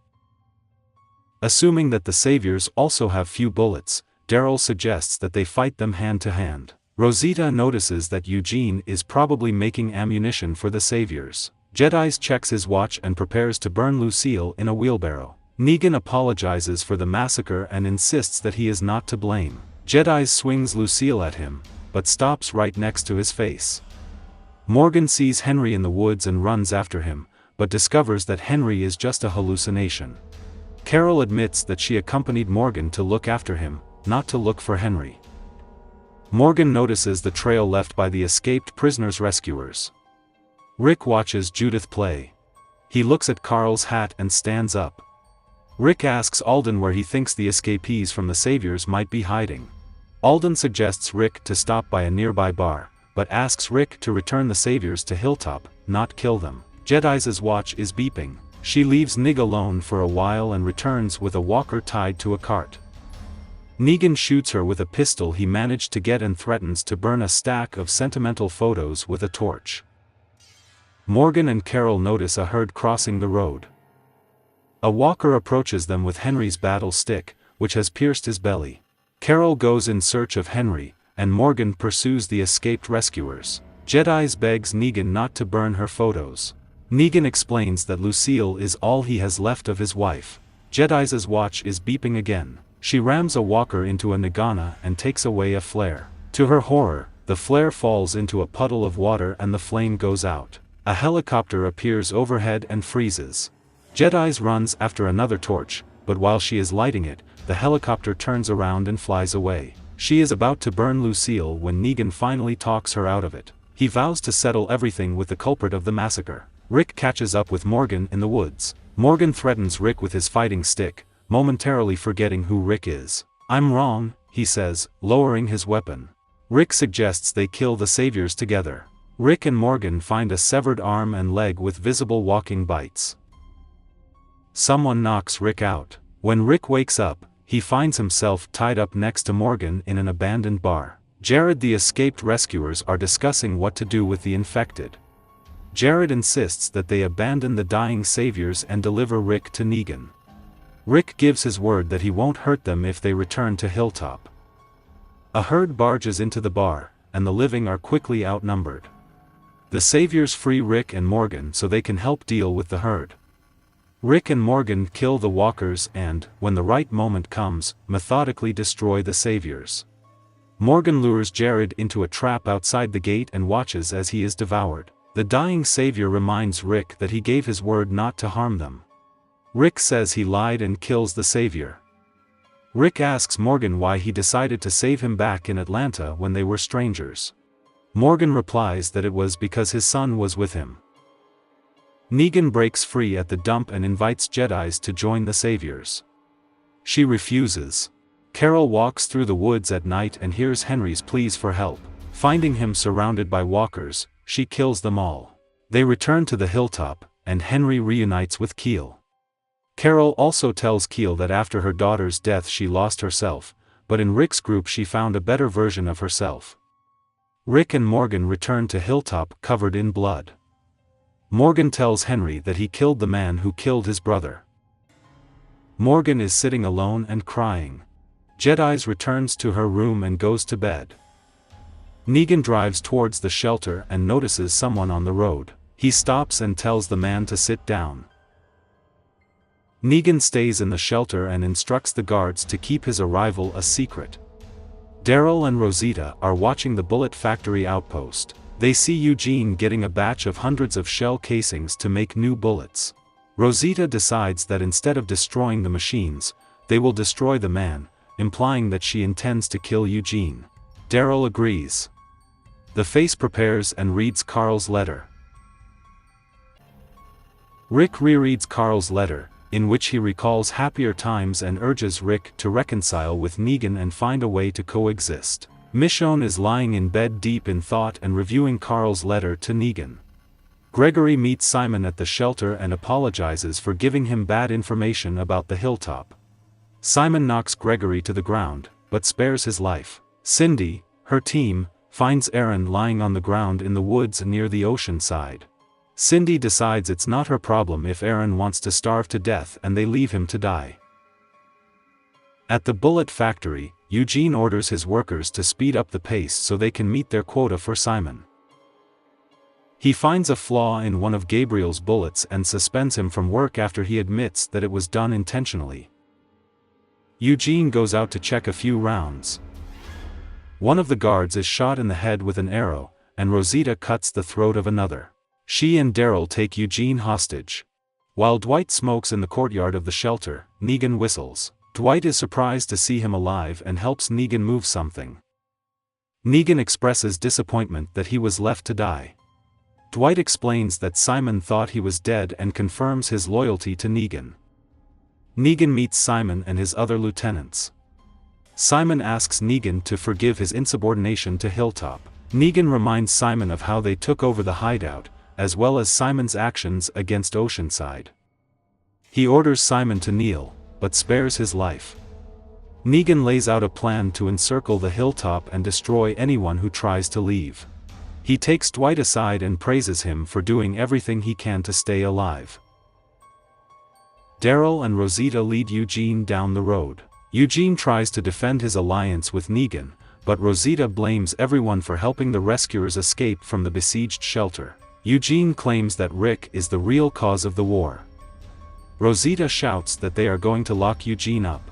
Assuming that the saviors also have few bullets, Daryl suggests that they fight them hand to hand. Rosita notices that Eugene is probably making ammunition for the saviors. Jedi's checks his watch and prepares to burn Lucille in a wheelbarrow. Negan apologizes for the massacre and insists that he is not to blame. Jedi swings Lucille at him, but stops right next to his face. Morgan sees Henry in the woods and runs after him, but discovers that Henry is just a hallucination. Carol admits that she accompanied Morgan to look after him, not to look for Henry. Morgan notices the trail left by the escaped prisoners' rescuers. Rick watches Judith play. He looks at Carl's hat and stands up. Rick asks Alden where he thinks the escapees from the saviors might be hiding. Alden suggests Rick to stop by a nearby bar, but asks Rick to return the saviors to Hilltop, not kill them. Jedi's watch is beeping. She leaves Nig alone for a while and returns with a walker tied to a cart. Negan shoots her with a pistol he managed to get and threatens to burn a stack of sentimental photos with a torch. Morgan and Carol notice a herd crossing the road. A walker approaches them with Henry's battle stick, which has pierced his belly. Carol goes in search of Henry, and Morgan pursues the escaped rescuers. Jedi's begs Negan not to burn her photos. Negan explains that Lucille is all he has left of his wife. Jedi's watch is beeping again. She rams a walker into a Nagana and takes away a flare. To her horror, the flare falls into a puddle of water and the flame goes out. A helicopter appears overhead and freezes. Jedi's runs after another torch, but while she is lighting it, the helicopter turns around and flies away. She is about to burn Lucille when Negan finally talks her out of it. He vows to settle everything with the culprit of the massacre. Rick catches up with Morgan in the woods. Morgan threatens Rick with his fighting stick, momentarily forgetting who Rick is. "I'm wrong," he says, lowering his weapon. Rick suggests they kill the saviors together. Rick and Morgan find a severed arm and leg with visible walking bites. Someone knocks Rick out. When Rick wakes up, he finds himself tied up next to Morgan in an abandoned bar. Jared, the escaped rescuers are discussing what to do with the infected. Jared insists that they abandon the dying saviors and deliver Rick to Negan. Rick gives his word that he won't hurt them if they return to Hilltop. A herd barges into the bar, and the living are quickly outnumbered. The saviors free Rick and Morgan so they can help deal with the herd. Rick and Morgan kill the walkers and, when the right moment comes, methodically destroy the saviors. Morgan lures Jared into a trap outside the gate and watches as he is devoured. The dying savior reminds Rick that he gave his word not to harm them. Rick says he lied and kills the savior. Rick asks Morgan why he decided to save him back in Atlanta when they were strangers. Morgan replies that it was because his son was with him. Negan breaks free at the dump and invites Jedi's to join the saviors. She refuses. Carol walks through the woods at night and hears Henry's pleas for help. Finding him surrounded by walkers, she kills them all. They return to the hilltop, and Henry reunites with Keel. Carol also tells Keel that after her daughter's death she lost herself, but in Rick's group she found a better version of herself. Rick and Morgan return to Hilltop covered in blood. Morgan tells Henry that he killed the man who killed his brother. Morgan is sitting alone and crying. Jedi's returns to her room and goes to bed. Negan drives towards the shelter and notices someone on the road. He stops and tells the man to sit down. Negan stays in the shelter and instructs the guards to keep his arrival a secret. Daryl and Rosita are watching the bullet factory outpost. They see Eugene getting a batch of hundreds of shell casings to make new bullets. Rosita decides that instead of destroying the machines, they will destroy the man, implying that she intends to kill Eugene. Daryl agrees. The Face prepares and reads Carl's letter. Rick rereads Carl's letter, in which he recalls happier times and urges Rick to reconcile with Negan and find a way to coexist. Michonne is lying in bed deep in thought and reviewing Carl's letter to Negan. Gregory meets Simon at the shelter and apologizes for giving him bad information about the hilltop. Simon knocks Gregory to the ground, but spares his life. Cindy, her team, finds Aaron lying on the ground in the woods near the ocean side. Cindy decides it's not her problem if Aaron wants to starve to death and they leave him to die. At the bullet factory, Eugene orders his workers to speed up the pace so they can meet their quota for Simon. He finds a flaw in one of Gabriel's bullets and suspends him from work after he admits that it was done intentionally. Eugene goes out to check a few rounds. One of the guards is shot in the head with an arrow, and Rosita cuts the throat of another. She and Daryl take Eugene hostage. While Dwight smokes in the courtyard of the shelter, Negan whistles. Dwight is surprised to see him alive and helps Negan move something. Negan expresses disappointment that he was left to die. Dwight explains that Simon thought he was dead and confirms his loyalty to Negan. Negan meets Simon and his other lieutenants. Simon asks Negan to forgive his insubordination to Hilltop. Negan reminds Simon of how they took over the hideout, as well as Simon's actions against Oceanside. He orders Simon to kneel, but spares his life. Negan lays out a plan to encircle the hilltop and destroy anyone who tries to leave. He takes Dwight aside and praises him for doing everything he can to stay alive. Daryl and Rosita lead Eugene down the road. Eugene tries to defend his alliance with Negan, but Rosita blames everyone for helping the rescuers escape from the besieged shelter. Eugene claims that Rick is the real cause of the war. Rosita shouts that they are going to lock Eugene up.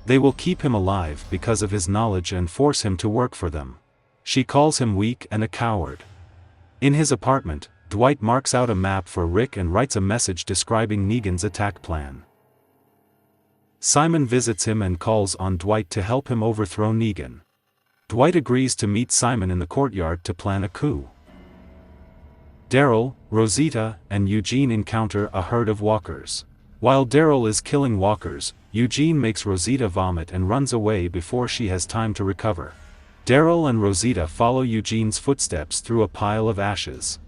They will keep him alive because of his knowledge and force him to work for them. She calls him weak and a coward. In his apartment, Dwight marks out a map for Rick and writes a message describing Negan's attack plan. Simon visits him and calls on Dwight to help him overthrow Negan. Dwight agrees to meet Simon in the courtyard to plan a coup. Daryl, Rosita, and Eugene encounter a herd of walkers. While Daryl is killing walkers, Eugene makes Rosita vomit and runs away before she has time to recover. Daryl and Rosita follow Eugene's footsteps through a pile of ashes.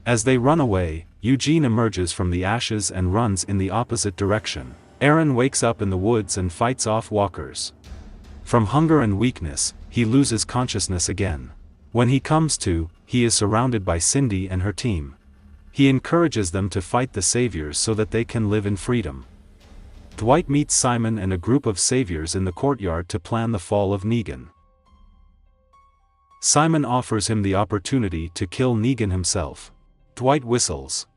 As they run away, Eugene emerges from the ashes and runs in the opposite direction. Aaron wakes up in the woods and fights off walkers. From hunger and weakness, he loses consciousness again. When he comes to, he is surrounded by Cindy and her team. He encourages them to fight the saviors so that they can live in freedom. Dwight meets Simon and a group of saviors in the courtyard to plan the fall of Negan. Simon offers him the opportunity to kill Negan himself. Dwight whistles.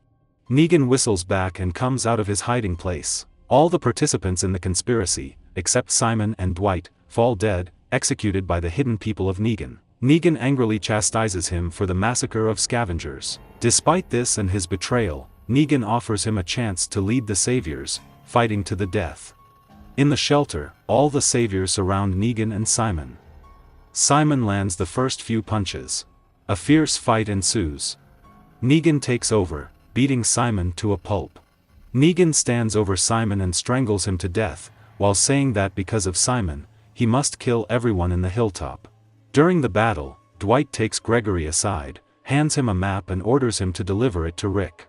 Negan whistles back and comes out of his hiding place. All the participants in the conspiracy, except Simon and Dwight, fall dead, executed by the hidden people of Negan. Negan angrily chastises him for the massacre of scavengers. Despite this and his betrayal, Negan offers him a chance to lead the saviors, fighting to the death. In the shelter, all the saviors surround Negan and Simon. Simon lands the first few punches. A fierce fight ensues. Negan takes over, beating Simon to a pulp. Negan stands over Simon and strangles him to death, while saying that because of Simon, he must kill everyone in the hilltop. During the battle, Dwight takes Gregory aside, hands him a map and orders him to deliver it to Rick.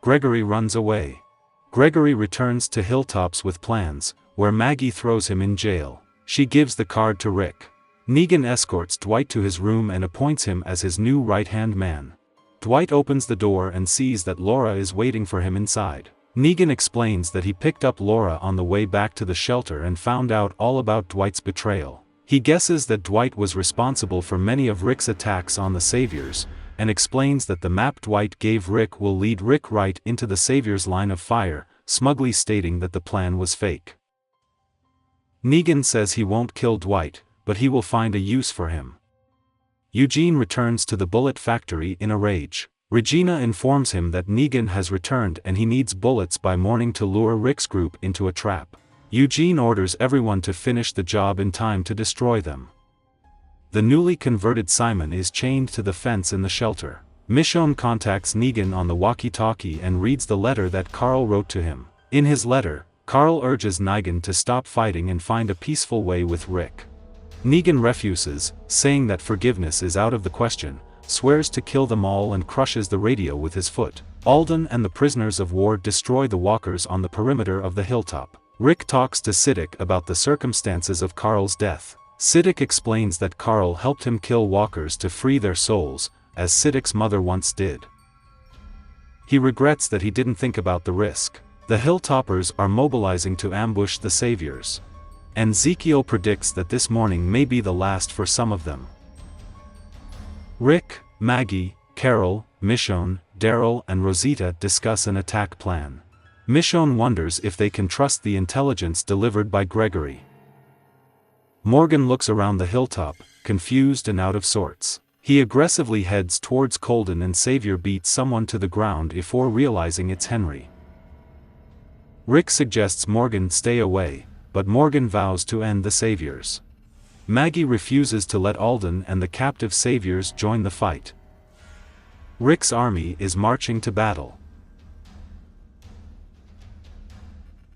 Gregory runs away. Gregory returns to Hilltops with plans, where Maggie throws him in jail. She gives the card to Rick. Negan escorts Dwight to his room and appoints him as his new right-hand man. Dwight opens the door and sees that Laura is waiting for him inside. Negan explains that he picked up Laura on the way back to the shelter and found out all about Dwight's betrayal. He guesses that Dwight was responsible for many of Rick's attacks on the Saviors, and explains that the map Dwight gave Rick will lead Rick right into the Saviors' line of fire, smugly stating that the plan was fake. Negan says he won't kill Dwight, but he will find a use for him. Eugene returns to the bullet factory in a rage. Regina informs him that Negan has returned and he needs bullets by morning to lure Rick's group into a trap. Eugene orders everyone to finish the job in time to destroy them. The newly converted Simon is chained to the fence in the shelter. Michonne contacts Negan on the walkie-talkie and reads the letter that Carl wrote to him. In his letter, Carl urges Negan to stop fighting and find a peaceful way with Rick. Negan refuses, saying that forgiveness is out of the question, swears to kill them all and crushes the radio with his foot. Alden and the prisoners of war destroy the walkers on the perimeter of the hilltop. Rick talks to Siddiq about the circumstances of Carl's death. Siddiq explains that Carl helped him kill walkers to free their souls, as Siddiq's mother once did. He regrets that he didn't think about the risk. The Hilltoppers are mobilizing to ambush the Saviors. And Ezekiel predicts that this morning may be the last for some of them. Rick, Maggie, Carol, Michonne, Daryl and Rosita discuss an attack plan. Michonne wonders if they can trust the intelligence delivered by Gregory. Morgan looks around the hilltop, confused and out of sorts. He aggressively heads towards Colden and Savior beats someone to the ground before realizing it's Henry. Rick suggests Morgan stay away, but Morgan vows to end the Saviors. Maggie refuses to let Alden and the captive Saviors join the fight. Rick's army is marching to battle.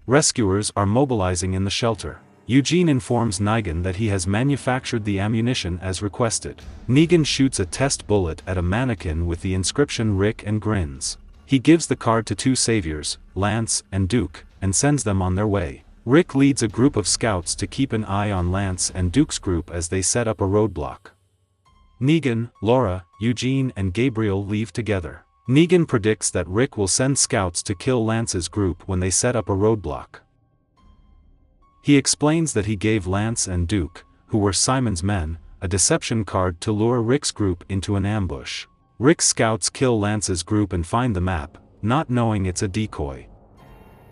Rescuers are mobilizing in the shelter. Eugene informs Negan that he has manufactured the ammunition as requested. Negan shoots a test bullet at a mannequin with the inscription Rick and grins. He gives the card to two Saviors, Lance and Duke, and sends them on their way. Rick leads a group of scouts to keep an eye on Lance and Duke's group as they set up a roadblock. Negan, Laura, Eugene and Gabriel leave together. Negan predicts that Rick will send scouts to kill Lance's group when they set up a roadblock. He explains that he gave Lance and Duke, who were Simon's men, a deception card to lure Rick's group into an ambush. Rick's scouts kill Lance's group and find the map, not knowing it's a decoy.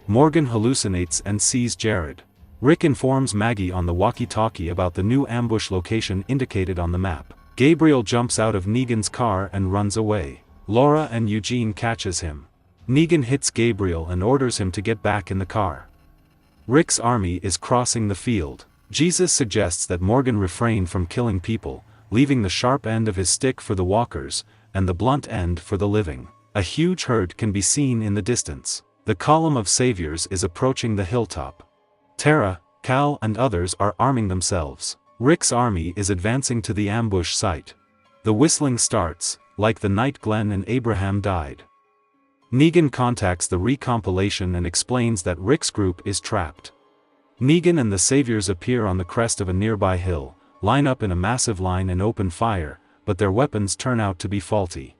Morgan hallucinates and sees Jared. Rick informs Maggie on the walkie-talkie about the new ambush location indicated on the map. Gabriel jumps out of Negan's car and runs away. Laura and Eugene catches him. Negan hits Gabriel and orders him to get back in the car. Rick's army is crossing the field. Jesus suggests that Morgan refrain from killing people, leaving the sharp end of his stick for the walkers, and the blunt end for the living. A huge herd can be seen in the distance. The column of Saviors is approaching the hilltop. Tara, Cal and others are arming themselves. Rick's army is advancing to the ambush site. The whistling starts, like the night Glenn and Abraham died. Negan contacts the recompilation and explains that Rick's group is trapped. Negan and the Saviors appear on the crest of a nearby hill, line up in a massive line and open fire, but their weapons turn out to be faulty.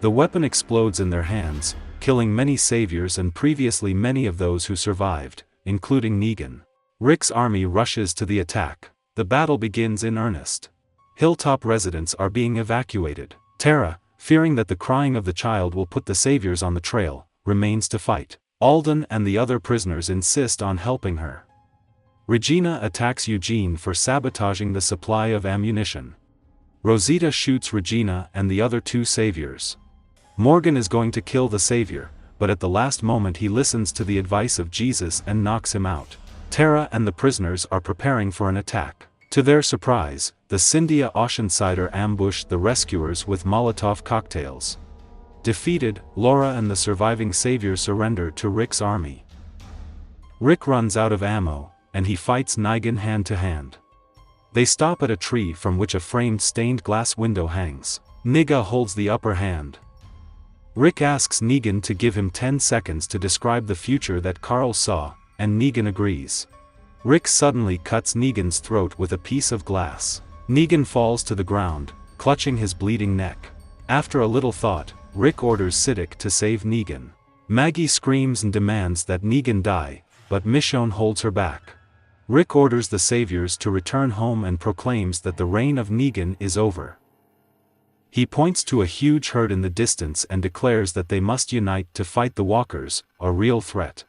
The weapon explodes in their hands, killing many Saviors and previously many of those who survived, including Negan. Rick's army rushes to the attack. The battle begins in earnest. Hilltop residents are being evacuated. Tara, fearing that the crying of the child will put the Saviors on the trail, remains to fight. Alden and the other prisoners insist on helping her. Regina attacks Eugene for sabotaging the supply of ammunition. Rosita shoots Regina and the other two Saviors. Morgan is going to kill the Savior, but at the last moment he listens to the advice of Jesus and knocks him out. Tara and the prisoners are preparing for an attack. To their surprise, the Cynthia Oceansider ambush the rescuers with Molotov cocktails. Defeated, Laura and the surviving Saviors surrender to Rick's army. Rick runs out of ammo, and he fights Negan hand to hand. They stop at a tree from which a framed stained glass window hangs. Negan holds the upper hand. Rick asks Negan to give him 10 seconds to describe the future that Carl saw, and Negan agrees. Rick suddenly cuts Negan's throat with a piece of glass. Negan falls to the ground, clutching his bleeding neck. After a little thought, Rick orders Siddiq to save Negan. Maggie screams and demands that Negan die, but Michonne holds her back. Rick orders the Saviors to return home and proclaims that the reign of Negan is over. He points to a huge herd in the distance and declares that they must unite to fight the Walkers, a real threat.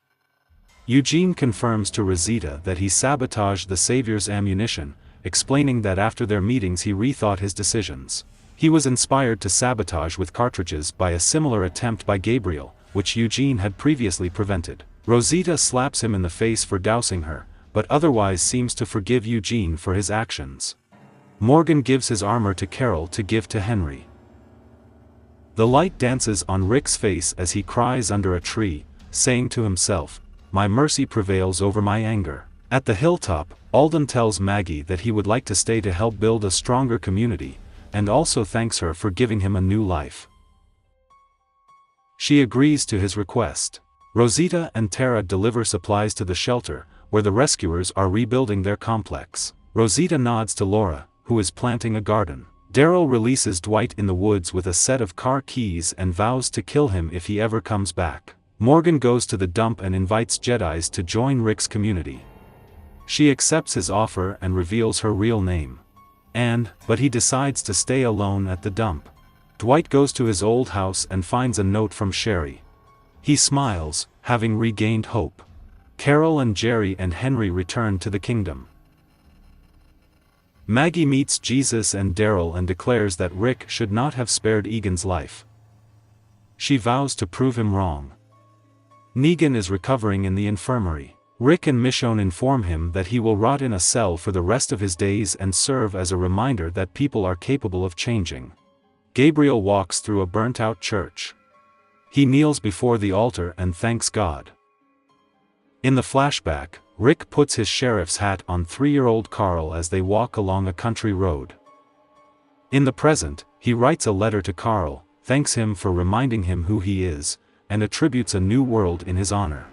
Eugene confirms to Rosita that he sabotaged the Saviors' ammunition, explaining that after their meetings he rethought his decisions. He was inspired to sabotage with cartridges by a similar attempt by Gabriel, which Eugene had previously prevented. Rosita slaps him in the face for dousing her, but otherwise seems to forgive Eugene for his actions. Morgan gives his armor to Carol to give to Henry. The light dances on Rick's face as he cries under a tree, saying to himself, "My mercy prevails over my anger." At the hilltop, Alden tells Maggie that he would like to stay to help build a stronger community, and also thanks her for giving him a new life. She agrees to his request. Rosita and Tara deliver supplies to the shelter, where the rescuers are rebuilding their complex. Rosita nods to Laura, who is planting a garden. Daryl releases Dwight in the woods with a set of car keys and vows to kill him if he ever comes back. Morgan goes to the dump and invites Jedis to join Rick's community. She accepts his offer and reveals her real name. But he decides to stay alone at the dump. Dwight goes to his old house and finds a note from Sherry. He smiles, having regained hope. Carol and Jerry and Henry return to the kingdom. Maggie meets Jesus and Daryl and declares that Rick should not have spared Egan's life. She vows to prove him wrong. Negan is recovering in the infirmary. Rick and Michonne inform him that he will rot in a cell for the rest of his days and serve as a reminder that people are capable of changing. Gabriel walks through a burnt-out church. He kneels before the altar and thanks God. In the flashback, Rick puts his sheriff's hat on 3-year-old Carl as they walk along a country road. In the present, he writes a letter to Carl, thanks him for reminding him who he is, and attributes a new world in his honor.